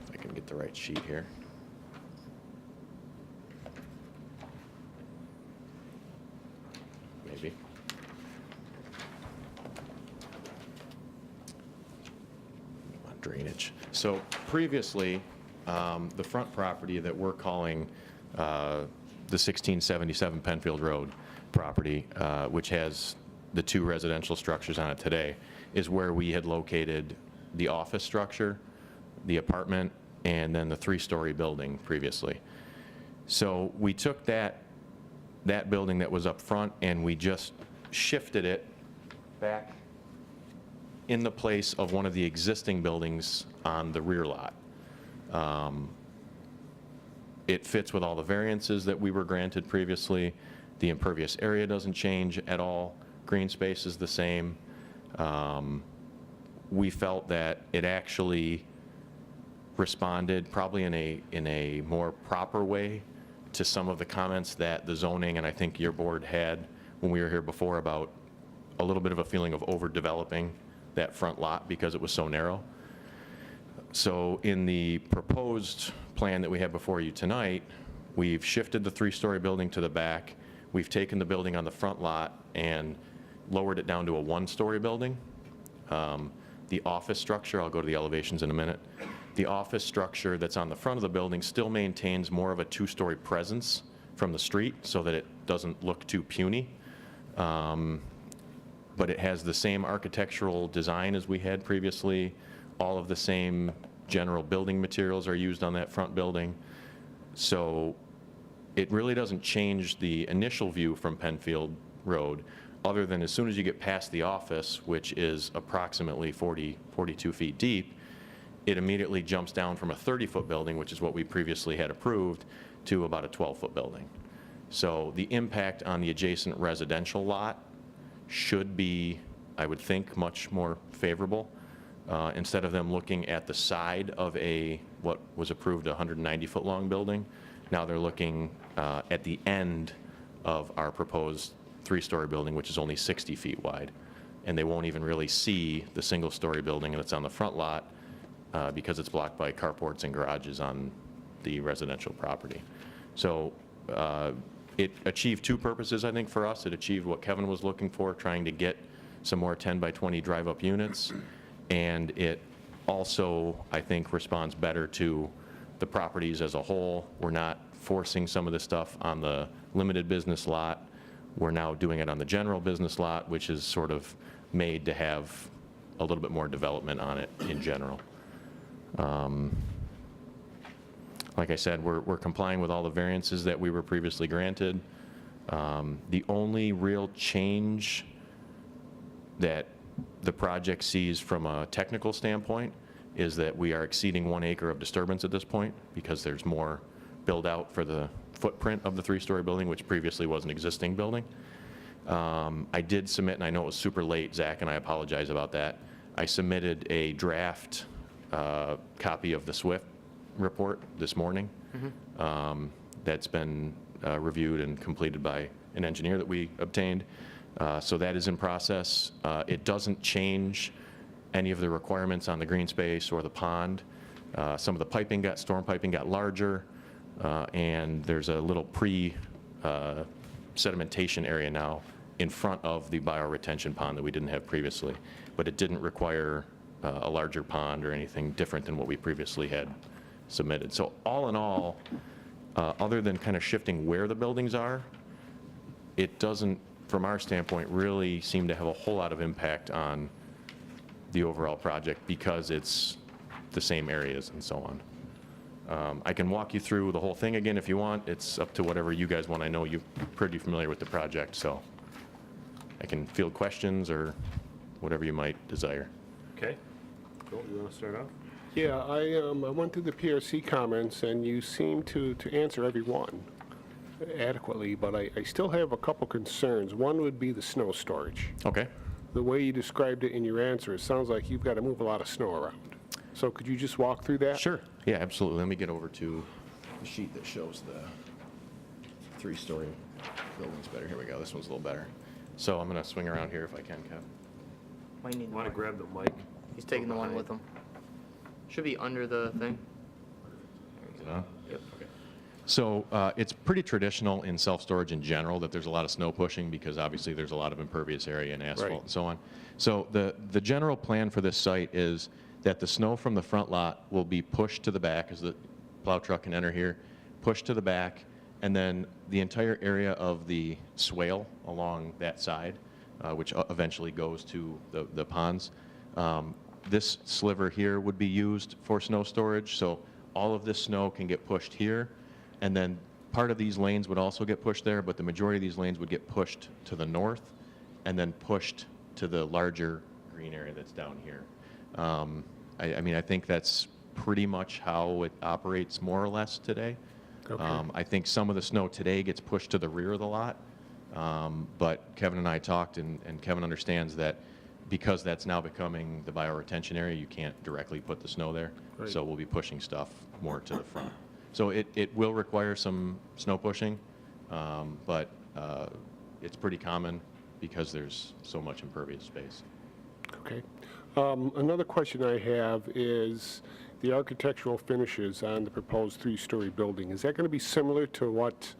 If I can get the right sheet here. Maybe. On drainage. So previously, the front property that we're calling the 1677 Penfield Road property, which has the 2 residential structures on it today, is where we had located the office structure, the apartment, and then the 3-story building previously. So we took that building that was up front and we just shifted it back in the place of one of the existing buildings on the rear lot. It fits with all the variances that we were granted previously. The impervious area doesn't change at all. Green space is the same. We felt that it actually responded probably in a more proper way to some of the comments that the zoning, and I think your board had when we were here before, about a little bit of a feeling of overdeveloping that front lot because it was so narrow. So in the proposed plan that we have before you tonight, we've shifted the 3-story building to the back. We've taken the building on the front lot and lowered it down to a 1-story building. The office structure, I'll go to the elevations in a minute. The office structure that's on the front of the building still maintains more of a 2-story presence from the street so that it doesn't look too puny. But it has the same architectural design as we had previously. All of the same general building materials are used on that front building. So it really doesn't change the initial view from Penfield Road, other than as soon as you get past the office, which is approximately 42 feet deep, it immediately jumps down from a 30-foot building, which is what we previously had approved, to about a 12-foot building. So the impact on the adjacent residential lot should be, I would think, much more favorable. Instead of them looking at the side of what was approved, a 190-foot long building, now they're looking at the end of our proposed 3-story building, which is only 60 feet wide. and they won't even really see the single-story building that's on the front lot because it's blocked by carports and garages on the residential property. So it achieved two purposes, I think, for us. It achieved what Kevin was looking for, trying to get some more 10 by 20 drive-up units, and it also, I think, responds better to the properties as a whole. We're not forcing some of this stuff on the limited business lot. We're now doing it on the general business lot, which is sort of made to have a little bit more development on it in general. Like I said, we're complying with all the variances that we were previously granted. The only real change that the project sees from a technical standpoint is that we are exceeding 1 acre of disturbance at this point because there's more build out for the footprint of the 3-story building, which previously was an existing building. I did submit, and I know it was super late, Zach, and I apologize about that. I submitted a draft copy of the SWIFT report this morning. That's been reviewed and completed by an engineer that we obtained. So that is in process. It doesn't change any of the requirements on the green space or the pond. Some of the storm piping got larger, and there's a little sedimentation area now in front of the bioretention pond that we didn't have previously. But it didn't require a larger pond or anything different than what we previously had submitted. So all in all, other than kind of shifting where the buildings are, it doesn't, from our standpoint, really seem to have a whole lot of impact on the overall project because it's the same areas and so on. I can walk you through the whole thing again if you want. It's up to whatever you guys want. I know you're pretty familiar with the project, so I can field questions or whatever you might desire. Okay. Cool. You want to start off? Yeah, I went through the PRC comments, and you seem to answer every one adequately, but I still have a couple concerns. One would be the snow storage. Okay. The way you described it in your answer, it sounds like you've got to move a lot of snow around. So could you just walk through that? Sure. Yeah, absolutely. Let me get over to the sheet that shows the 3-story buildings better. Here we go. This one's a little better. So I'm going to swing around here if I can, Kev. Might need Want to grab the mic? He's taking the one with him. Should be under the thing. Is it on? Yep. Okay. So it's pretty traditional in self-storage in general that there's a lot of snow pushing because obviously there's a lot of impervious area and asphalt Right. and so on. So the general plan for this site is that the snow from the front lot will be pushed to the back as the plow truck can enter here, pushed to the back, and then the entire area of the swale along that side, which eventually goes to the ponds. This sliver here would be used for snow storage, so all of this snow can get pushed here, and then part of these lanes would also get pushed there, but the majority of these lanes would get pushed to the north and then pushed to the larger green area that's down here. I mean, I think that's pretty much how it operates more or less today. Okay. I think some of the snow today gets pushed to the rear of the lot, but Kevin and I talked, and Kevin understands that because that's now becoming the bioretention area, you can't directly put the snow there. Right. So we'll be pushing stuff more to the front. So it will require some snow pushing, but it's pretty common because there's so much impervious space. Okay. Another question I have is the architectural finishes on the proposed 3-story building. Is that going to be similar to what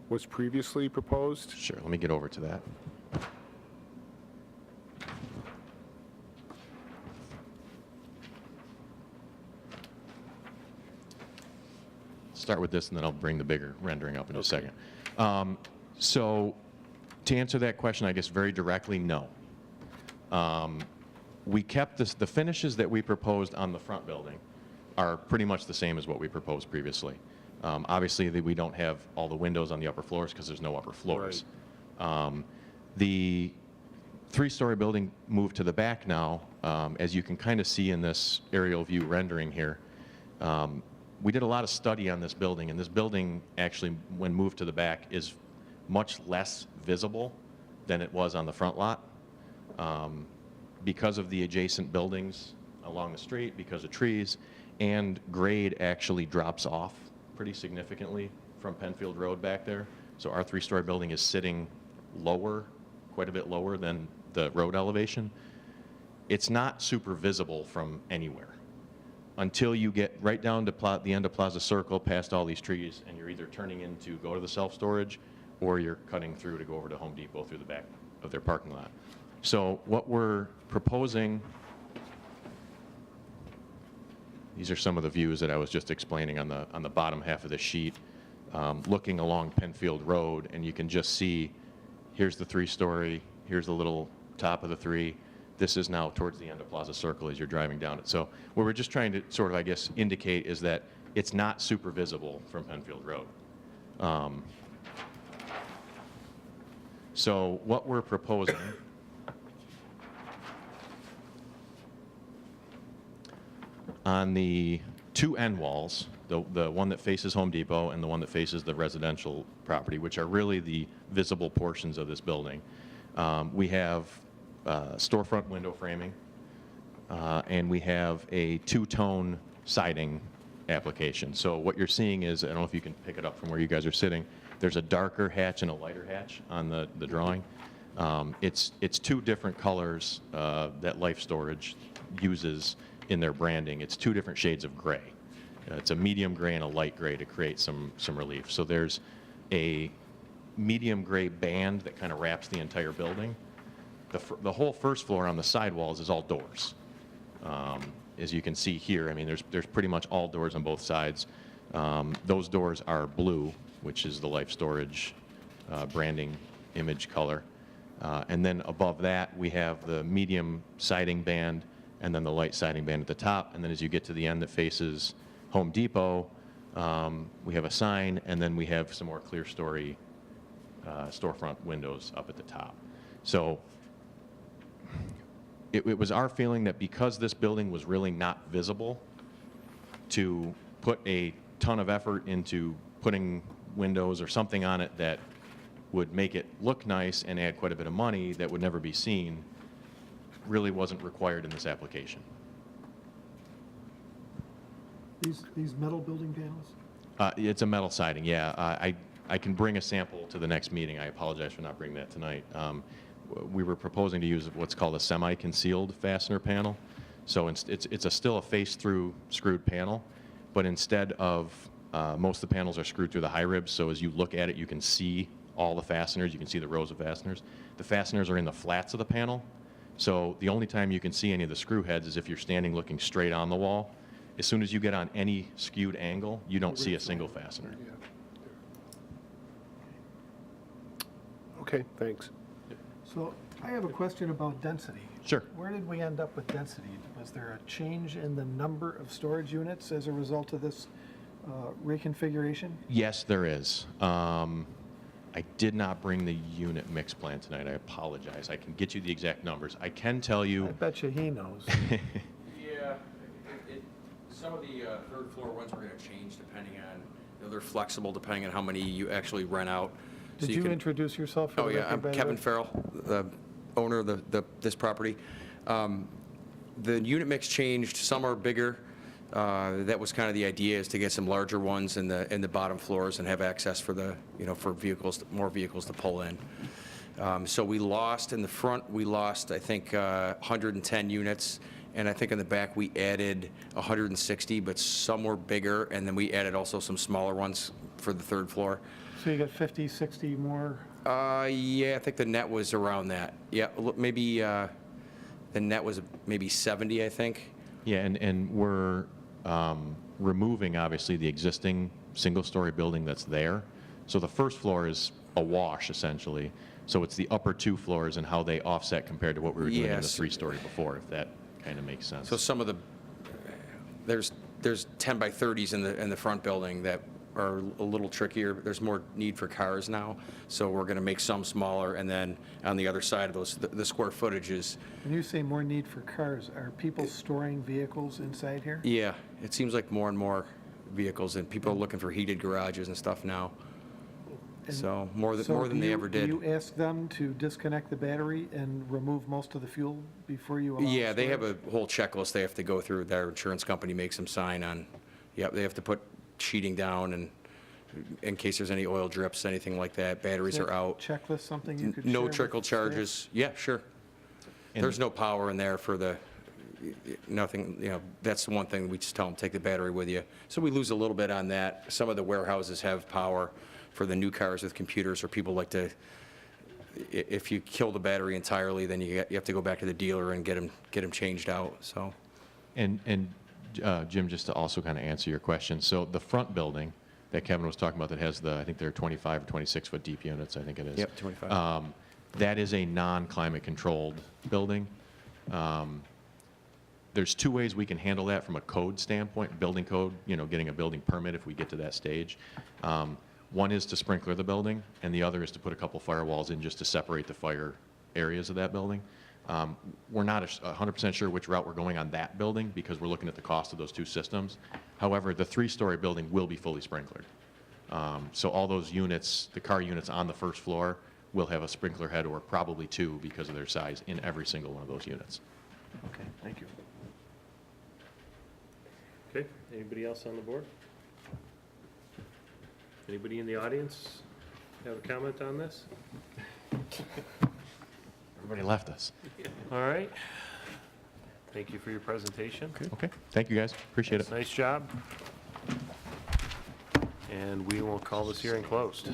was previously proposed? Sure, let me get over to that. Start with this, and then I'll bring the bigger rendering up in a second. So to answer that question, I guess very directly, no. We kept the finishes that we proposed on the front building are pretty much the same as what we proposed previously. Obviously, we don't have all the windows on the upper floors because there's no upper floors. The 3-story building moved to the back now, as you can kind of see in this aerial view rendering here. We did a lot of study on this building, and this building actually, when moved to the back, is much less visible than it was on the front lot. Because of the adjacent buildings along the street, because of trees, and grade actually drops off pretty significantly from Penfield Road back there. So our 3-story building is sitting lower, quite a bit lower than the road elevation, it's not super visible from anywhere until you get right down to the end of Plaza Circle, past all these trees, and you're either turning in to go to the self-storage or you're cutting through to go over to Home Depot through the back of their parking lot. So what we're proposing, these are some of the views that I was just explaining on the bottom half of the sheet, looking along Penfield Road, and you can just see, here's the 3-story, here's the little top of the 3. This is now towards the end of Plaza Circle as you're driving down it. So what we're just trying to sort of, I guess, indicate is that it's not super visible from Penfield Road. So what we're proposing on the 2 end walls, the one that faces Home Depot and the one that faces the residential property, which are really the visible portions of this building, we have storefront window framing, and we have a 2-tone siding application. So what you're seeing is, I don't know if you can pick it up from where you guys are sitting, there's a darker hatch and a lighter hatch on the drawing. It's 2 different colors that Life Storage uses in their branding. It's 2 different shades of gray. It's a medium gray and a light gray to create some relief. So there's a medium gray band that kind of wraps the entire building. The whole first floor on the sidewalls is all doors. As you can see here, I mean, there's pretty much all doors on both sides. Those doors are blue, which is the Life Storage branding image color. And then above that, we have the medium siding band and then the light siding band at the top. And then as you get to the end that faces Home Depot, we have a sign, and then we have some more clear story storefront windows up at the top. So it was our feeling that because this building was really not visible, to put a ton of effort into putting windows or something on it that would make it look nice and add quite a bit of money that would never be seen really wasn't required in this application. These metal building panels? It's a metal siding, yeah. I can bring a sample to the next meeting. I apologize for not bringing that tonight. We were proposing to use what's called a semi-concealed fastener panel. So it's still a face-through screwed panel, but instead of, most of the panels are screwed through the high ribs, so as you look at it, you can see all the fasteners, you can see the rows of fasteners. The fasteners are in the flats of the panel, so the only time you can see any of the screw heads is if you're standing looking straight on the wall. As soon as you get on any skewed angle, you don't see a single fastener. Okay, thanks. So I have a question about density. Sure. Where did we end up with density? Was there a change in the number of storage units as a result of this reconfiguration? Yes, there is. I did not bring the unit mix plan tonight. I apologize. I can get you the exact numbers. I can tell you. I bet you he knows. Yeah, some of the third floor ones we're going to change depending on, they're flexible depending on how many you actually rent out. Did you introduce yourself? Oh yeah, I'm Kevin Farrell, the owner of this property. The unit mix changed. Some are bigger. That was kind of the idea, is to get some larger ones in the bottom floors and have access for the for vehicles, more vehicles to pull in. So we lost in the front. We lost, I think, 110 units, and I think in the back we added 160, but some were bigger, and then we added also some smaller ones for the third floor. So you got 50, 60 more? Yeah, I think the net was around that. Yeah, maybe the net was maybe 70, I think. Yeah, and we're removing, obviously, the existing single-story building that's there. So the first floor is a wash, essentially. So it's the upper 2 floors and how they offset compared to what we were doing in the 3-story before, if that kind of makes sense. So some of the, there's 10 by 30s in the front building that are a little trickier. There's more need for cars now, so we're going to make some smaller, and then on the other side of those, the square footage is. When you say more need for cars, are people storing vehicles inside here? Yeah, it seems like more and more vehicles, and people are looking for heated garages and stuff now. So more than they ever did. Do you ask them to disconnect the battery and remove most of the fuel before you allow Yeah, they storage? have a whole checklist they have to go through. Their insurance company makes them sign on. Yeah, they have to put sheeting down, and in case there's any oil drips, anything like that. Batteries Is are that out. Checklist, something you could share No with trickle staff? charges. Yeah, sure. There's no power in there for the, nothing, you know, that's the one thing we just tell them, take the battery with you. So we lose a little bit on that. Some of the warehouses have power for the new cars with computers, or people like to, if you kill the battery entirely, then you have to go back to the dealer and get them changed out, so. And Jim, just to also kind of answer your question, so the front building that Kevin was talking about that has the, I think they're 25 or 26 foot deep units, I think it is. Yep, 25. That is a non-climate controlled building. There's two ways we can handle that from a code standpoint, building code, you know, getting a building permit if we get to that stage. One is to sprinkler the building, and the other is to put a couple firewalls in just to separate the fire areas of that building. We're not 100% sure which route we're going on that building because we're looking at the cost of those two systems. However, the 3-story building will be fully sprinklered. So all those units, the car units on the first floor, will have a sprinkler head, or probably two because of their size, in every single one of those units. Okay, thank you. Okay, anybody else on the board? Anybody in the audience have a comment on this? Everybody left us. All right. Thank you for your presentation. Okay, thank you guys, appreciate it. Nice job. And we will call this hearing closed.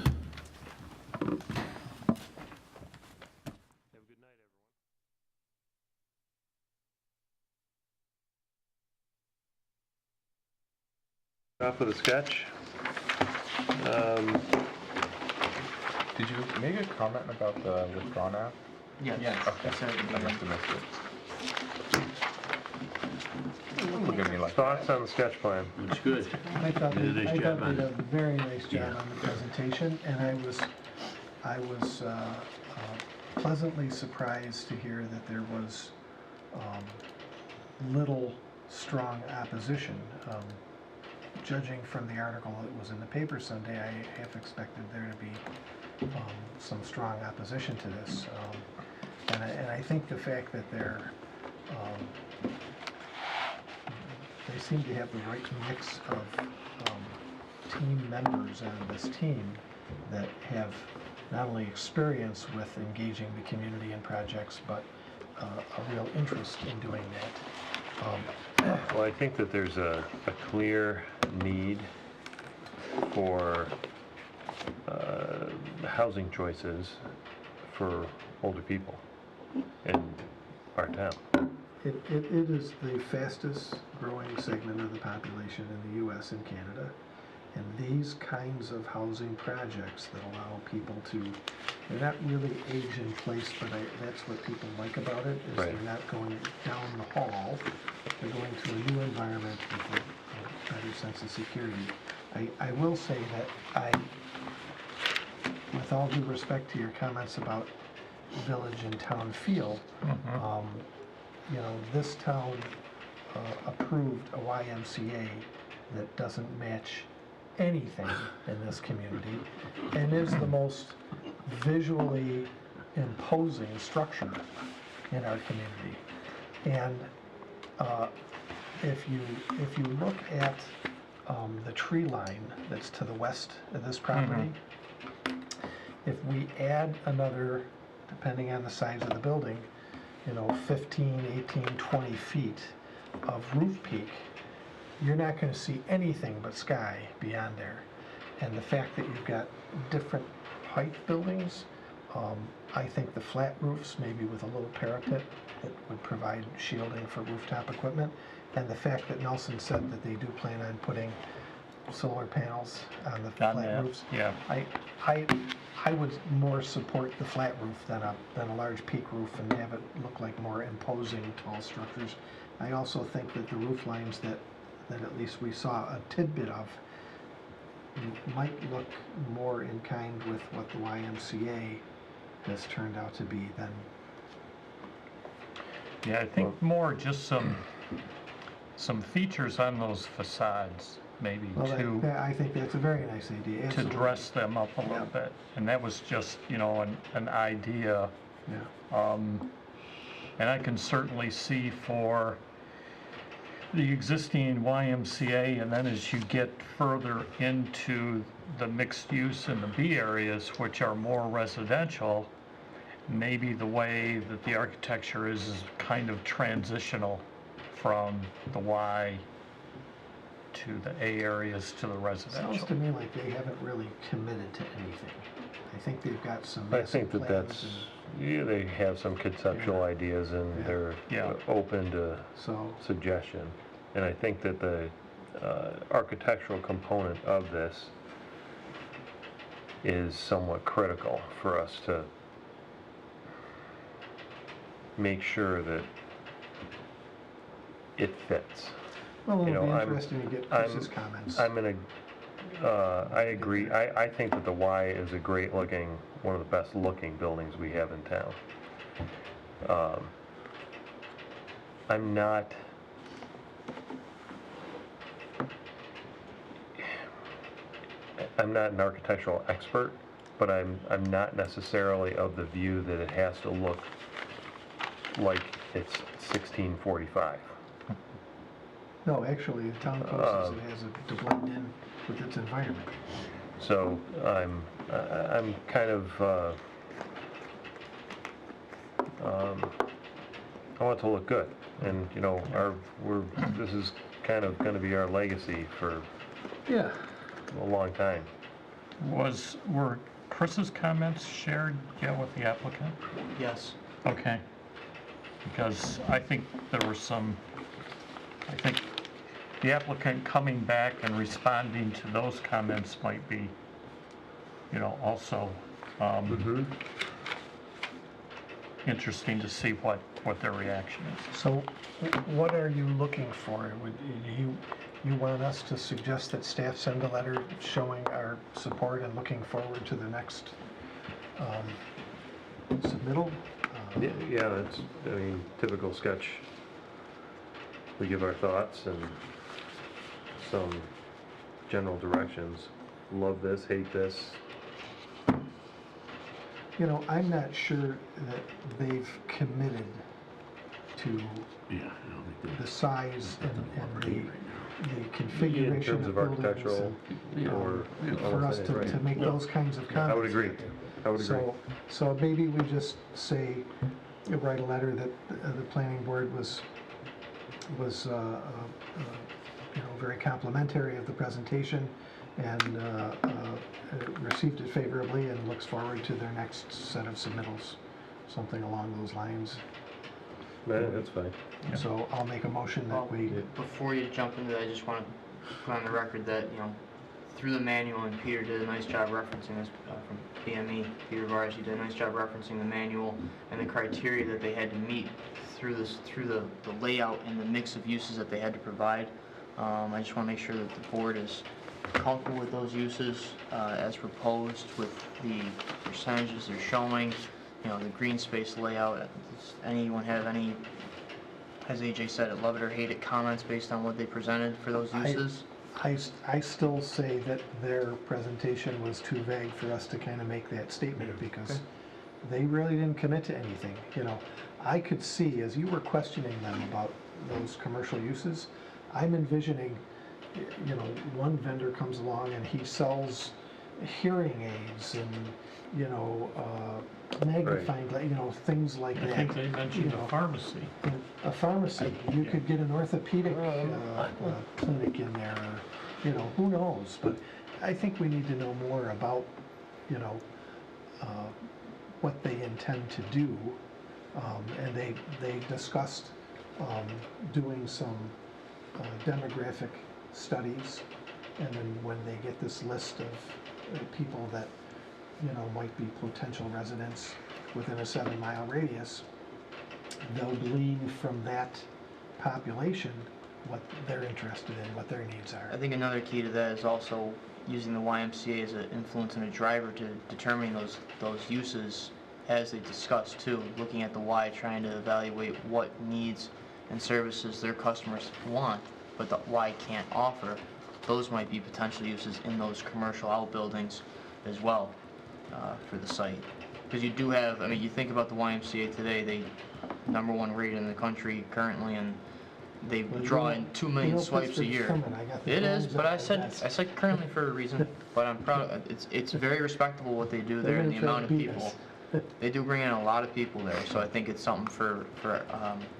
Off with a sketch. Did you make a comment about the withdrawn app? Yes. Okay, I must have missed it. Look at me like Thoughts on the sketch plan? It's good. I thought Did a they nice did job a on it. very nice Yeah. job on the presentation, and I was pleasantly surprised to hear that there was little strong opposition. Judging from the article that was in the paper Sunday, I half expected there to be some strong opposition to this. And I think the fact that they seem to have the right mix of team members on this team that have not only experience with engaging the community in projects, but a real interest in doing that. Well, I think that there's a clear need for housing choices for older people in our town. It is the fastest growing segment of the population in the U.S. and Canada. And these kinds of housing projects that allow people to, they're not really age in place, but that's what people like about it, is Right. they're not going down the hall. They're going to a new environment with a better sense of security. I will say that with all due respect to your comments about village and town feel, you know, this town approved a YMCA that doesn't match anything in this community and is the most visually imposing structure in our community. And if you look at the tree line that's to the west of this property, if we add another, depending on the size of the building, you know, 15, 18, 20 feet of roof peak, you're not going to see anything but sky beyond there. And the fact that you've got different height buildings, I think the flat roofs, maybe with a little parapet that would provide shielding for rooftop equipment, and the fact that Nelson said that they do plan on putting solar panels on the flat roofs. Yeah. I would more support the flat roof than a large peak roof and have it look like more imposing tall structures. I also think that the roof lines that at least we saw a tidbit of might look more in kind with what the YMCA has turned out to be than. Yeah, I think more just some features on those facades, maybe I think that's a very nice idea. to Absolutely. dress them up a little bit. And that was just, you know, an idea. Yeah. And I can certainly see for the existing YMCA, and then as you get further into the mixed use in the B areas, which are more residential, maybe the way that the architecture is kind of transitional from the Y to the A areas to the residential. Sounds to me like they haven't really committed to anything. I think they've got some I massive think that plans that's, and- yeah, they have some conceptual ideas and Yeah. they're Yeah. open to So, suggestion. And I think that the architectural component of this is somewhat critical for us to make sure that it fits. well, You it'll know, be I'm- interesting to get I'm- Chris's comments. I'm in a, I agree. I think that the Y is a great looking, one of the best looking buildings we have in town. I'm not, an architectural expert, but I'm not necessarily of the view that it has to look like it's 1645. No, actually, the town code says it has to blend in with its environment. So I'm kind of, I want it to look good. And, you know, this is kind of going to be our legacy for Yeah. a long time. Were Chris's comments shared yet with the applicant? Yes. Okay. Because I think there were some, I think the applicant coming back and responding to those comments might be, you know, also interesting to see what their reaction is. So what are you looking for? You want us to suggest that staff send a letter showing our support and looking forward to the next submittal? Yeah, that's, I mean, typical sketch. We give our thoughts and some general directions. Love this, hate this. You know, I'm not sure that they've committed to the size and the configuration In terms of buildings architectural and, or for us almost to make those kinds of comments. I would agree. I would agree. So maybe we just say, write a letter that the planning board was you know, very complimentary of the presentation and received it favorably and looks forward to their next set of submittals, something along those lines. That's fine. So I'll make a motion that we, Before you jump into that, I just want to put on the record that, you know, through the manual, and Peter did a nice job referencing this from BME, Peter Varsi did a nice job referencing the manual and the criteria that they had to meet through the layout and the mix of uses that they had to provide. I just want to make sure that the board is comfortable with those uses as proposed with the percentages they're showing, you know, the green space layout. Does anyone have any, as AJ said, love it or hate it comments based on what they presented for those uses? I still say that their presentation was too vague for us to kind of make that statement because they really didn't commit to anything. You know, I could see, as you were questioning them about those commercial uses, I'm envisioning, you know, one vendor comes along and he sells hearing aids and, you know, magnifying, you know, things like that. I think they mentioned you know. a pharmacy. A pharmacy, you could get an orthopedic clinic in there, or, you know, who knows? But I think we need to know more about, you know, what they intend to do. And they discussed doing some demographic studies, and then when they get this list of people that, you know, might be potential residents within a 7-mile radius, they'll glean from that population what they're interested in, what their needs are. I think another key to that is also using the YMCA as an influence and a driver to determining those uses as they discuss too, looking at the Y, trying to evaluate what needs and services their customers want, but the Y can't offer. Those might be potential uses in those commercial outbuildings as well for the site. Because you do have, I mean, you think about the YMCA today, they #1 rated in the country currently, and they draw in 2 million swipes a year. It is, but I said currently for a reason. But I'm proud. It's very respectable what they do there and the amount of people. They do bring in a lot of people there, so I think it's something for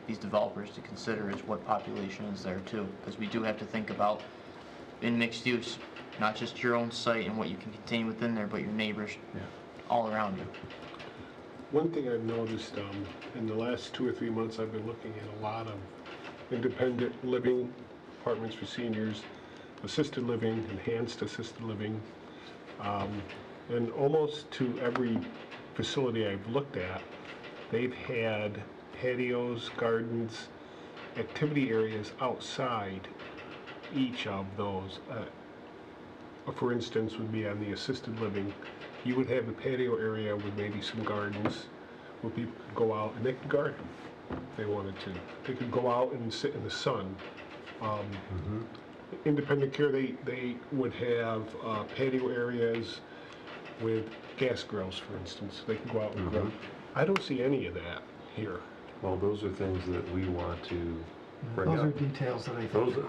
these developers to consider is what population is there too. Because we do have to think about in mixed use, not just your own site and what you can contain within there, but your neighbors all around you. One thing I've noticed in the last 2 or 3 months, I've been looking at a lot of independent living apartments for seniors, assisted living, enhanced assisted living, and almost to every facility I've looked at, they've had patios, gardens, activity areas outside each of those. For instance, would be on the assisted living, you would have a patio area with maybe some gardens where people could go out and they could garden if they wanted to. They could go out and sit in the sun. Independent care, they would have patio areas with gas grills, for instance. They could go out and grill. I don't see any of that here. Well, those are things that we want to bring Those up. are details that I think are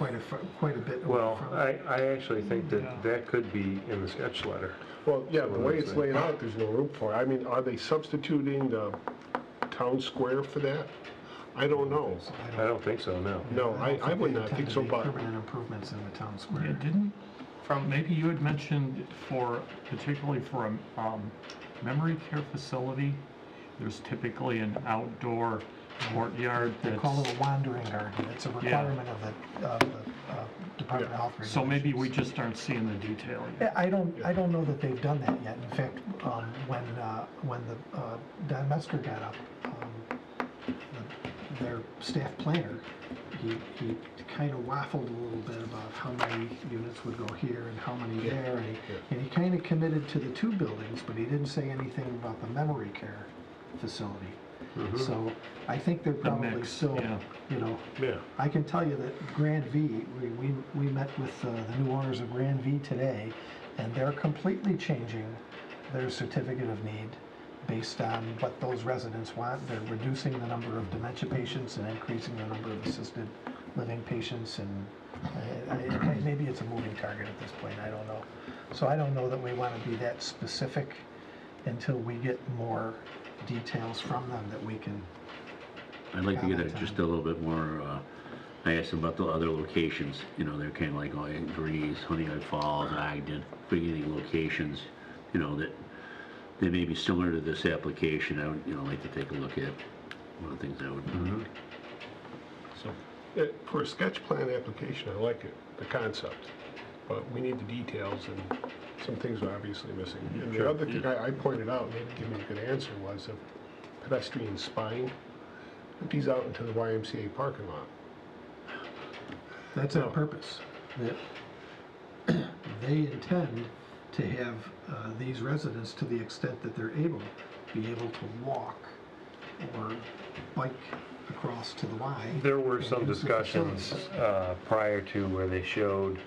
quite a bit away Well, from. I actually think that that could be in the sketch letter. Well, yeah, the way it's laid out, there's no room for it. I mean, are they substituting the town square for that? I don't know. I don't think so, no. No, I would not think so, but Permanent improvements in the town square. Yeah, didn't, maybe you had mentioned particularly for a memory care facility, there's typically an outdoor courtyard They that's... call it a wandering garden. It's a requirement of the Department of Health regulations. So maybe we just aren't seeing the detail yet. I don't know that they've done that yet. In fact, when Don Metzger got up, their staff planner, he kind of waffled a little bit about how many units would go here and how many there, and he kind of committed to the 2 buildings, but he didn't say anything about the memory care facility. So I think they're probably mix, still, you know, I can tell you that Grand V, we met with the new owners of Grand V today, and they're completely changing their certificate of need based on what those residents want. They're reducing the number of dementia patients and increasing the number of assisted living patients, and maybe it's a moving target at this point, I don't know. So I don't know that we want to be that specific until we get more details from them that we can. I'd like to get just a little bit more, I asked them about the other locations, you know, they're kind of like, oh, Greece, Honeywood Falls, Ogden, beginning locations, you know, that they may be similar to this application. I would, you know, like to take a look at one of the things I would. So, for a sketch plan application, I like it, the concept, but we need the details, and some things are obviously missing. And the other thing I pointed out, maybe give me a good answer, was a pedestrian spine empties out into the YMCA parking lot. That's on purpose. They intend to have these residents, to the extent that they're able, be able to walk or bike across to the Y. There were some discussions prior to where they showed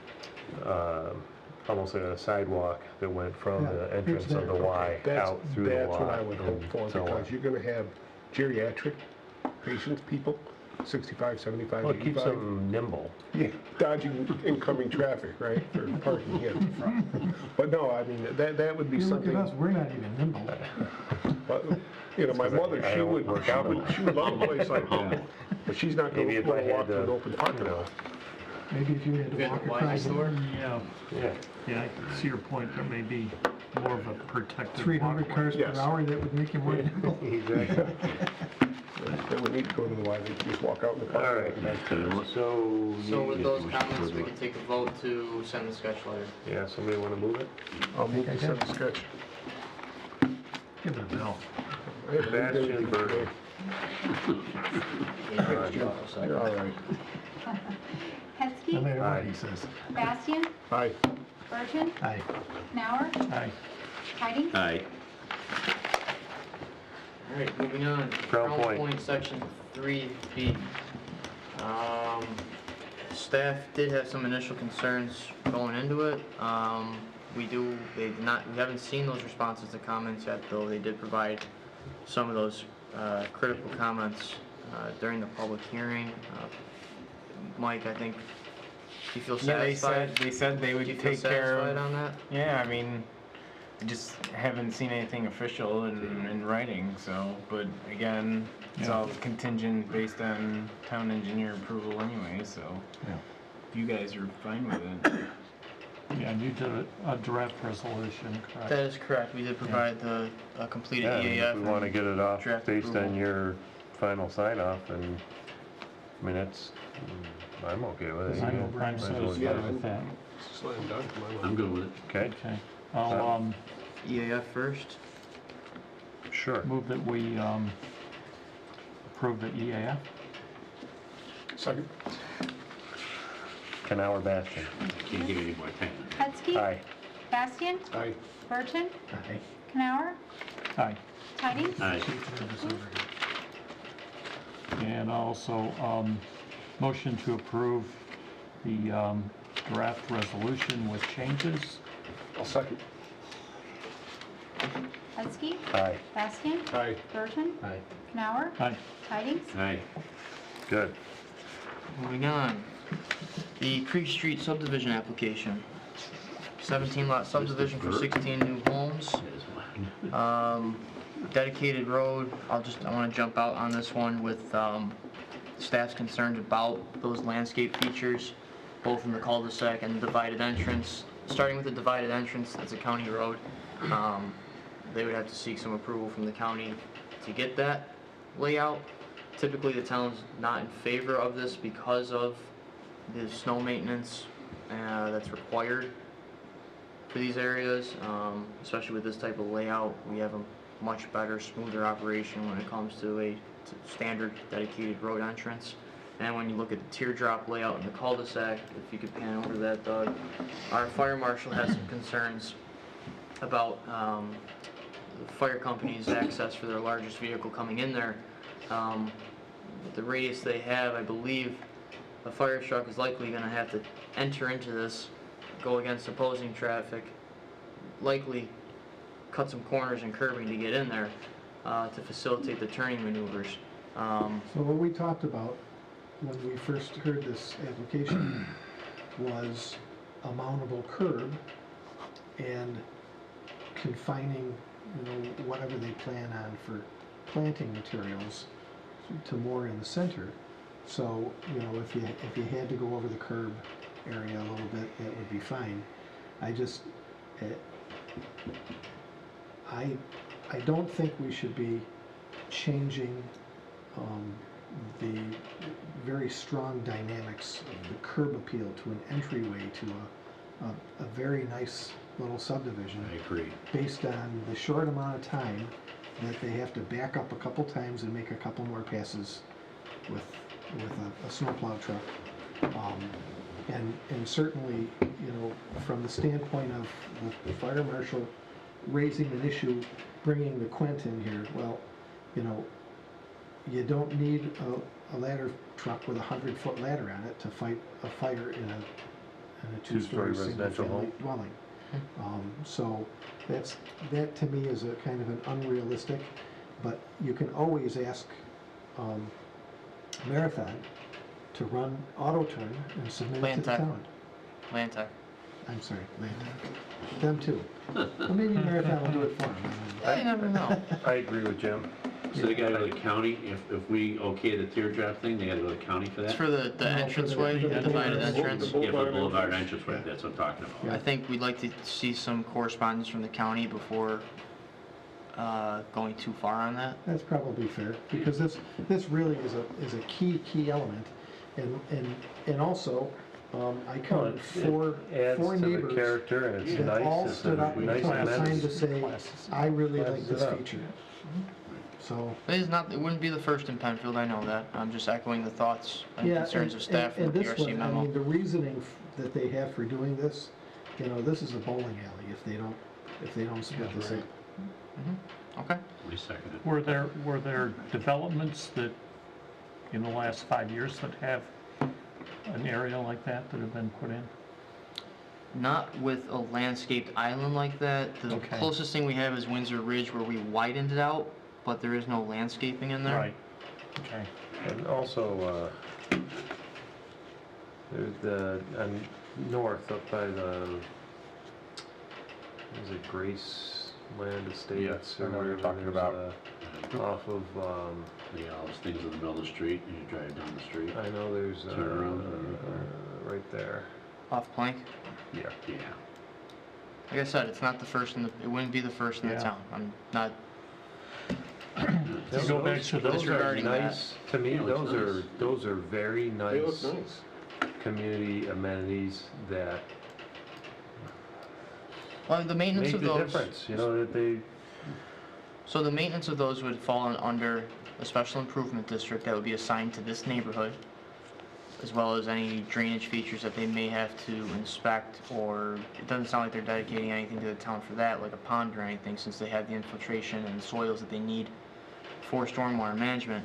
almost like a sidewalk that went from the entrance of the Y out through the Y. That's what I would hope for, so because you're gonna have geriatric patients, people, 65, 75, Well, it 85. keeps them nimble. Yeah, dodging incoming traffic, right, for parking here. But no, I mean, that would be You look something. at us, we're not even nimble. But, you know, my mother, she would love a place like that, but she's not gonna Maybe if I walk had to an open parking lot. Maybe if you had to walk across the door. Yeah, I see your point. There may be more of a protected 300 walkway. cars per hour, that would make you more nimble. Exactly. They would need to go to the Y, they could just walk out in the All parking right, lot. so. So with those comments, we can take a vote to send the sketch letter. Yeah, somebody want to move it? I'll move to send the sketch. Give it a bell. Sebastian Berger. You're all right. No Hetzke, matter what he says. Bastian, Aye. Burton, Aye. Nauer, Aye. Tidings. Aye. All right, moving on. Crown Point. Section 3B. Staff did have some initial concerns going into it. We haven't seen those responses to comments yet, though they did provide some of those critical comments during the public hearing. Mike, I think, do you feel Yeah, satisfied? they said they would Do you feel take care satisfied of. on that? Yeah, I mean, just haven't seen anything official in writing, so, but again, it's all contingent based on town engineer approval anyway, so if you guys are fine with it. Yeah, and you did a draft resolution, correct? That is correct. We did provide the completed Yeah, EAF. if we want to get it off draft based approval. on your final sign-off, and, I mean, it's, I'm okay with it. I know Brian Might as says well he's get good it. with that. Slam dunk, my mind. I'm good with it. Okay, Okay. I'll EAF first. sure. move that we approve the EAF. Second. Canal Bastion. Can't give you any more time. Hetzke. Aye. Bastian. Aye. Burton. Aye. Canower. Aye. Tidings. Aye. And also, motion to approve the draft resolution with changes. I'll second. Hetzke. Aye. Bastian. Aye. Burton. Aye. Canower. Aye. Tidings. Aye. Good. Moving on. The Creek Street subdivision application. 17 lot subdivision for 16 new homes. Dedicated road. I want to jump out on this one with staff's concerns about those landscape features, both in the cul-de-sac and the divided entrance. Starting with the divided entrance, that's a county road. They would have to seek some approval from the county to get that layout. Typically, the town's not in favor of this because of the snow maintenance that's required for these areas, especially with this type of layout. We have a much better, smoother operation when it comes to a standard dedicated road entrance. And when you look at the teardrop layout in the cul-de-sac, if you could pan over that, Doug, our fire marshal has some concerns about the fire company's access for their largest vehicle coming in there. The radius they have, I believe, a fire truck is likely going to have to enter into this, go against opposing traffic, likely cut some corners and curbing to get in there to facilitate the turning maneuvers. So what we talked about when we first heard this application was a mountable curb and confining, whatever they plan on for planting materials to more in the center. So, if you had to go over the curb area a little bit, that would be fine. I don't think we should be changing the very strong dynamics of the curb appeal to an entryway to a very nice little subdivision. I agree. Based on the short amount of time that they have to back up a couple times and make a couple more passes with a snowplow truck. And certainly, from the standpoint of the fire marshal raising an issue, bringing the Quint in here, well, you don't need a ladder truck with a 100-foot ladder on it to fight a fire in a two-story residential single-family dwelling. So that to me is a kind of an unrealistic, but you can always ask Marathon to run auto turn and submit it to the town. Lantec. I'm sorry, Lantec. Them too. Well, maybe Marathon will do it for them. You never know. I agree with Jim. So they gotta go to the county, if we okay the teardrop thing, they gotta go to the county for that? It's for the entranceway, the divided entrance. Yeah, for the boulevard entranceway, that's what I'm talking about. I think we'd like to see some correspondence from the county before going too far on that. That's probably fair, because this really is a key element, and also, I counted four adds to the neighbors character, and it's that nice. all It's stood a up and nice took the time amends. to say, I really like Classes this it up. feature. So. It wouldn't be the first in Penfield, I know that. I'm just echoing the thoughts and Yeah, concerns of staff from and the this PRC one, I memo. mean, the reasoning that they have for doing this, this is a bowling alley if they don't split this up. Okay. We second it. Were there developments that, in the last 5 years, that have an area like that have been put in? Not with a landscaped island like that. The Okay. closest thing we have is Windsor Ridge where we widened it out, but there is no landscaping in there. Right. Okay. And also, there's north up by the is it Graceland Estates? Yes, I or know what you're whatever, talking there's about. Off of, Yeah, all those things in the middle of the street, and you drive down the street. I know there's, Turn around. right there. Off Plank. Yeah. Yeah. Like I said, it's not the first in the, it wouldn't be the first in the Yeah. town. I'm not To go back to Those are disregarding that. nice, to me, Yeah, it looks those are very They look nice nice. community amenities that Well, the maintenance make of the those. difference, you know, that they, So the maintenance of those would fall under a special improvement district that would be assigned to this neighborhood, as well as any drainage features that they may have to inspect, or it doesn't sound like they're dedicating anything to the town for that, like a pond or anything, since they have the infiltration and soils that they need for stormwater management.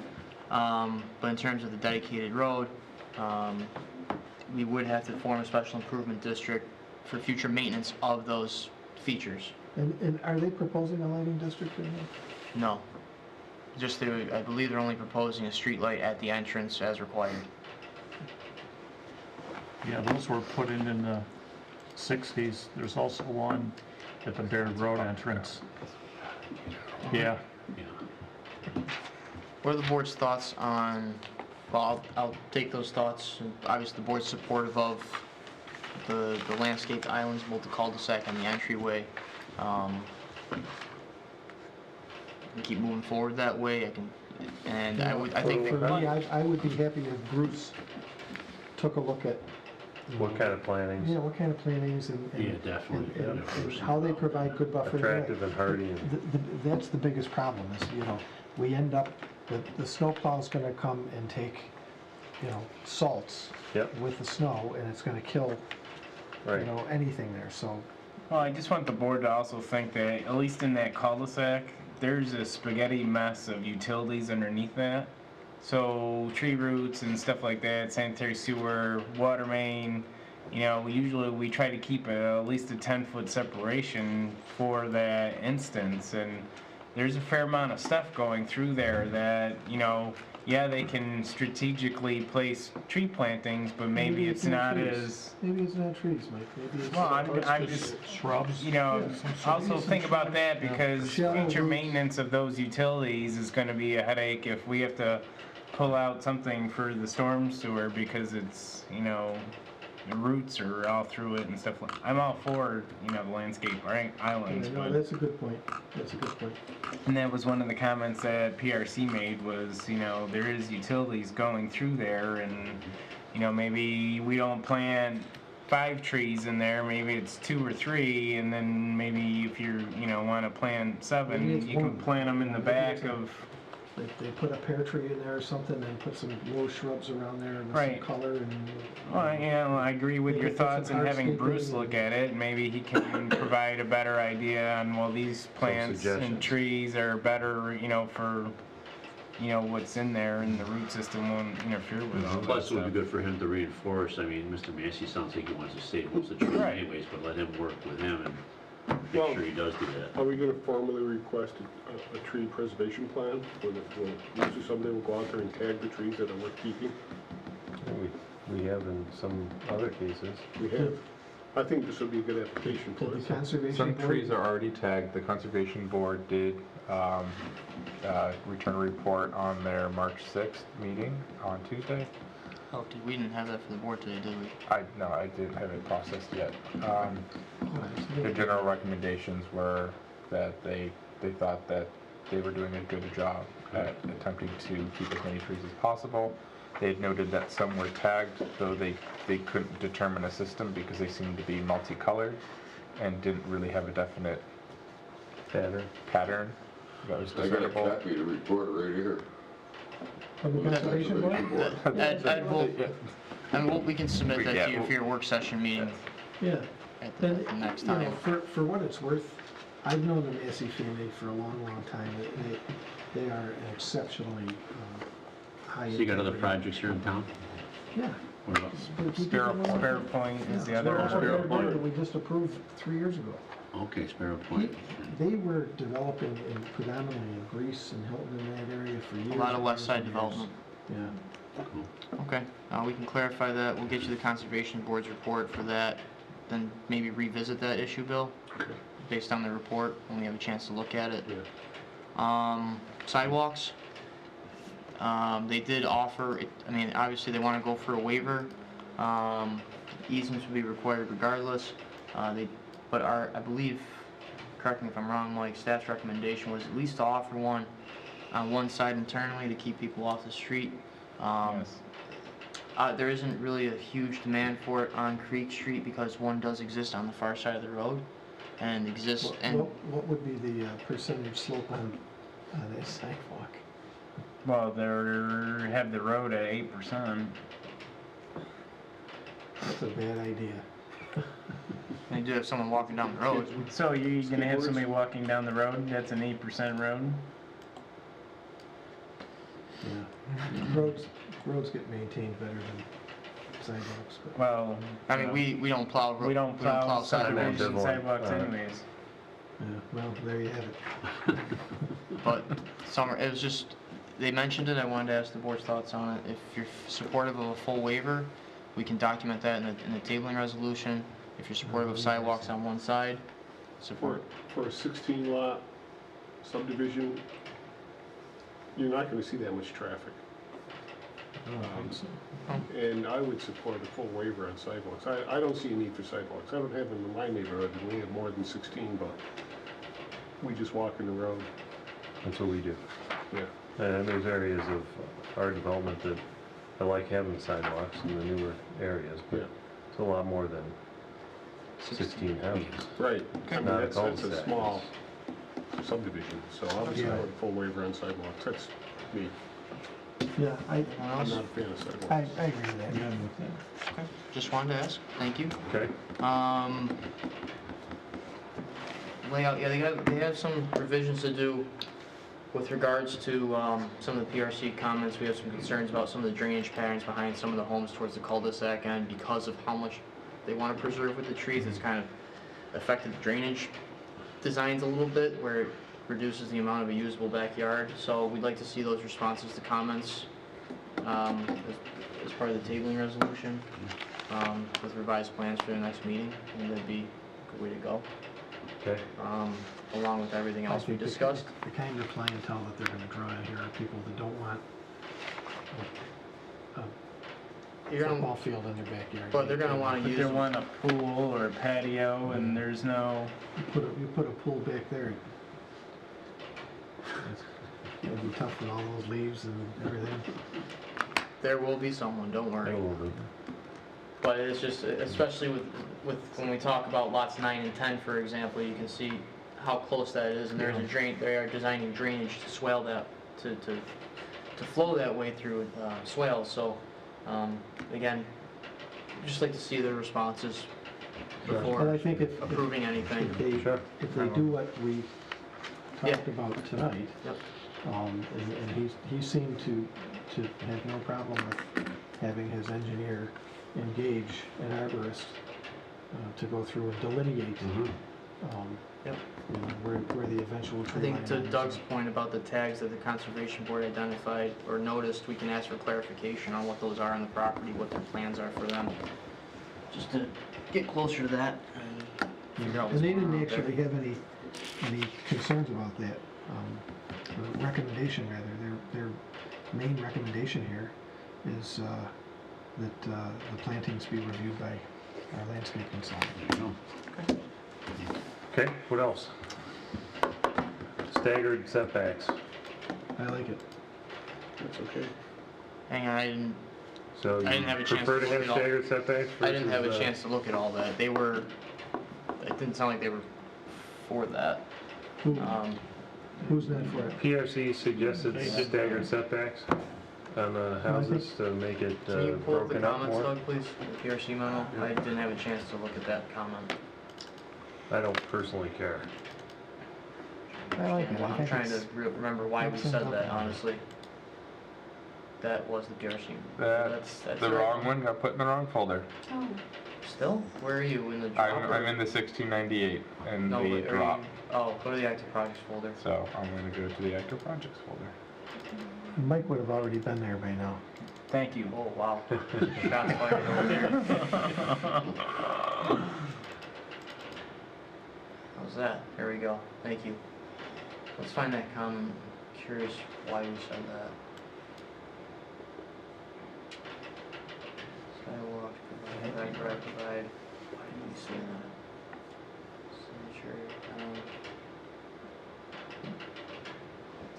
But in terms of the dedicated road, we would have to form a special improvement district for future maintenance of those features. And are they proposing a lighting district in there? No. Just, I believe they're only proposing a street light at the entrance as required. Yeah, those were put in the 60s. There's also one at the Baird Road entrance. Yeah. What are the board's thoughts on, well, I'll take those thoughts. Obviously, the board's supportive of the landscaped islands, both the cul-de-sac and the entryway. We keep moving forward that way. I think For me, I would be happy if Bruce took a look at, what kind of plantings? yeah, what kind of plantings and Yeah, definitely. and how they provide good buffer. Attractive and hardy and. That's the biggest problem is, we end up, the snowplow's gonna come and take, salts Yep. with the snow, and it's gonna kill, Right. anything there, so. Well, I just want the board to also think that, at least in that cul-de-sac, there's a spaghetti mess of utilities underneath that. So tree roots and stuff like that, sanitary sewer, water main, usually we try to keep at least a 10-foot separation for that instance. And there's a fair amount of stuff going through there that, yeah, they can strategically place tree plantings, but maybe it's not trees. as... Maybe it's not trees, Mike, maybe it's. Well, I'm just, Shrubs. also think about that because Shallow future roots. maintenance of those utilities is gonna be a headache if we have to pull out something for the storm sewer because it's, the roots are all through it and stuff. I'm all for, the landscape islands, No, but, that's a good point, that's a good point. and that was one of the comments that PRC made was, there is utilities going through there and, maybe we don't plant 5 trees in there, maybe it's 2 or 3, and then maybe if you're, want to plant 7, Maybe it's you can one. plant them in the Maybe back it's a- of, They put a pear tree in there or something, and put some low shrubs around there and some Right. color and. well, I agree with They your could put some thoughts and having Bruce hardscaping look at it, and maybe he can provide a better idea on, well, these plants and suggestions. trees are better, for, what's in there, and the root system won't interfere with all that Plus, it would be stuff. good for him to reinforce, Mr. Massey sounds like he wants to save most of the trees Right. anyways, but let him work with him and Well- make sure he does do that. Are we going to formally request a tree preservation plan? Usually somebody will go out there and tag the trees that are worth keeping? We have in some other cases. We have. I think this would be a good application for Did us. the conservation Some board? trees are already tagged. The Conservation Board did return a report on their March 6th meeting on Tuesday. Oh, we didn't have that for the board today, did we? No, I didn't have it processed yet. Oh, The general recommendations were that they thought that they were doing a good job at attempting to keep as many trees as possible. They had noted that some were tagged, though they couldn't determine a system because they seemed to be multicolored and didn't really have a definite pattern that was discernible. of the report right here. From the conservation board? And we can submit that to you for your work session meeting Yeah. at the next time. For what it's worth, I've known the Massey family for a long, long time. They are an exceptionally high. So you got other integrity. projects here in town? Yeah. What about? Sparrow Point is the other Sparrow one. Point. That we just approved 3 years ago. Okay, Sparrow Point. They were developing predominantly in Greece and Hilton in that area for years. A lot of and west years side and years. development. Yeah. Okay, we can clarify that. We'll get you the conservation board's report for that, then maybe revisit that issue, Bill. based on the report when we have a chance to look at it. Sidewalks, they did offer, I mean, obviously they want to go for a waiver. Easements would be required regardless. But I believe, correct me if I'm wrong, Mike, staff's recommendation was at least to offer one on one side internally to keep people off the street. There isn't really a huge demand for it on Creek Street because one does exist on the far side of the road and exists. What would be the percentage slope on a sidewalk? Well, they have the road at 8%. That's a bad idea. They do have someone walking down the road. So you're gonna have somebody walking down the road that's an 8% road? Yeah. Roads get maintained better than sidewalks. But. Well, I mean, we don't plow. We don't plow sidewalks. sidewalks anyways. Yeah, well, there you have it. But it was just, they mentioned it, I wanted to ask the board's thoughts on it. If you're supportive of a full waiver, we can document that in the tabling resolution. If you're supportive of sidewalks on one side, support. For a 16-lot subdivision, you're not going to see that much traffic. And I would support a full waiver on sidewalks. I don't see a need for sidewalks. I don't have them in my neighborhood, and we have more than 16, but we just walk in the road. That's what we do. Yeah. And there's areas of our development that I like having sidewalks in the newer areas, but it's a lot more than 16 houses. Right. I mean, Not a that's a cul-de-sac. small subdivision, so I would support a full waiver on sidewalks. That's me. Yeah, I'm not a fan of sidewalks. I agree with that. Okay. Just wanted to ask. Thank you. Okay. Layout, yeah, they have some revisions to do with regards to some of the PRC comments. We have some concerns about some of the drainage patterns behind some of the homes towards the cul-de-sac end because of how much they want to preserve with the trees. It's kind of affected the drainage designs a little bit where it reduces the amount of a usable backyard. So we'd like to see those responses to comments as part of the tabling resolution with revised plans for the next meeting. I think that'd be a good way to go. Okay. Along with everything else we discussed. The kind of clientele that they're going to draw here are people that don't want a football field in their backyard. But they're going to want to use. They want a pool or a patio, and there's no. You put a pool back there. It'll be tough with all those leaves and everything. There will be someone, don't worry. There will be. But it's just, especially with when we talk about lots 9 and 10, for example, you can see how close that is, and there's a drain. They are designing drainage to swell that, to flow that way through swales. So, again, just like to see their responses before But I think approving anything. If they do what we talked about tonight, Yep. and he seemed to have no problem with having his engineer engage an arborist to go through and delineate Yep. you know, where the eventual tree I think line to is. Doug's point about the tags that the Conservation Board identified or noticed, we can ask for clarification on what those are on the property, what their plans are for them, just to get closer to that and figure out And what's they going on didn't out actually there. have any concerns about that. Or recommendation, rather. Their main recommendation here is that the plantings be reviewed by our landscape consultant. Okay, what else? Staggered setbacks. I like it. That's okay. Hang on, I didn't So you have a chance prefer to to look have at all. staggered setbacks I didn't have a versus, chance to look at all that. It didn't sound like they were for that. Who's not for it? PRC suggested staggered setbacks on the houses to make it Can you pull up the broken up comments, more. Doug, please? The PRC memo? I didn't have a chance to look at that comment. I don't personally care. I like it. I I'm think trying to it's- remember why we said that, honestly. That was the PRC. That's the right. wrong one, got put in the wrong folder. Oh, Still? Where are you, in the drop? I'm in the 1698 and No, the but are drop. you- Oh, go to the active projects folder. So I'm going to go to the active projects folder. Mike would have already been there by now. Thank you. Oh, wow. Shots fired over there. How's that? There we go. Thank you. Let's find that comment. Curious why we said that. Sidewalks provide, backyard provide. Why did we say that? Signature,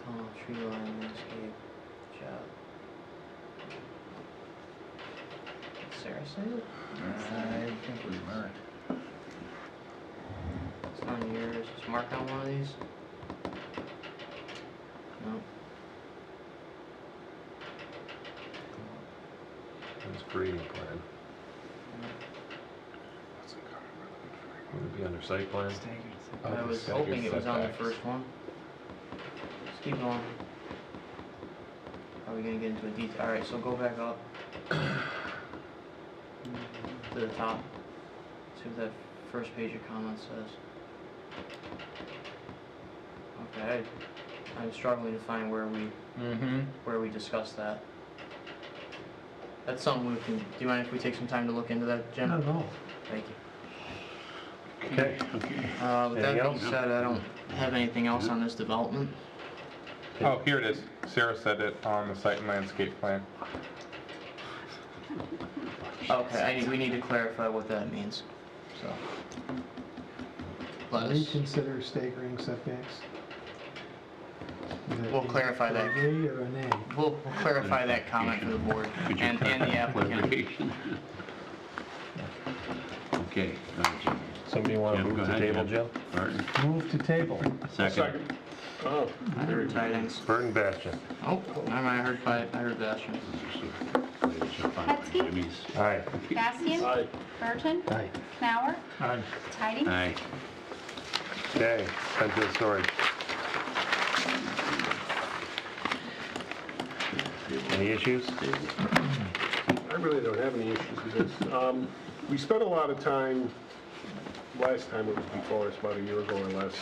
tunnel, tree line, landscape, job. Did Sarah say it? I think we were. It's on yours. Just mark on one of these. No. That's grading plan. Would it be under site plan? I was hoping it was on the first one. Let's keep going. Are we gonna get into a detail? Alright, so go back up to the top. See what that first page of comments says. Okay, I'm struggling to find where we discussed that. That's something we can, do you mind if we take some time to look into that, Jim? No. Thank you. Okay. With that Anything being else? said, I don't have anything else on this development. Oh, here it is. Sarah said it on the site and landscape plan. Okay, we need to clarify what that means, so. Let us, Reconsider staggering setbacks? we'll clarify that. A or an A? We'll clarify that comment for the board and the applicant. Okay. Somebody want to Jim, move go the ahead, table, Jim. Jim? Martin? Move to table. Second. Oh, There tidings. Burton Bastion. Oh, I heard Bastion. Hetzke. Aye. Bastian. Aye. Burton. Aye. Knauer. Aye. Tidings. Aye. Okay, Penfield storage. Any issues? I really don't have any issues with this. We spent a lot of time, last time it was before us, about a year ago or less,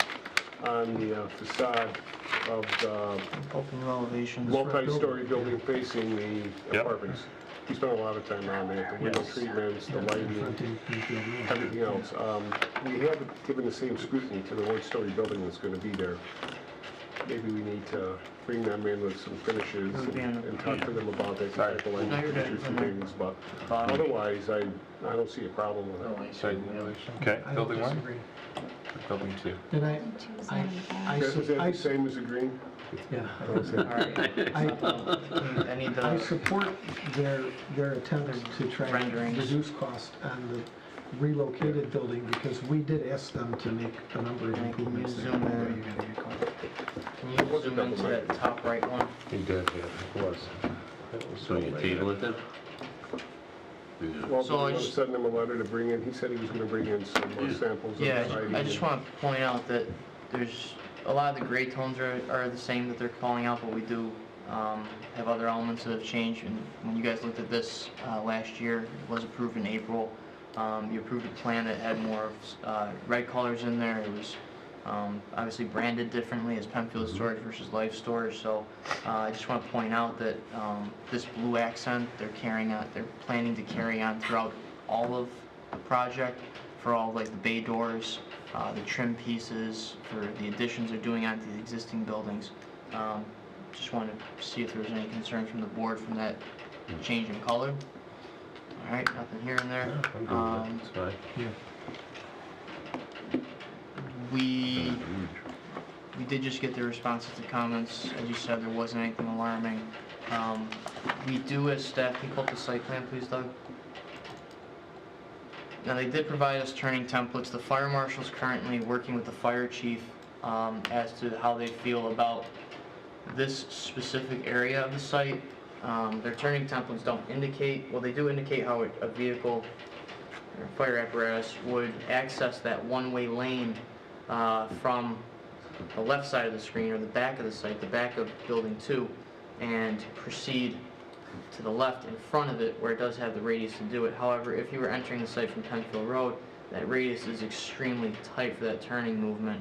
on the facade of the Open elevations. multi-story building facing the Yep. apartments. We spent a lot of time on that, the window treatments, the lighting, everything else. We haven't given the same scrutiny to the one-story building that's going to be there. Maybe we need to bring them in with some finishes and talk to them about that type of lighting features and things, but otherwise, I don't see a problem with it. Site Okay. Building one? Building two. Did I Is that the same as the green? Yeah. Alright. I need I the, support their attempt to try and Renderings. reduce cost on the relocated building, because we did ask them to make a number of can you improvements there. zoom in? Can you zoom into that top right one? He did, yeah, it was. So you table it then? Well, So do you I want to just- send him a letter to bring in? He said he was going to bring in some samples of the Yeah, siding. I just want to point out that there's, a lot of the gray tones are the same that they're calling out, but we do have other elements that have changed. And when you guys looked at this last year, it was approved in April. You approved a plan that had more red colors in there. It was obviously branded differently as Penfield Storage versus Life Storage. So I just want to point out that this blue accent they're planning to carry on throughout all of the project for all like the bay doors, the trim pieces, for the additions they're doing onto the existing buildings. Just wanted to see if there was any concerns from the board from that change in color. All right, nothing here and there. I'm good with that, it's fine. We did just get the responses to comments. As you said, there wasn't anything alarming. We do as staff, can you pull up the site plan, please, Doug? Now, they did provide us turning templates. The fire marshal's currently working with the fire chief as to how they feel about this specific area of the site. Their turning templates don't indicate, well, they do indicate how a vehicle or fire apparatus would access that one-way lane from the left side of the screen or the back of the site, the back of building 2, and proceed to the left in front of it where it does have the radius to do it. However, if you were entering the site from Penfield Road, that radius is extremely tight for that turning movement,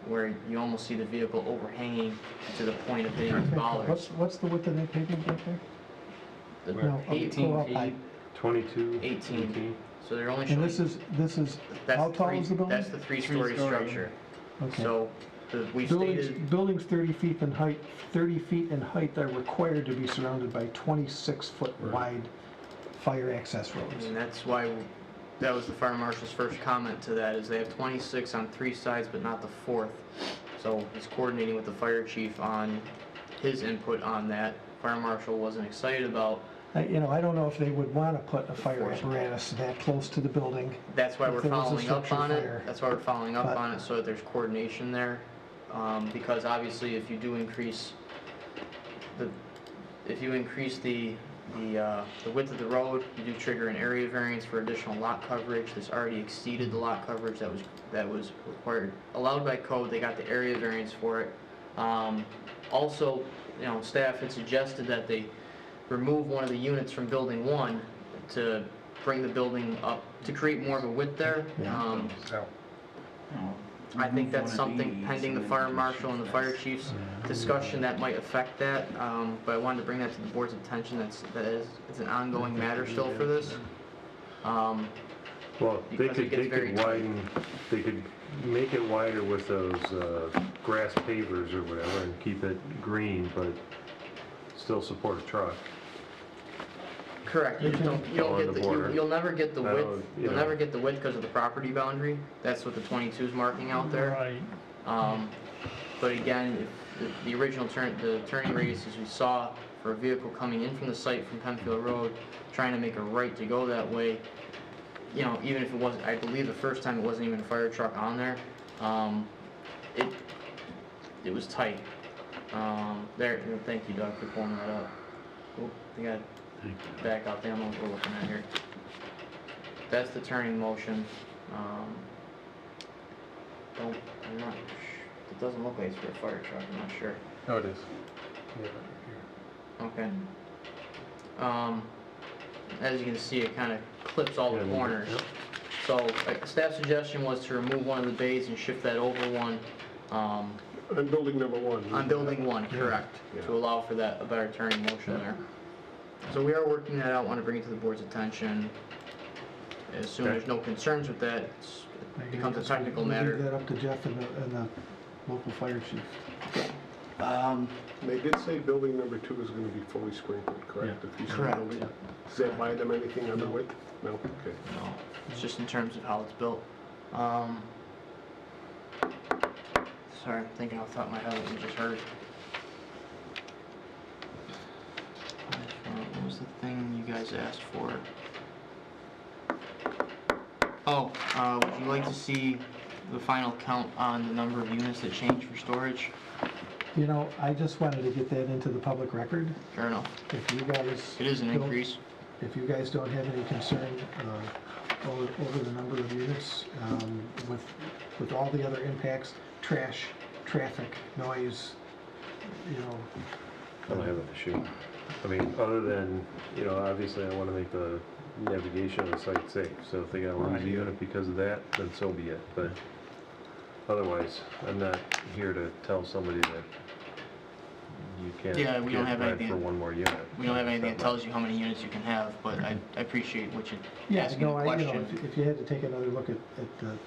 where you almost see the vehicle overhanging to the point of hitting its bollards. What's the width of that pavement back there? The No, 18 pull up feet, height. 22? 18. So they're only And showing. this is, that's how the tall three- is the building? That's the three-story structure. Okay. So we've Buildings, stated, buildings 30 feet in height, 30 feet in height are required to be surrounded by 26-foot wide fire access roads. and that's why, that was the fire marshal's first comment to that, is they have 26 on 3 sides, but not the 4th. So he's coordinating with the fire chief on his input on that. Fire marshal wasn't excited about. I don't know if they would want to put a fire apparatus that close to the building. That's why if we're there was a following up structure on it. fire. That's why we're following up But- on it, so that there's coordination there. Because obviously, if you do increase the width of the road, you do trigger an area variance for additional lot coverage. This already exceeded the lot coverage that was required, allowed by code. They got the area variance for it. Also, staff had suggested that they remove one of the units from building 1 to bring the building up, to create more of a width there. I think that's something pending the fire marshal and the fire chief's discussion that might affect that, but I wanted to bring that to the board's attention. It's an ongoing matter still for this. Well, they Because it could, gets they very could tight. widen, they could make it wider with those grass pavers or whatever and keep it green, but still support a truck. Correct. You just don't, you'll Along get the the, border. you'll never get the No, width, you you'll know. never get the width because of the property boundary. That's what the 22 is marking out there. Right. But again, if the original the turning radiuses we saw for a vehicle coming in from the site from Penfield Road, trying to make a right to go that way, even if it wasn't, I believe the first time it wasn't even a fire truck on there, it was tight. Thank you, Doug, for pulling that up. Oh, we got back out there, I don't know what we're looking at here. That's the turning motion. I'm not, it doesn't look like it's for a fire truck, I'm not sure. No, it is. Okay. As you can see, it kind of clips all the corners. So, staff suggestion was to remove one of the bays and shift that over one, On building number 1. on building 1, correct, to allow for that, a better turning motion there. So we are working that out, want to bring it to the board's attention. As soon as there's no concerns with that, it becomes a technical We'll matter. Leave that up to Jeff and the local fire chief. They did say building number 2 is going to be fully sprinkled, correct? If you say Correct. building- Does that buy them anything on the width? No? Okay. No, it's just in terms of how it's built. Sorry, I'm thinking off the top of my head what we just heard. What was the thing you guys asked for? Oh, would you like to see the final count on the number of units that change for storage? I just wanted to get that into the public record. Fair enough. If you guys. It is an don't- increase. If you guys don't have any concern over the number of units, with all the other impacts, trash, traffic, noise, I don't have an issue. I mean, other than, obviously I want to make the navigation of the site safe. So if they got to lose a unit because of that, then so be it. But otherwise, I'm not here to tell somebody that you can't Yeah, we don't have ride anything. for one more unit. We don't have anything that tells you how many units you can have, but I appreciate what you Yeah, asking no, the question. if you had to take another look at the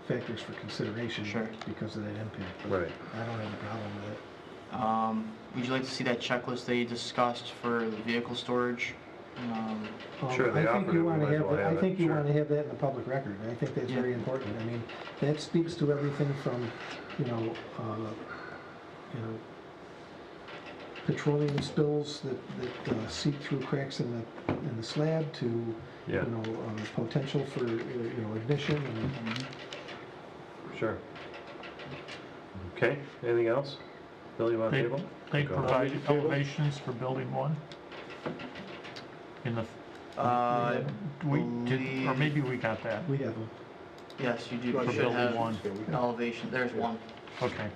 factors for consideration Sure. because of that impact. But Right. I don't have a problem with it. Would you like to see that checklist that you discussed for the vehicle storage? Sure, they I think offered you it, we want might to as have, well I have it, think you sure. want to have that in the public record. I think that's very important. I mean, that speaks to everything from, petroleum spills that seep through cracks in the slab to, Yeah. potential for, ignition and. Sure. Okay, anything else? Bill, you want to They, table? they Go. provide elevations for building 1? In the, or maybe we got that. We have them. Yes, you do. For You should building have 1. elevation. There's one. Okay,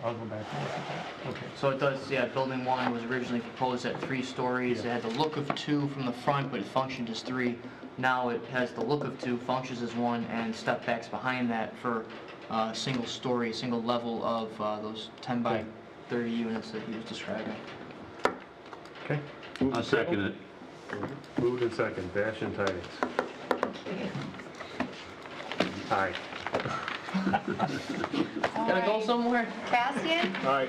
I'll go back and look at that. Okay. So it does, building 1 was originally proposed at 3 stories. It had the look of 2 from the front, but it functioned as 3. Now it has the look of 2, functions as 1, and step backs behind that for single story, single level of those 10 by 30 units that he was describing. Okay. I'll second it. Moved and second, dash and tidings. Aye. Gotta go somewhere? Bastian? Aye.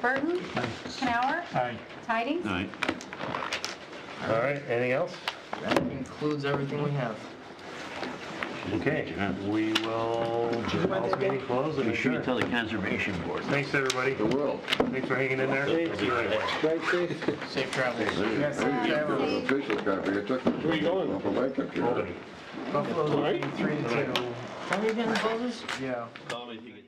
Burton? Canower? Aye. Tidings? All right. All right, anything else? That includes everything we have. Okay, we will call this meeting closed and Make sure you adjourn. tell the conservation board. Thanks, everybody. The world. Thanks for hanging in there. Drive safe. Safe travels. Yes, Official copy, I took it. Where you going? Off of my computer. Albany. Buffalo's All right. 3-2. How many getting closes? Yeah. Call me if you get-